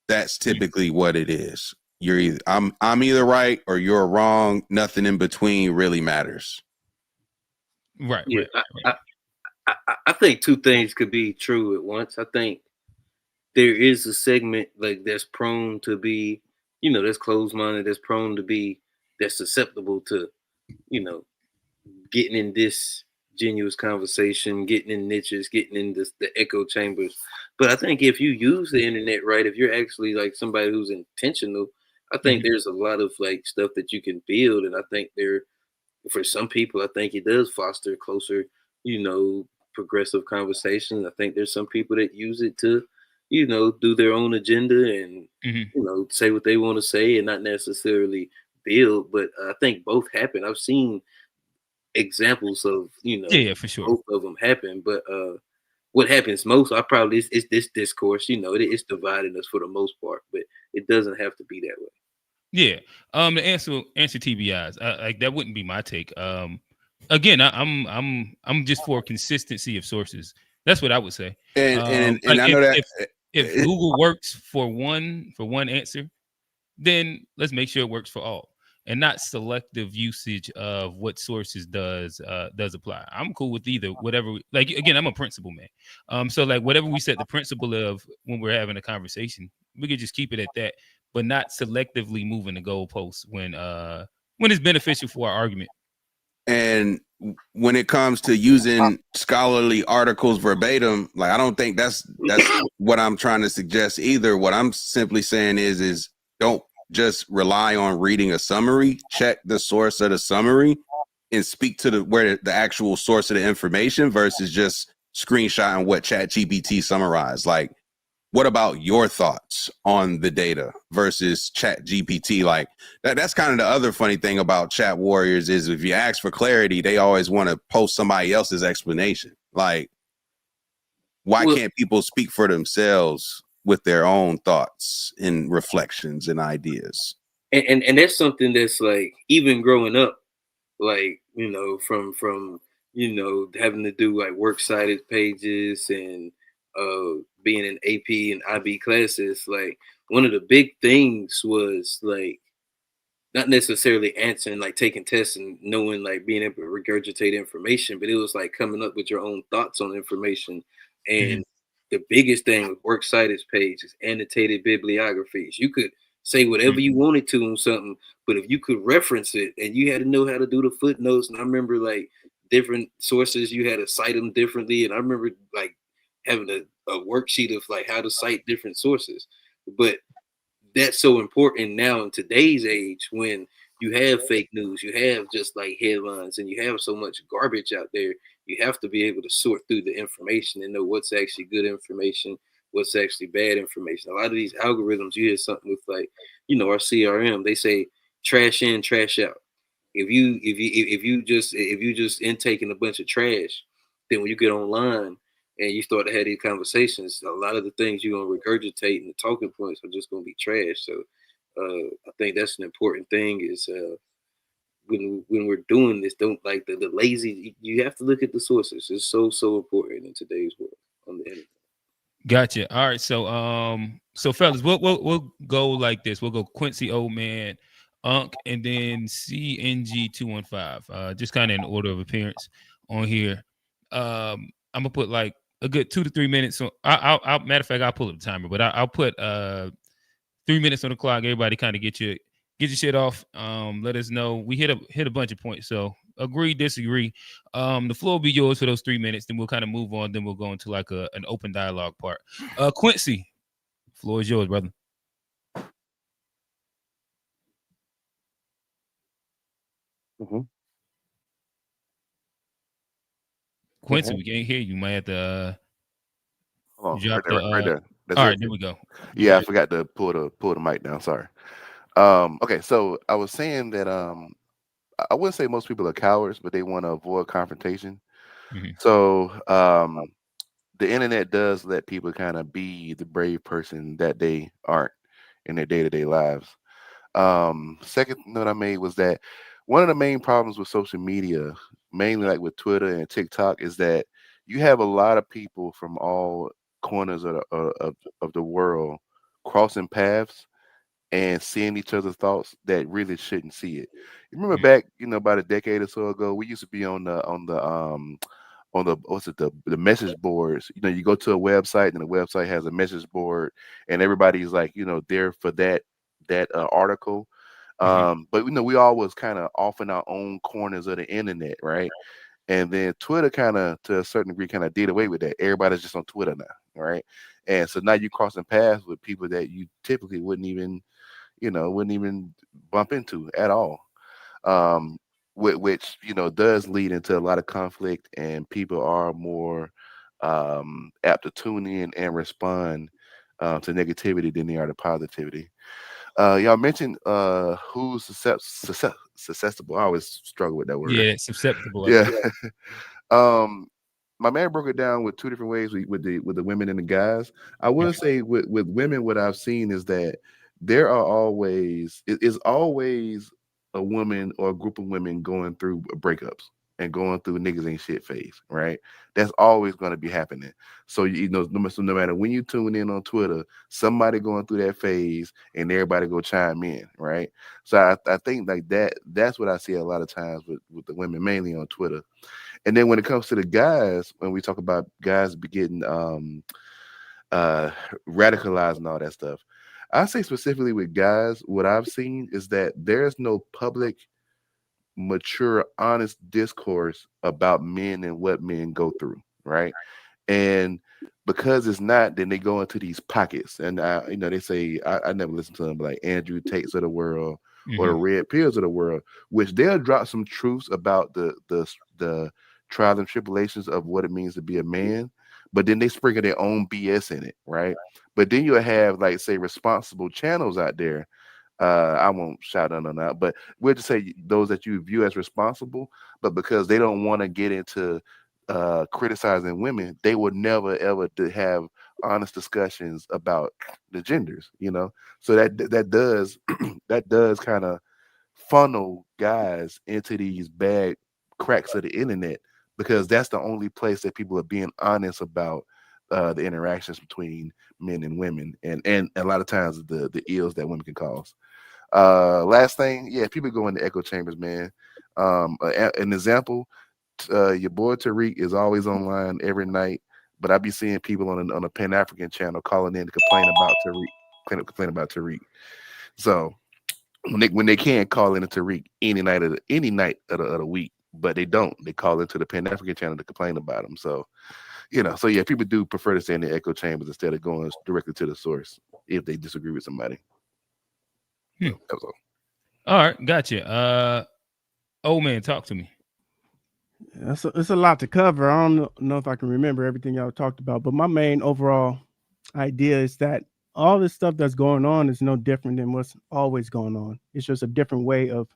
That's typically what it is. You're either I'm either right or you're wrong. Nothing in between really matters. Right. Yeah, right. I think two things could be true at once. I think there is a segment like that's prone to be, that's closed-minded, that's prone to be, that's susceptible to, getting in this disingenuous conversation, getting in niches, getting in the echo chambers. But I think if you use the internet right, if you're actually like somebody who's intentional, I think there's a lot of like stuff that you can build. And I think for some people, I think it does foster closer, progressive conversations. I think there's some people that use it to, do their own agenda and, say what they want to say and not necessarily build. But I think both happen. I've seen examples of, yeah, for sure, both of them happen. But what happens most, I probably is this discourse, it's dividing us for the most part, but it doesn't have to be that way. Yeah. To answer TBIs, like that wouldn't be my take. Again, I'm just for consistency of sources. That's what I would say. And like I know that if Google works for one answer, then let's make sure it works for all, and not selective usage of what sources does apply. I'm cool with either, whatever. Like again, I'm a principle man. So like whatever we set the principle of when we're having a conversation, we could just keep it at that, but not selectively moving the goalposts when it's beneficial for our argument. And when it comes to using scholarly articles verbatim, like I don't think that's what I'm trying to suggest either. What I'm simply saying is don't just rely on reading a summary. Check the source of the summary and speak to where the actual source of the information versus just screenshotting what ChatGPT summarized. Like, what about your thoughts on the data versus ChatGPT? Like that's kind of the other funny thing about chat warriors is if you ask for clarity, they always want to post somebody else's explanation. Like, why can't people speak for themselves with their own thoughts and reflections and ideas? And that's something that's like, even growing up, like, from having to do like works cited pages and being in AP and IB classes, like one of the big things was like not necessarily answering, like taking tests and knowing, like being able to regurgitate information, but it was like coming up with your own thoughts on information. And the biggest thing with works cited pages, annotated bibliographies, you could say whatever you wanted to on something, but if you could reference it, and you had to know how to do the footnotes. And I remember like different sources, you had to cite them differently. And I remember like having a worksheet of like how to cite different sources. But that's so important now in today's age when you have fake news, you have just like headlines, and you have so much garbage out there. You have to be able to sort through the information and know what's actually good information, what's actually bad information. A lot of these algorithms, you hear something with like, our CRM, they say trash in, trash out. If you just intaking a bunch of trash, then when you get online and you start to have these conversations, a lot of the things you're gonna regurgitate and the talking points are just gonna be trash. So I think that's an important thing is when we're doing this, don't like the lazy, you have to look at the sources. It's so important in today's world on the internet. Gotcha. All right. So fellas, we'll go like this. We'll go Quincy Old Man, Unc, and then CNG215. Just kind of in order of appearance on here. I'm gonna put like a good 2 to 3 minutes. So I'll matter of fact, I'll pull up the timer, but I'll put 3 minutes on the clock. Everybody kind of get your shit off. Let us know. We hit a bunch of points. So agree, disagree. The floor will be yours for those 3 minutes. Then we'll kind of move on. Then we'll go into like an open dialogue part. Quincy, floor is yours, brother. Quincy, we can't hear you. Might have to drop right there. All right, there we go. Yeah, I forgot to pull the mic down. Sorry. Okay, so I was saying that I wouldn't say most people are cowards, but they want to avoid confrontation. So the internet does let people kind of be the brave person that they aren't in their day-to-day lives. Second note I made was that one of the main problems with social media, mainly like with Twitter and TikTok, is that you have a lot of people from all corners of the world crossing paths and seeing each other's thoughts that really shouldn't see it. You remember back, about a decade or so ago, we used to be on the what's it the message boards. You go to a website and the website has a message board and everybody's like, there for that article. But we all was kind of off in our own corners of the internet, right? And then Twitter kind of, to a certain degree, kind of did away with that. Everybody's just on Twitter now, right? And so now you're crossing paths with people that you typically wouldn't even bump into at all. Um, which does lead into a lot of conflict, and people are more apt to tune in and respond to negativity than they are to positivity. Y'all mentioned who's susceptible. I always struggle with that word. Yeah, susceptible. Yeah. My man broke it down with two different ways with the women and the guys. I will say with women, what I've seen is that there are always it is always a woman or a group of women going through breakups and going through niggas ain't shit phase, right? That's always going to be happening. So no matter when you tune in on Twitter, somebody going through that phase and everybody go chime in, right? So I think like that's what I see a lot of times with the women, mainly on Twitter. And then when it comes to the guys, when we talk about guys be getting uh radicalized and all that stuff, I say specifically with guys, what I've seen is that there's no public, mature, honest discourse about men and what men go through, right? And because it's not, then they go into these pockets, and they say I never listen to them, but like Andrew Tates of the world or the Red Pills of the world, which they'll drop some truths about the trials and tribulations of what it means to be a man, but then they sprinkle their own BS in it, right? But then you'll have, like, say, responsible channels out there. I won't shout out on that, but we'll just say those that you view as responsible, but because they don't want to get into criticizing women, they would never ever have honest discussions about the genders. So that does that does kind of funnel guys into these bad cracks of the internet, because that's the only place that people are being honest about the interactions between men and women, and a lot of times the ills that women can cause. Last thing, yeah, people go into echo chambers, man. An example, your boy Tariq is always online every night, but I be seeing people on a Pan African channel calling in to complain about Tariq. So when they can call in to Tariq any night of the week, but they don't. They call into the Pan African channel to complain about him. So yeah, people do prefer to stay in the echo chambers instead of going directly to the source if they disagree with somebody. So that was all. All right, gotcha. Old man, talk to me. It's a lot to cover. I don't know if I can remember everything y'all talked about, but my main overall idea is that all this stuff that's going on is no different than what's always going on. It's just a different way of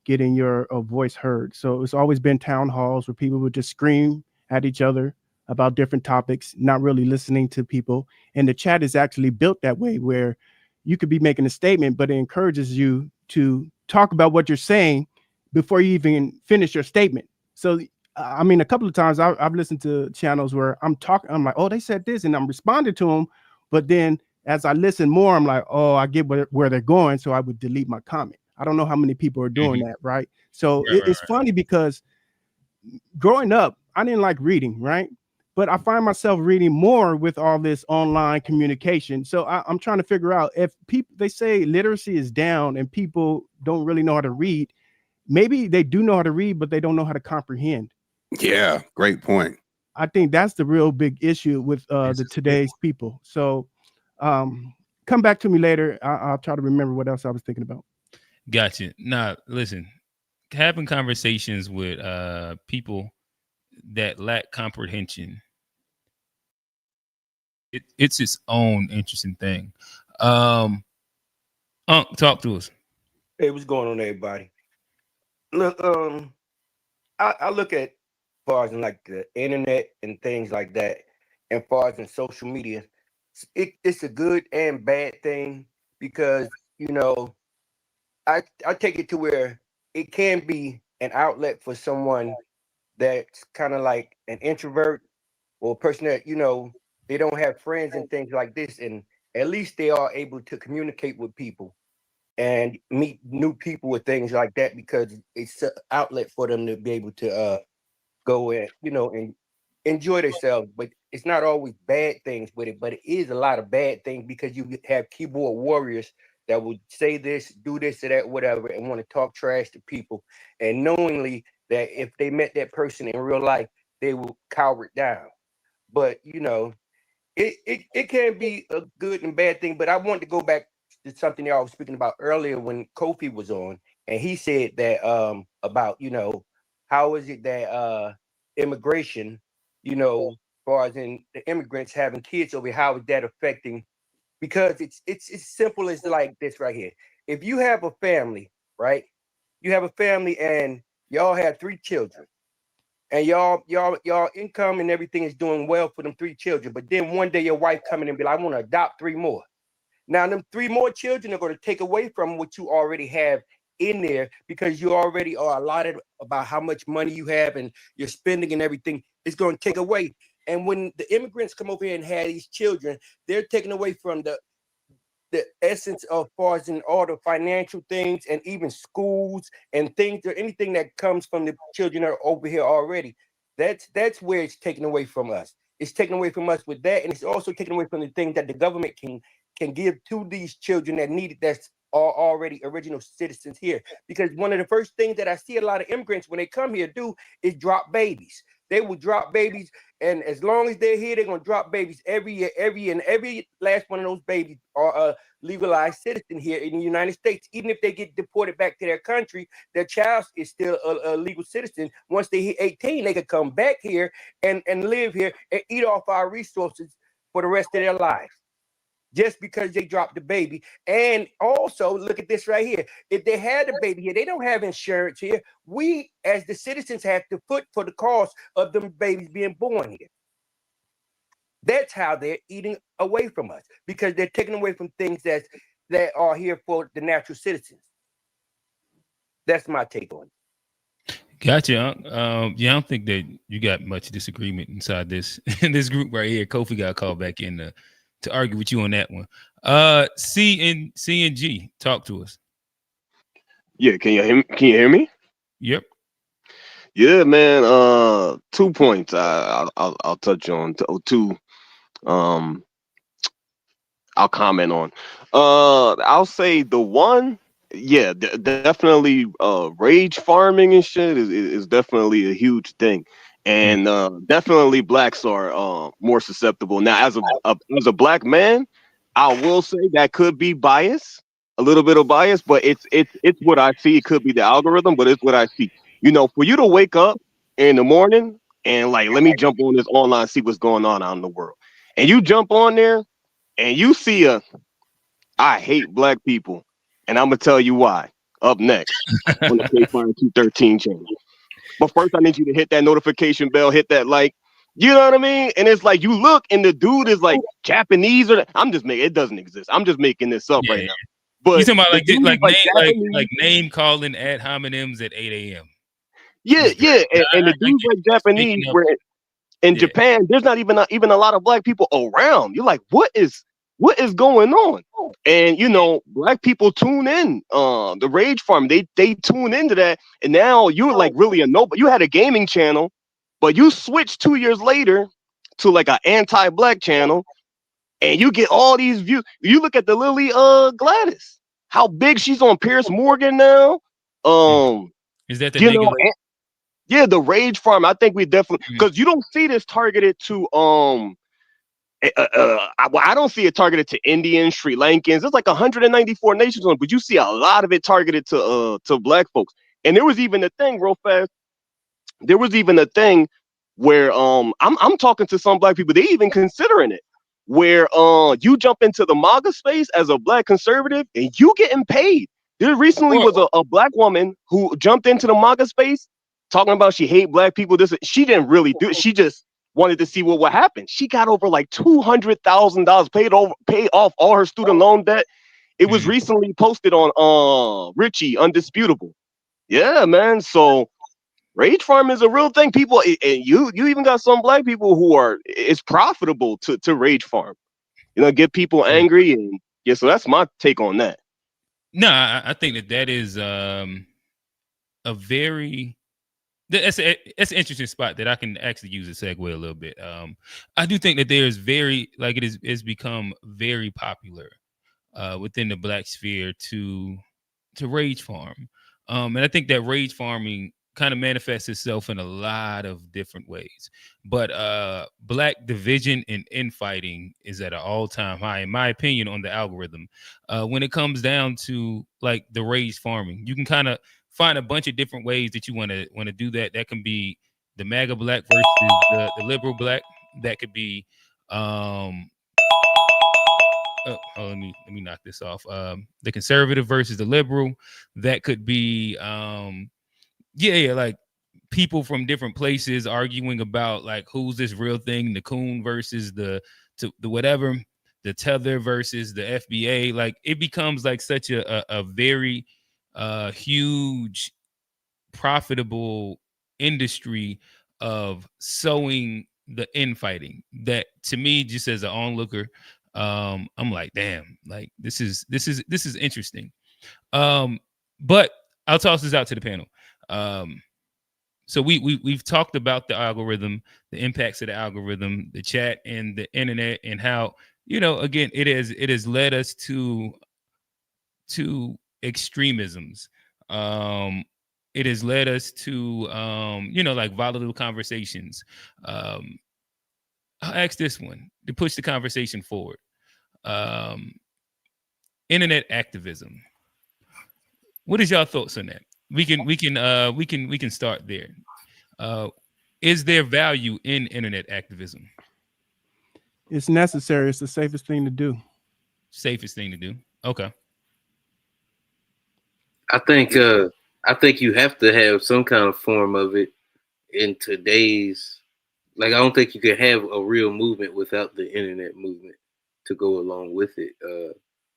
getting your voice heard. So it's always been town halls where people would just scream at each other about different topics, not really listening to people. And the chat is actually built that way, where you could be making a statement, but it encourages you to talk about what you're saying before you even finish your statement. So I mean, a couple of times I've listened to channels where I'm like, oh, they said this, and I'm responding to them. But then as I listen more, I'm like, oh, I get where they're going. So I would delete my comment. I don't know how many people are doing that, right? So it's funny because growing up, I didn't like reading, right? But I find myself reading more with all this online communication. So I'm trying to figure out, if people, they say literacy is down and people don't really know how to read, maybe they do know how to read, but they don't know how to comprehend. Yeah, great point. I think that's the real big issue with today's people. So come back to me later. I'll try to remember what else I was thinking about. Gotcha. Now, listen, having conversations with people that lack comprehension, it's its own interesting thing. Talk to us. Hey, what's going on, everybody? Look, I look at far as in like the internet and things like that, and far as in social media, it's a good and bad thing, because I take it to where it can be an outlet for someone that's kind of like an introvert or a person that, you know, they don't have friends and things like this, and at least they are able to communicate with people and meet new people with things like that, because it's an outlet for them to be able to go and, you know, and enjoy themselves. But it's not always bad things with it, but it is a lot of bad things, because you have keyboard warriors that will say this, do this or that, whatever, and want to talk trash to people, and knowingly that if they met that person in real life, they will cower it down. But you know, it can be a good and bad thing. But I want to go back to something that I was speaking about earlier when Kofi was on, and he said that about, you know, how is it that immigration, you know, as far as in the immigrants having kids over here, how is that affecting? Because it's simple as like this right here. If you have a family, right? You have a family and y'all have 3 children, and y'all income and everything is doing well for them 3 children. But then one day your wife come in and be like, I want to adopt 3 more. Now them 3 more children are going to take away from what you already have in there, because you already are allotted about how much money you have and your spending and everything. Is going to take away. And when the immigrants come over here and have these children, they're taking away from the essence of far as in all the financial things and even schools and things or anything that comes from the children that are over here already. That's where it's taken away from us. It's taken away from us with that, and it's also taken away from the things that the government can give to these children that need it, that's already original citizens here. Because one of the first things that I see a lot of immigrants when they come here do is drop babies. They will drop babies, and as long as they're here, they're gonna drop babies every year, and every last one of those babies are a legalized citizen here in the United States. Even if they get deported back to their country, their child is still a legal citizen. Once they hit 18, they can come back here and live here and eat off our resources for the rest of their lives, just because they dropped the baby. And also, look at this right here. If they had a baby here, they don't have insurance here. We, as the citizens, have to foot for the cost of them babies being born here. That's how they're eating away from us, because they're taking away from things that are here for the natural citizens. That's my take on it. Gotcha. Yeah, I don't think that you got much disagreement inside this in this group right here. Kofi got called back in to argue with you on that one. C and G, talk to us. Yeah, can you hear me? Yep. Yeah, man. 2 points. I'll touch on two. I'll comment on. I'll say the one. Yeah, definitely. Rage farming and shit is definitely a huge thing, and definitely blacks are more susceptible. Now, as a black man, I will say that could be bias, a little bit of bias, but it's what I see. It could be the algorithm, but it's what I see. You know, for you to wake up in the morning and like, let me jump on this online, see what's going on out in the world, and you jump on there and you see I hate black people, and I'm gonna tell you why. Up next on the K Fire 213 channel. But first, I need you to hit that notification bell, hit that like. You know what I mean? And it's like you look, and the dude is like Japanese, or I'm just making it doesn't exist. I'm just making this up right now. But you talking about the dude is like name calling ad hominems at 8 a.m. Yeah, and the dude's like Japanese, where in Japan, there's not even a lot of black people around. You're like, what is going on? And you know, black people tune in. The Rage Farm, they tune into that, and now you're like really a nobody. You had a gaming channel, but you switched 2 years later to like an anti-black channel, and you get all these views. You look at the Lily Gladys, how big she's on Pierce Morgan now. Is that the you nigga? know, yeah, the Rage Farm. I think we definitely, because you don't see this targeted to I don't see it targeted to Indians, Sri Lankans. There's like 194 nations on it, but you see a lot of it targeted to black folks. And there was even a thing real fast. There was even a thing where I'm talking to some black people. They even considering it, where you jump into the MAGA space as a black conservative and you getting paid. There recently was a black woman who jumped into the MAGA space talking about she hate black people. She didn't really do it. She just wanted to see what would happen. She got over like $200,000 paid off all her student loan debt, It was recently posted on Richie Undisputable. Yeah, man. So rage farm is a real thing. People, and you even got some black people who are, it's profitable to rage farm. You know, get people angry, and yeah. So that's my take on that. No, I think that is a very that's an interesting spot that I can actually use a segue a little bit. I do think that there's it's become very popular within the black sphere to rage farm. And I think that rage farming kind of manifests itself in a lot of different ways. But black division and infighting is at an all-time high, in my opinion, on the algorithm. When it comes down to like the rage farming, you can kind of find a bunch of different ways that you want to do that. That can be the MAGA black versus the liberal black. That could be let me knock this off. The conservative versus the liberal. That could be like people from different places arguing about like who's this real thing, the coon versus the whatever, the tether versus the FBA. Like it becomes like such a very huge profitable industry of sowing the infighting that, to me, just as an onlooker, I'm like, damn, like this is interesting. But I'll toss this out to the panel. So we've talked about the algorithm, the impacts of the algorithm, the chat and the internet, and how, you know, again, it has led us to extremisms. It has led us to like volatile conversations. I'll ask this one to push the conversation forward. Internet activism. What is y'all thoughts on that? We can start there. Is there value in internet activism? It's necessary. It's the safest thing to do. Safest thing to do. Okay. I think you have to have some kind of form of it in today's, like, I don't think you can have a real movement without the internet movement to go along with it.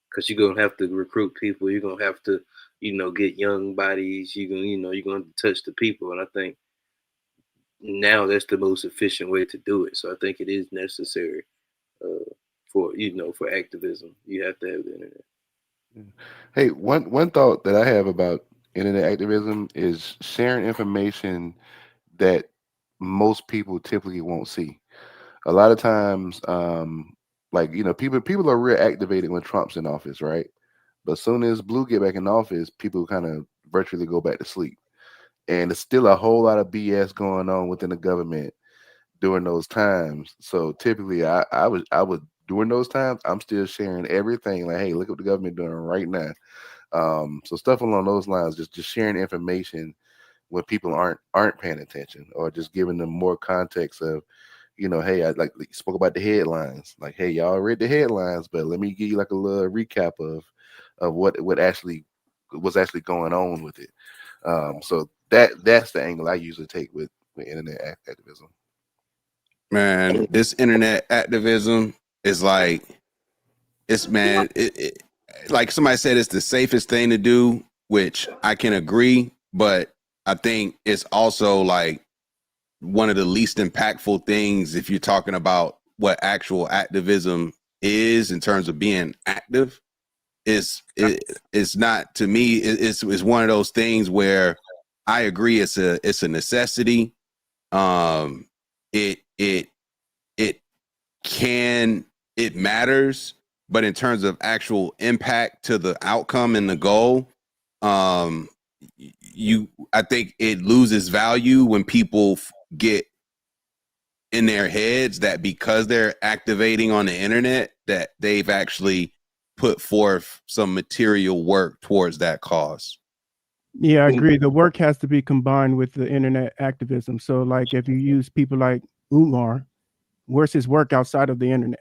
Because you're gonna have to recruit people, you're gonna have to, get young bodies, you're gonna touch the people. And I think now that's the most efficient way to do it. So I think it is necessary for activism. You have to have the internet. Hey, one thought that I have about internet activism is sharing information that most people typically won't see. A lot of times, people are real activated when Trump's in office, right? But as soon as Blue get back in office, people kind of virtually go back to sleep. And there's still a whole lot of BS going on within the government during those times. So typically, I was during those times, I'm still sharing everything. Like, hey, look what the government doing right now. So stuff along those lines, just sharing information when people aren't paying attention, or just giving them more context of, hey, I like spoke about the headlines. Like, hey, y'all read the headlines, but let me give you like a little recap of what actually was actually going on with it. So that's the angle I usually take with internet activism. Man, this internet activism is like, like somebody said, it's the safest thing to do, which I can agree, but I think it's also like one of the least impactful things if you're talking about what actual activism is in terms of being active. It's not, to me, it's one of those things where I agree it's a necessity. It matters, but in terms of actual impact to the outcome and the goal, I think it loses value when people get in their heads that because they're activating on the internet that they've actually put forth some material work towards that cause. Yeah, I agree. The work has to be combined with the internet activism. So like if you use people like Umar, where's his work outside of the internet?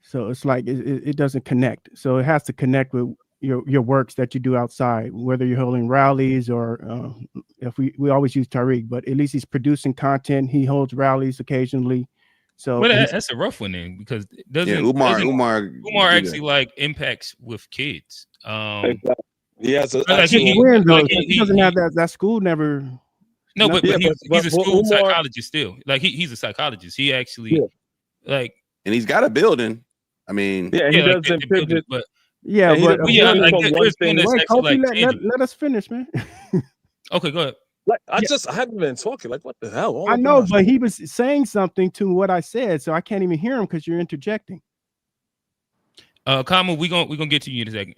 So it's like it doesn't connect. So it has to connect with your works that you do outside, whether you're holding rallies or if we always use Tariq, but at least he's producing content. He holds rallies occasionally. So Well, that's a rough one then, because Umar actually like impacts with kids. Exactly. He has an like he doesn't have that school never. No, but nothing. he's a school Umar, psychologist still. Like he's a psychologist. He actually like, and he's got a building. I mean, he like doesn't the building, pivot. but Yeah, And he but doesn't like pivot from one there's one thing. that's wait, actually Kofi, like tangible. let us finish, man. Okay, go ahead. Like I haven't been talking. Like what the hell? Oh I my know, gosh. but he was saying something to what I said, so I can't even hear him because you're interjecting. Kama, we gonna get to you in a second.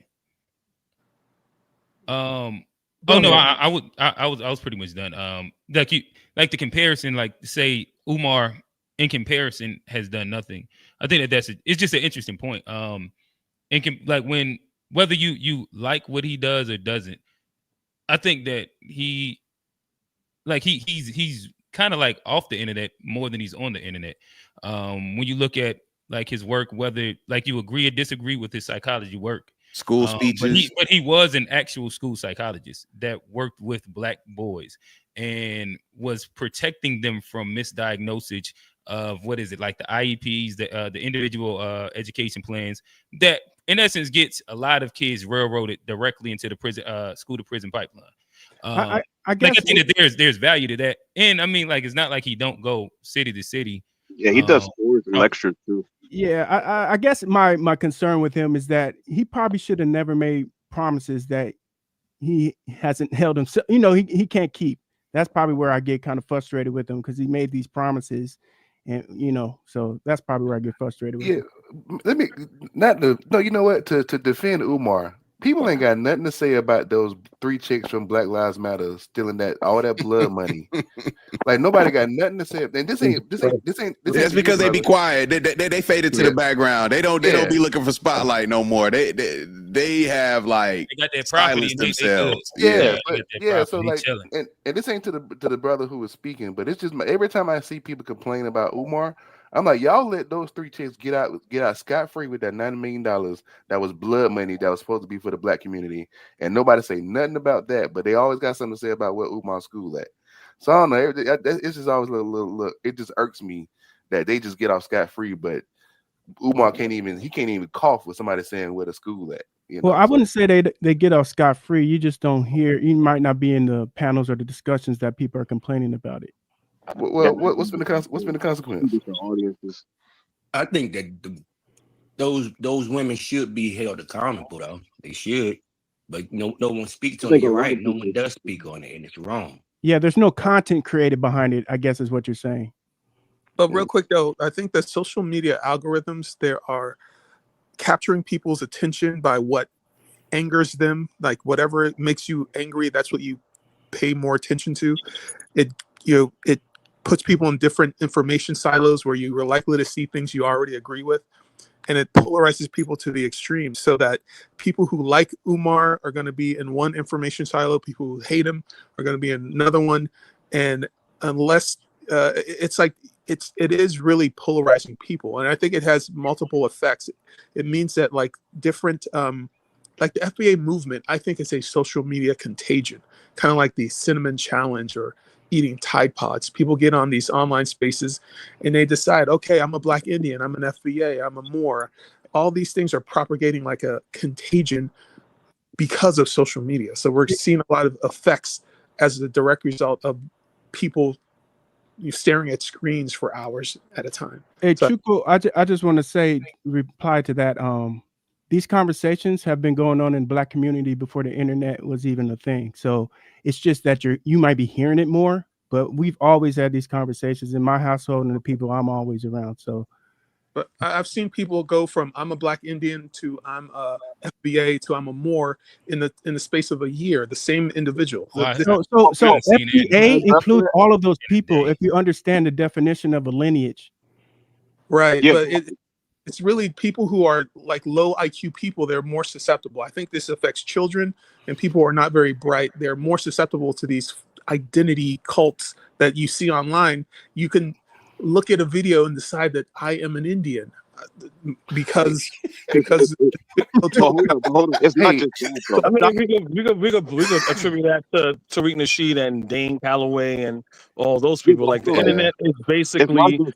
I was pretty much done. Like the comparison, like say Umar in comparison has done nothing. I think it's just an interesting point. Like when whether you like what he does or doesn't, I think that he's kind of like off the internet more than he's on the internet. When you look at like his work, whether like you agree or disagree with his psychology work, school speeches, but he was an actual school psychologist that worked with Black boys and was protecting them from misdiagnosis of what is it, like the IEPs, the individual education plans that in essence gets a lot of kids railroaded directly into the prison school to prison pipeline. I like guess I think that there's value to that, and I mean, like it's not like he don't go city to city. Yeah, he does tours and lectures too. Yeah, I guess my concern with him is that he probably should have never made promises that he hasn't held himself. You know, he can't keep. That's probably where I get kind of frustrated with him, because he made these promises, and so that's probably where I get frustrated with him. You know what? To defend Umar, people ain't got nothing to say about those 3 chicks from Black Lives Matter stealing all that blood money. Like nobody got nothing to say. And this ain't. That's because they be quiet. They faded to the background. They don't be looking for spotlight no more. They have like they got their property themselves. So like, and this ain't to the brother who was speaking, but it's just every time I see people complain about Umar, I'm like, y'all let those 3 chicks get out scot-free with that $90 million that was blood money that was supposed to be for the Black community, and nobody say nothing about that, but they always got something to say about where Umar's school at. So I don't know. It's just always a little. It just irks me that they just get off scot-free, but Umar can't even cough with somebody saying where the school at. Well, I wouldn't say they get off scot-free. You just don't hear. You might not be in the panels or the discussions that people are complaining about it. Well, what's been the consequence? I think that those women should be held accountable, though. They should, but no one speaks on it. You're right. No one does speak on it, and it's wrong. Yeah, there's no content created behind it, I guess is what you're saying. But real quick though, I think that social media algorithms, they are capturing people's attention by what angers them, like whatever makes you angry, that's what you pay more attention to. It puts people in different information silos where you are likely to see things you already agree with, and it polarizes people to the extreme, so that people who like Umar are going to be in one information silo, people who hate him are going to be in another one, and unless it is really polarizing people, and I think it has multiple effects. It means that like different like the FBA movement, I think it's a social media contagion, kind of like the cinnamon challenge or eating Tide Pods. People get on these online spaces and they decide, okay, I'm a Black Indian, I'm an FBA, I'm a Moor. All these things are propagating like a contagion because of social media. So we're seeing a lot of effects as a direct result of people staring at screens for hours at a time. Hey, Chuko, I just want to say, reply to that. These conversations have been going on in Black community before the internet was even a thing. So it's just that you might be hearing it more, but we've always had these conversations in my household and the people I'm always around. So, but I've seen people go from I'm a Black Indian to I'm a FBA to I'm a Moor in the space of a year. The same individual. So FBA includes all of those people if you understand the definition of a lineage. Right, yeah. But it's really people who are like low IQ people. They're more susceptible. I think this affects children and people who are not very bright. They're more susceptible to these identity cults that you see online. You can look at a video and decide that I am an Indian. because hold on. It's not just that, though. I mean, we could attribute that to Tariq Nasheed and Dane Calloway and all those people. Like the internet is basically anything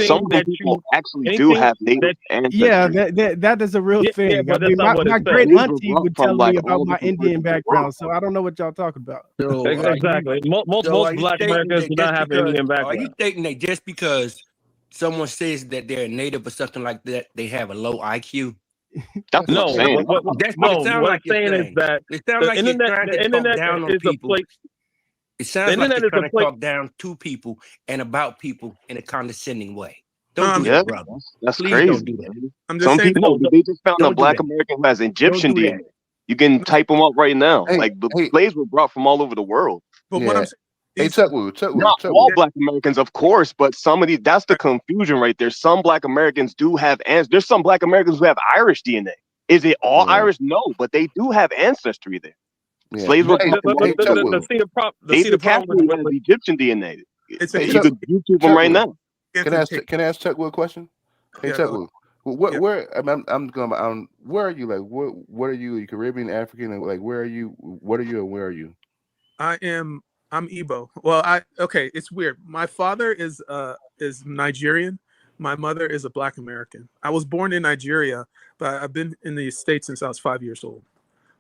some of those that people you actually do have native ancestry. Yeah, that is a real thing. Yeah, but I mean, that's not what it my says. great These were auntie brought would from, tell like, me all about my different Indian places. background, so I don't know what y'all talking about. So Exactly. Most Black Americans do not have Indian Are background. you thinking that just because someone says that they're native or something like that, they have a low IQ? That's what I'm saying. That's what it sounds like. What I'm saying is that it sounds the like you're internet, trying the to talk internet down on is a people. place. It sounds The like internet you're is a trying to place. talk down to people and about people in a condescending way. Don't do Yeah, that, brother. that's Please crazy. don't do that. I'm Some saying, people, they just found a Don't do Black that. American who has Egyptian do that. DNA. You can type them up right now. Hey, Like the slaves were brought from all over the world. but what I'm saying Hey, is, Not all Black Americans, of course, but some of these, that's the confusion right there. Some Black Americans do have there's some Black Americans who have Irish DNA. Is it all Irish? No, but they do have ancestry there. Yeah. Slaves were Hey, brought from all over the world. David Cassidy has Egyptian DNA. It's Hey, You could YouTube him right now. Can I ask Chuck Will a question? Hey, Yeah, Chuck go Will, where where are you? Like, what are you? Are you Caribbean, African? And like, where are you? What are you and where are you? I'm Igbo. Well, it's weird. My father is Nigerian. My mother is a Black American. I was born in Nigeria, but I've been in the States since I was 5 years old.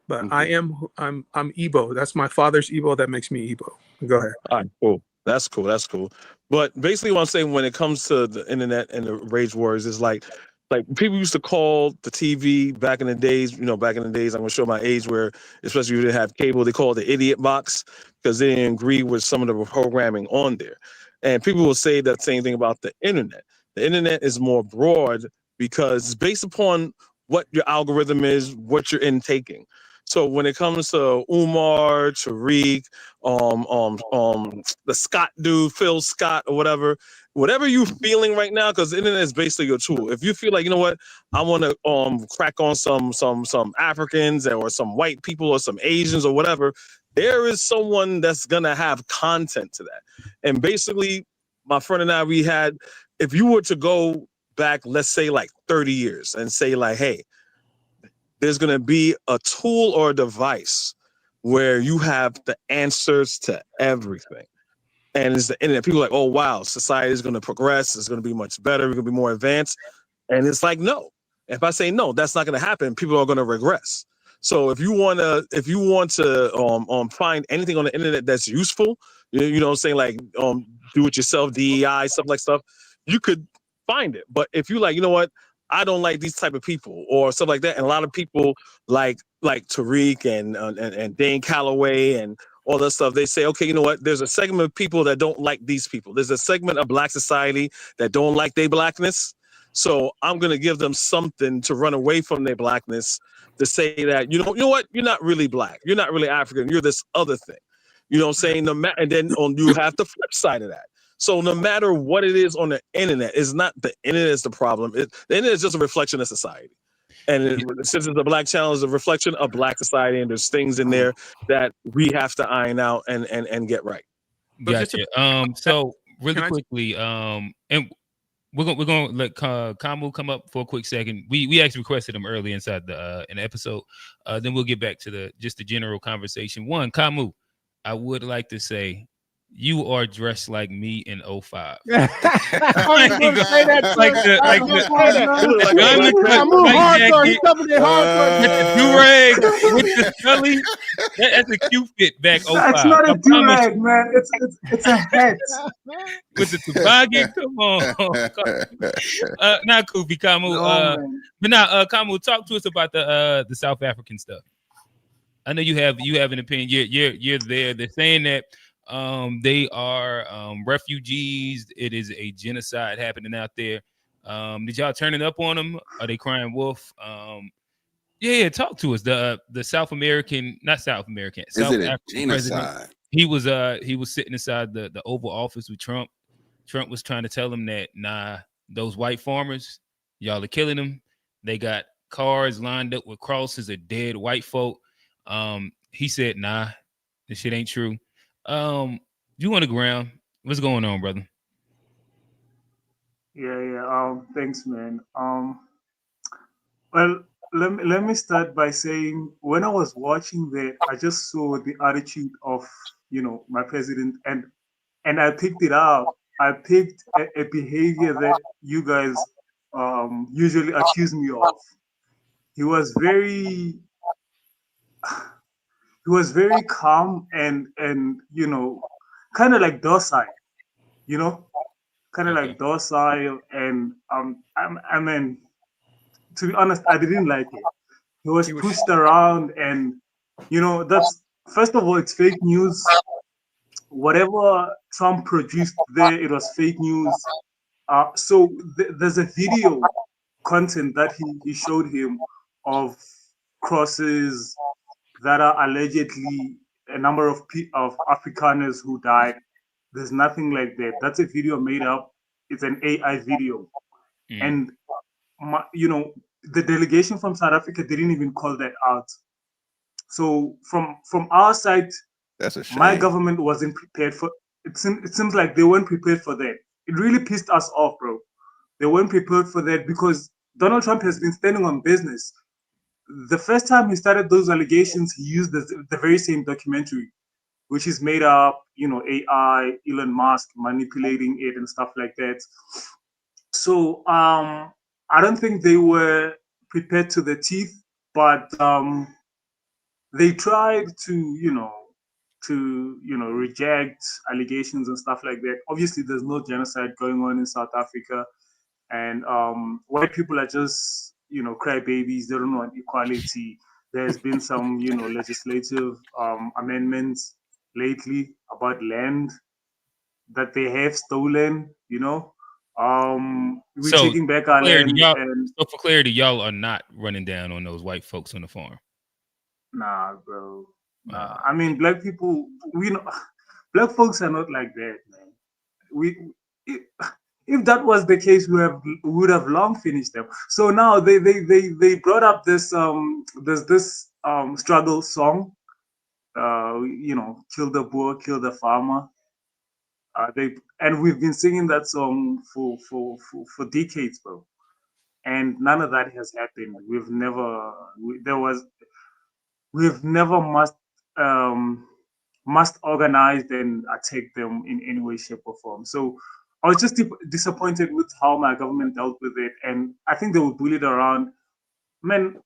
But I'm Igbo. That's my father's Igbo. That makes me Igbo. Go ahead. All right, cool. That's cool. But basically, what I'm saying when it comes to the internet and the rage wars is like people used to call the TV back in the days. Back in the days, I'm gonna show my age where, especially if you didn't have cable, they called it the idiot box because they didn't agree with some of the programming on there. And people will say that same thing about the internet. The internet is more broad because it's based upon what your algorithm is, what you're intaking. So when it comes to Umar, Tariq, the Scott dude, Phil Scott or whatever you feeling right now, because the internet is basically your tool. If you feel like, you know what, I want to crack on some Africans or some white people or some Asians or whatever, there is someone that's gonna have content to that. And basically, my friend and I, we had, if you were to go back, let's say like 30 years and say like, hey, there's going to be a tool or a device where you have the answers to everything. And it's the internet. People are like, oh, wow, society is going to progress. It's going to be much better. We're going to be more advanced. And it's like, no. If I say no, that's not going to happen. People are going to regress. So if you want to find anything on the internet that's useful, you know what I'm saying, like do it yourself, DEI, stuff, you could find it. But if you like, you know what, I don't like these type of people or stuff like that. And a lot of people like Tariq and Dane Calloway and all that stuff, they say, okay, you know what? There's a segment of people that don't like these people. There's a segment of Black society that don't like their Blackness. So I'm going to give them something to run away from their Blackness, to say that, you know what? You're not really Black. You're not really African. You're this other thing. You know what I'm saying? And then you have the flip side of that. So no matter what it is on the internet, it's not the internet is the problem. The internet is just a reflection of society. And since it's a Black channel, it's a reflection of Black society, and there's things in there that we have to iron out and get right. Gotcha. So really quickly, and we're gonna let Kamu come up for a quick second. We actually requested him early inside the in the episode. Then we'll get back to the general conversation. One, Kamu, I would like to say, you are dressed like me in 05. I was going to say that too. Do-rag with the Scully. That's a cute fit back 05. That's not a do-rag, man. It's a hat. With the toboggan, come on. Not Kofi, Kamu. But now, Kamu, talk to us about the South African stuff. I know you have an opinion. You're there. They're saying that they are refugees. It is a genocide happening out there. Did y'all turn it up on them? Are they crying wolf? Yeah, talk to us. The South African president. He was sitting inside the Oval Office with Trump. Trump was trying to tell him that, nah, those white farmers, y'all are killing them. They got cars lined up with crosses of dead white folk. He said, nah, this shit ain't true. You on the ground. What's going on, brother? Yeah. Thanks, man. Well, let me start by saying when I was watching that, I just saw the attitude of my president, and I picked it up. I picked a behavior that you guys usually accuse me of. He was very he was very calm and kind of like docile, you know, kind of Okay. like docile. And I mean, to be honest, I didn't like it. He was pushed around, and that's first of all, it's fake news. Whatever Trump produced there, it was fake news. So there's a video content that he showed him of crosses that are allegedly a number of Afrikaners who died. There's nothing like that. That's a video made up. It's an AI video, and the delegation from South Africa didn't even call that out. So from our side, That's a my shame. government wasn't prepared for. It seems like they weren't prepared for that. It really pissed us off, bro. They weren't prepared for that because Donald Trump has been standing on business. The first time he started those allegations, he used the very same documentary, which is made up, AI, Elon Musk manipulating it and stuff like that. So I don't think they were prepared to the teeth, but they tried to reject allegations and stuff like that. Obviously, there's no genocide going on in South Africa, and white people are just crybabies. They don't want equality. There's been some legislative amendments lately about land that they have stolen. We're So taking back our clarity, land, y'all. and So for clarity, y'all are not running down on those white folks on the farm. nah, bro. Nah, I mean, black people. Black folks are not like that, man. We if that was the case, we would have long finished them. So now they brought up this struggle song. Kill the boer, kill the farmer. And we've been singing that song for decades, bro. And none of that has happened. We've never must organized and attack them in any way, shape, or form. So I was just disappointed with how my government dealt with it, and I think they were bullied around. Man,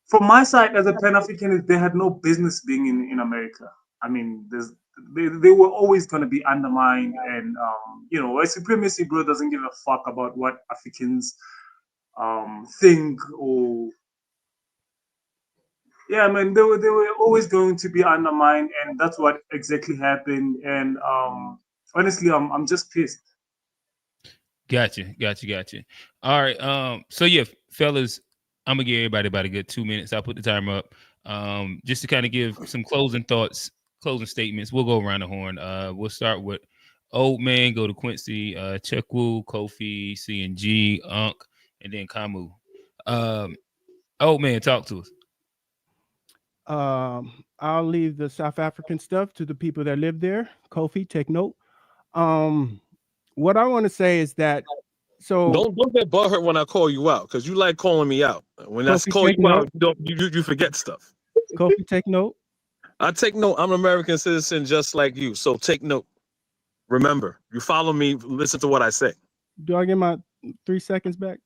from my side as a Pan Africanist, they had no business being in America. I mean, they were always going to be undermined, and white supremacy, bro, doesn't give a fuck about what Africans think or. Yeah, man, they were always going to be undermined, and that's what exactly happened. And honestly, I'm just pissed. Gotcha. All right. So yeah, fellas, I'm gonna give everybody about a good 2 minutes. I'll put the timer up. Just to kind of give some closing thoughts, closing statements. We'll go around the horn. We'll start with Old Man, go to Quincy, Chekwu, Kofi, CNG, Unk, and then Kamu. Old Man, talk to us. I'll leave the South African stuff to the people that live there. Kofi, take note. What I want to say is that don't get butthurt when I call you out, because you like calling me out. When I Kofi, call take you out, note. you forget stuff. Kofi, take note. I take note. I'm an American citizen just like you, so take note. Remember, you follow me. Listen to what I say. Do I get my 3 seconds back?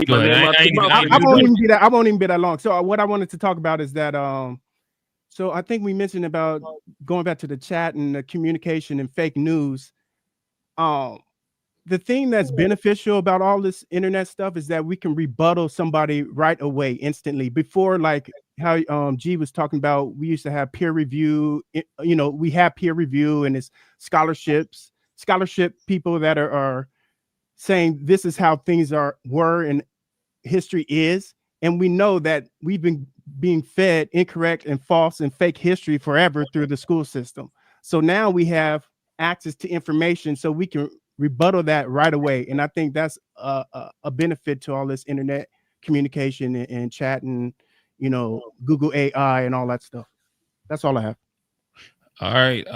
Go ahead. I won't even be that. I won't even be that long. So what I wanted to talk about is that so I think we mentioned about going back to the chat and the communication and fake news. The thing that's beneficial about all this internet stuff is that we can rebuttal somebody right away, instantly. Before, like how G was talking about, we used to have peer review. We have peer review, and it's scholarship people that are saying this is how things were and history is. And we know that we've been being fed incorrect and false and fake history forever through the school system. So now we have access to information, so we can rebuttal that right away. And I think that's a benefit to all this internet communication and chat and Google AI and all that stuff. That's all I have. All right.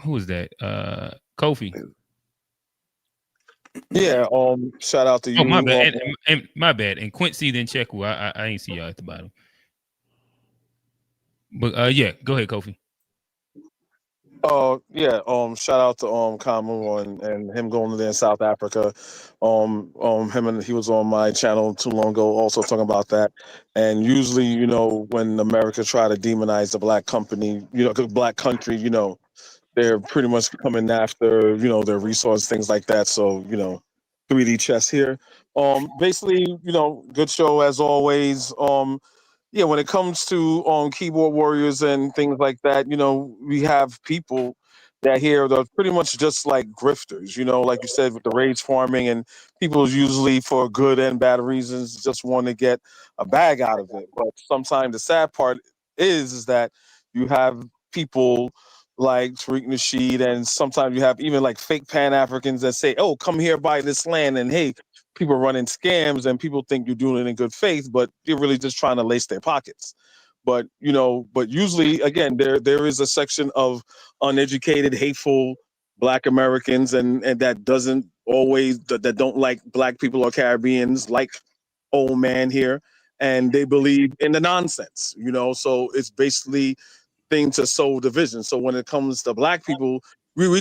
Who is that? Kofi. Yeah. Shout out to you. Oh, my bad. And my bad. And Quincy then Checkwu. I ain't see y'all at the bottom. But yeah, go ahead, Kofi. Yeah. Shout out to Kamu and him going there in South Africa. He was on my channel too long ago, also talking about that. And usually, you know, when America try to demonize the black company, you know, black country, you know, they're pretty much coming after, you know, their resources, things like that. So, you know, 3D chess here. Basically, you know, good show as always. Yeah, when it comes to keyboard warriors and things like that, you know, we have people that here that are pretty much just like grifters, you know, like you said with the rage farming, and people usually for good and bad reasons just want to get a bag out of it. But sometimes the sad part is that you have people like Tariq Nasheed, and sometimes you have even like fake Pan Africans that say, "Oh, come here, buy this land," and hey, people running scams, and people think you're doing it in good faith, but you're really just trying to lace their pockets. But you know, but usually, again, there is a section of uneducated, hateful Black Americans, and that doesn't always that don't like Black people or Caribbeans, like old man here, and they believe in the nonsense. You know, so it's basically thing to sow division. So when it comes to Black people, we've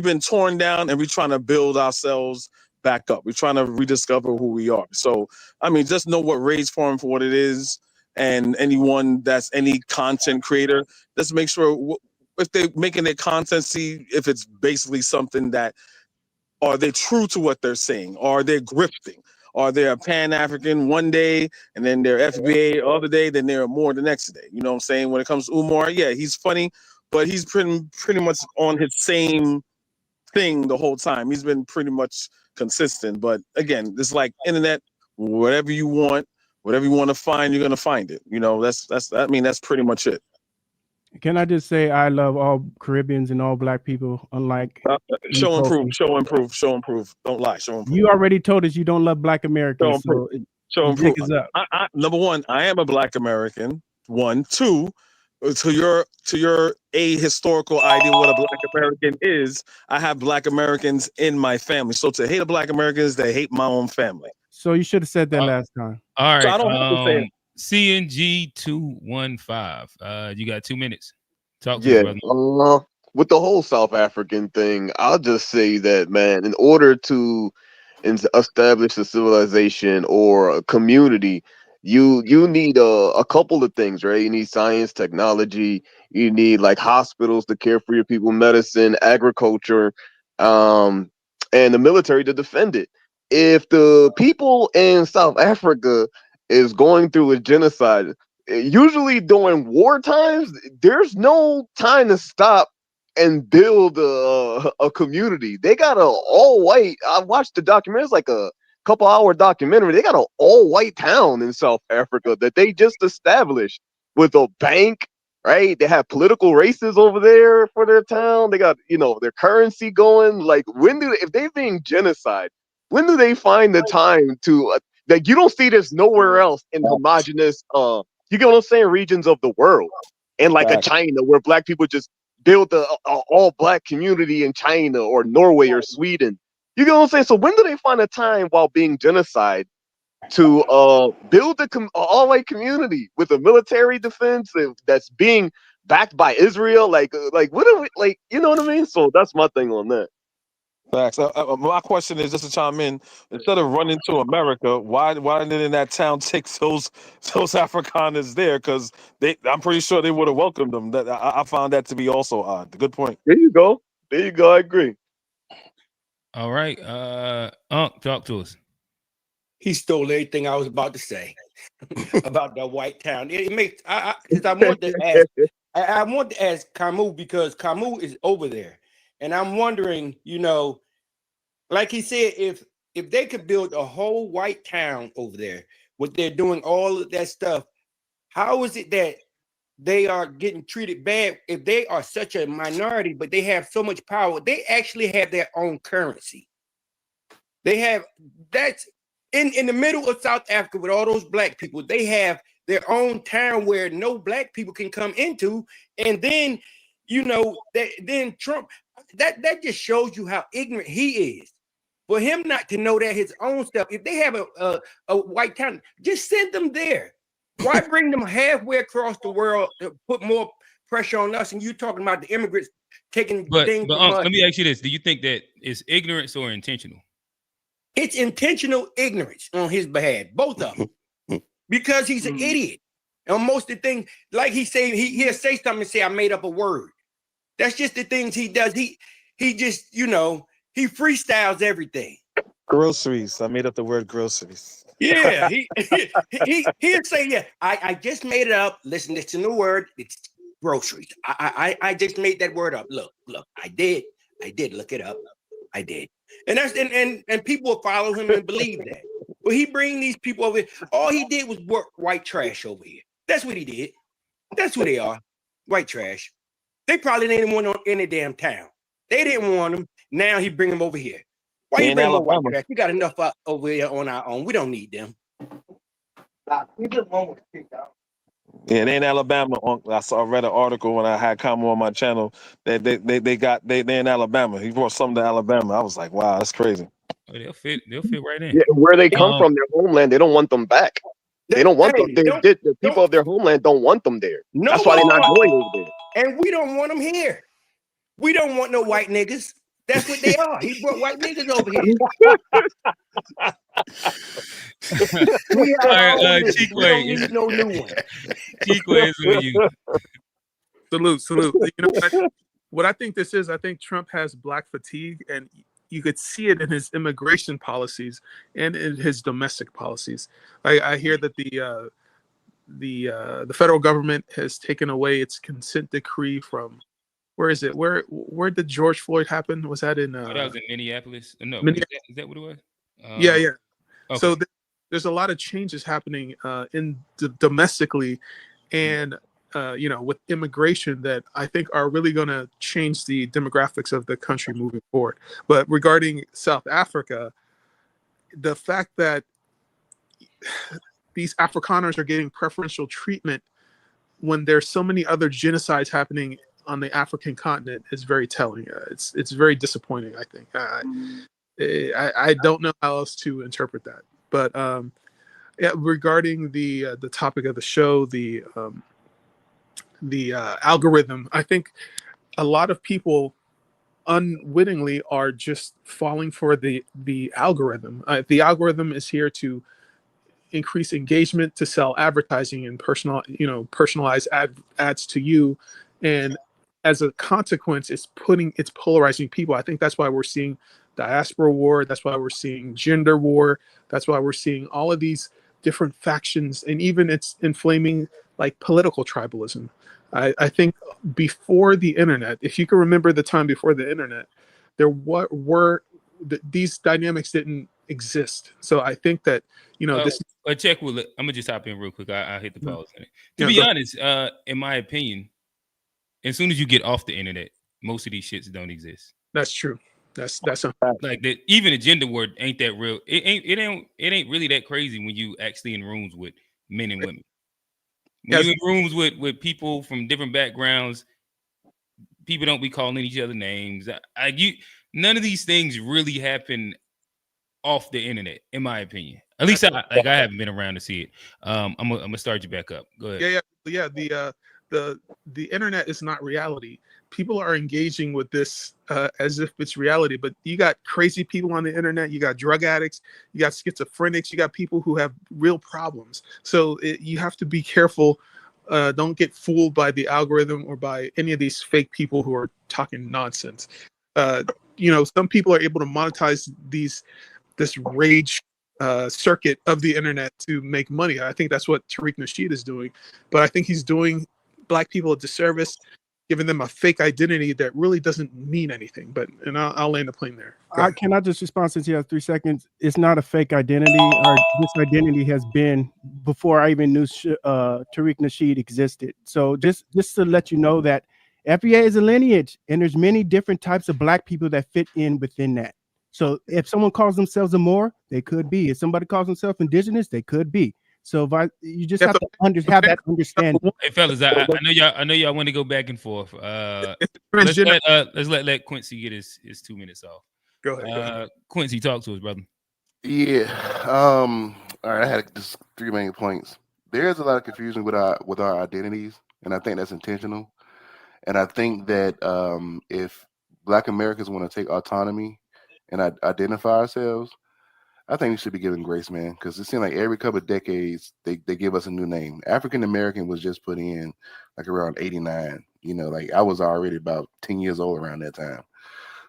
been torn down, and we're trying to build ourselves back up. We're trying to rediscover who we are. So I mean, just know what Rage Forum for what it is, and anyone that's any content creator, just make sure if they're making their content, see if it's basically something that, are they true to what they're saying? Are they grifting? Are they a Pan African one day and then they're FBA other day, then they're more the next day? You know what I'm saying? When it comes to Umar, yeah, he's funny, but he's pretty much on his same thing the whole time. He's been pretty much consistent. But again, it's like internet, whatever you want to find, you're gonna find it. You know, that's pretty much it. Can I just say I love all Caribbeans and all Black people, unlike show you, improve, Kofi. show improve, show improve. Don't lie, show improve. You already told us you don't love Black Show Americans, improve. so Show you improve. take us up. Number one, I am a Black American. 1, 2, to your a historical idea what a Black American is. I have Black Americans in my family. So to hate a Black Americans, they hate my own family. So you should have said that last time. All So right. I don't have to say it. CNG 215. You got 2 minutes. Talk to Yeah, us, brother. with the whole South African thing, I'll just say that, man, in order to establish a civilization or a community, you need a couple of things, right? You need science, technology. You need like hospitals to care for your people, medicine, agriculture, um, and the military to defend it. If the people in South Africa is going through a genocide, usually during war times, there's no time to stop and build a community. They got a all white. I watched the documentary. It's like a couple-hour documentary. They got an all white town in South Africa that they just established with a bank. Right? They have political races over there for their town. They got their currency going. Like if they being genocide, when do they find the time to that? You don't see this nowhere else in homogenous you get what I'm saying, regions of the world, and like a China where Black people just build a all Black community in China or Norway or Sweden. You get what I'm saying? So when do they find a time while being genocide to build a all white community with a military defense that's being backed by Israel? Like what are we like? You know what I mean? So that's my thing on that. Facts. My question is just to chime in. Instead of running to America, why didn't that town take those Afrikaners there? Because I'm pretty sure they would have welcomed them. That I found that to be also odd. Good point. There you go. There you go. I agree. All right. Talk to us. He stole everything I was about to say about that white town. It makes I want to ask. I want to ask Camus because Camus is over there, and I'm wondering, like he said, if they could build a whole white town over there, what they're doing, all of that stuff, how is it that they are getting treated bad if they are such a minority, but they have so much power? They actually have their own currency. They have that's in the middle of South Africa with all those Black people. They have their own town where no Black people can come into, and then then Trump. That just shows you how ignorant he is. For him not to know that his own stuff, if they have a white town, just send them there. Why bring them halfway across the world to put more pressure on us? And you talking about the immigrants taking things from us. Let me ask you this: do you think that is ignorance or intentional? It's intentional ignorance on his behalf, both of them, because he's an idiot. And most of the things, like he'll say something and say, "I made up a word." That's just the things he does. He just, he freestyles everything. Groceries. I made up the word groceries. Yeah, he'll say, "Yeah, I just made it up. Listen to the word. It's groceries. I just made that word up. Look, I did look it up. I did." And that's and people will follow him and believe that. But he bring these people over here. All he did was work white trash over here. That's what he did. That's who they are. White trash. They probably didn't want them in the damn town. They didn't want them. Now he bring them over here. Why you bring more white trash? We got enough over here on our own. We don't need them. Yeah, they in Alabama. I read an article when I had Kamo on my channel that they in Alabama. He brought something to Alabama. I was like, wow, that's crazy. Oh, they'll fit right in. Yeah, where they come from, their homeland, they don't want them back. They don't want them. The people of their homeland don't want them there. No, that's why they're not going over there. And we don't want them here. We don't want no white niggas. That's what they are. He brought white niggas over here. We don't need no new one. Chikwe is with you. Salute. You know what I think this is? I think Trump has black fatigue, and you could see it in his immigration policies and in his domestic policies. I hear that the federal government has taken away its consent decree from. Where is it? Where did George Floyd happen? Was that in? That was in Minneapolis. No, Minneapolis. Is that what it was? Yeah. Okay. So there's a lot of changes happening domestically, and with immigration that I think are really going to change the demographics of the country moving forward. But regarding South Africa, the fact that these Afrikaners are getting preferential treatment when there's so many other genocides happening on the African continent is very telling. It's very disappointing, I think. I don't know how else to interpret that. But regarding the topic of the show, the algorithm, I think a lot of people unwittingly are just falling for the algorithm. The algorithm is here to increase engagement, to sell advertising and personalized ads to you, and as a consequence, it's polarizing people. I think that's why we're seeing diaspora war. That's why we're seeing gender war. That's why we're seeing all of these different factions, and even it's inflaming like political tribalism. I think before the internet, if you can remember the time before the internet, these dynamics didn't exist. So I think that this. Check with it. I'm gonna just hop in real quick. I hit the pause. To be honest, in my opinion, as soon as you get off the internet, most of these shits don't exist. That's true. That's a fact. Like that. Even the gender word ain't that real. It ain't really that crazy when you actually in rooms with men and women. When you're in rooms with people from different backgrounds, people don't be calling each other names. None of these things really happen off the internet, in my opinion. At least I haven't been around to see it. I'm gonna start you back up. Go ahead. Yeah. The internet is not reality. People are engaging with this as if it's reality, but you got crazy people on the internet. You got drug addicts. You got schizophrenics. You got people who have real problems. So you have to be careful. Don't get fooled by the algorithm or by any of these fake people who are talking nonsense. Some people are able to monetize this rage circuit of the internet to make money. I think that's what Tariq Nasheed is doing, but I think he's doing Black people a disservice, giving them a fake identity that really doesn't mean anything. I'll land the plane there. Can I just respond since you have 3 seconds? It's not a fake identity. This identity has been before I even knew Tariq Nasheed existed. So just to let you know that FBA is a lineage, and there's many different types of Black people that fit in within that. So if someone calls themselves a Moor, they could be. If somebody calls themselves indigenous, they could be. So you just have to have that understanding. Hey fellas, I know y'all want to go back and forth. Let's let Quincy get his 2 minutes off. Go ahead. Quincy, talk to us, brother. Yeah. All right. I had just 3 main points. There's a lot of confusion with our identities, and I think that's intentional. And I think that if Black Americans want to take autonomy and identify ourselves, I think we should be given grace, man, because it seems like every couple of decades they give us a new name. African American was just put in like around 89. Like I was already about 10 years old around that time.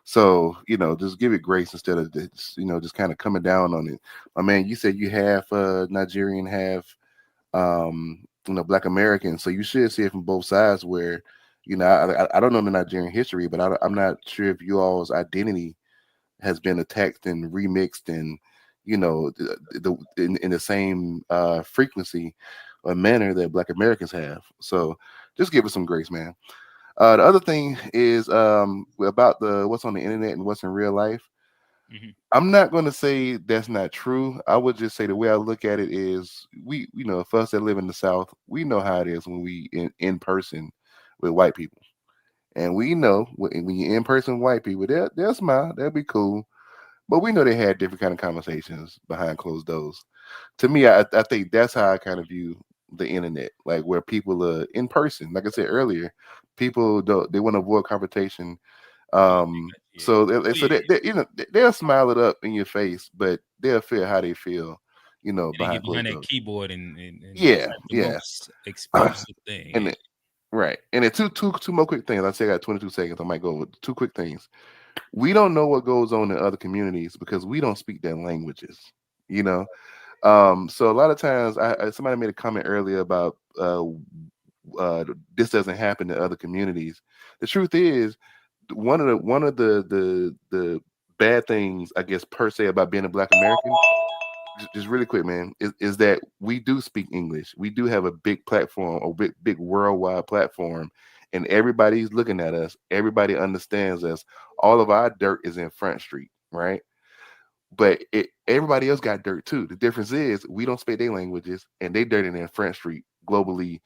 So, just give it grace instead of this, just kind of coming down on it. My man, you said you half Nigerian, half Black American. So you should see it from both sides where, I don't know the Nigerian history, but I'm not sure if you all's identity has been attacked and remixed and, in the same frequency or manner that Black Americans have. So just give us some grace, man. The other thing is about what's on the internet and what's in real life. Mm-hmm. I'm not going to say that's not true. I would just say the way I look at it is we, for us that live in the South, we know how it is when we in person with white people. And we know when you're in person with white people, they'll smile, they'll be cool. But we know they had different kind of conversations behind closed doors. To me, I think that's how I kind of view the internet, like where people are in person. Like I said earlier, people they want to avoid confrontation. So they'll smile it up in your face, but they'll feel how they feel, They get behind behind closed that doors. keyboard and Yeah, type the yeah. most explosive thing. And right. And then two more quick things. I say I got 22 seconds. I might go with 2 quick things. We don't know what goes on in other communities because we don't speak their languages. So a lot of times, somebody made a comment earlier about this doesn't happen in other communities. The truth is, one of the bad things, I guess, per se about being a Black American, just really quick, man, is that we do speak English. We do have a big platform, a big worldwide platform, and everybody's looking at us. Everybody understands us. All of our dirt is in Front Street, right? But everybody else got dirt too. The difference is we don't speak their languages, and they dirt in Front Street globally,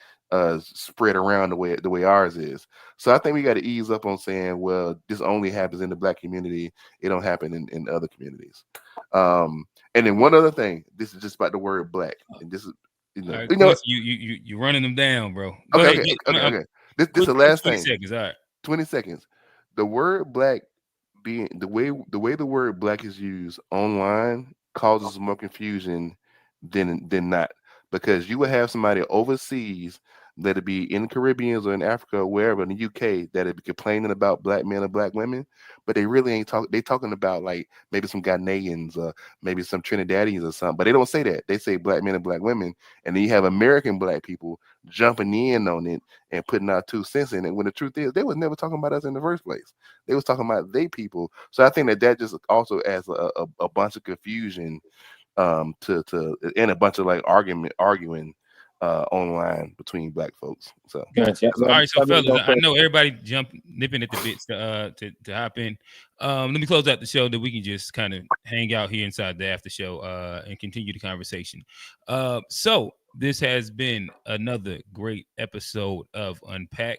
spread around the way ours is. So I think we got to ease up on saying, well, this only happens in the Black community. It don't happen in other communities. And then one other thing. This is just about the word Black, and this is all right, Quincy, you running them down, bro. Go okay. This is the last 20 thing. seconds. All right. 20 seconds. The word Black being the way the word Black is used online causes more confusion than not, because you would have somebody overseas, let it be in the Caribbean or in Africa or wherever in the UK, that would be complaining about Black men or Black women, but they really ain't talking about like maybe some Ghanaians or maybe some Trinidadians or something, but they don't say that. They say Black men and Black women, and then you have American Black people jumping in on it and putting our 2 cents in it, when the truth is they was never talking about us in the first place. They was talking about they people. So I think that just also adds a bunch of confusion to and a bunch of like arguing online between Black folks. So Gotcha. All right, so fellas, I know everybody nipping at the bits to hop in. Let me close out the show that we can just kind of hang out here inside the after show and continue the conversation. So this has been another great episode of Unpack.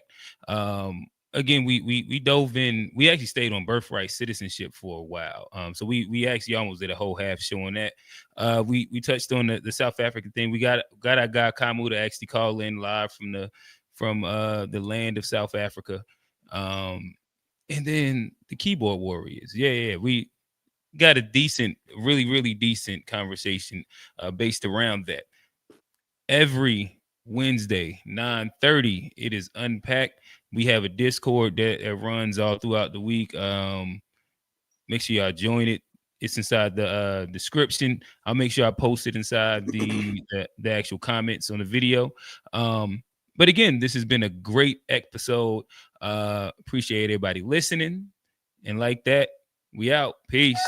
Again, we dove in. We actually stayed on birthright citizenship for a while. So we actually almost did a whole half show on that. We touched on the South African thing. We got our guy Kamu to actually call in live from the land of South Africa. And then the keyboard warriors. Yeah. We got a decent, really decent conversation based around that. Every Wednesday, 9:30, it is Unpacked. We have a Discord that runs all throughout the week. Make sure y'all join it. It's inside the description. I'll make sure I post it inside the actual comments on the video. But again, this has been a great episode. Appreciate everybody listening. And like that, we out. Peace.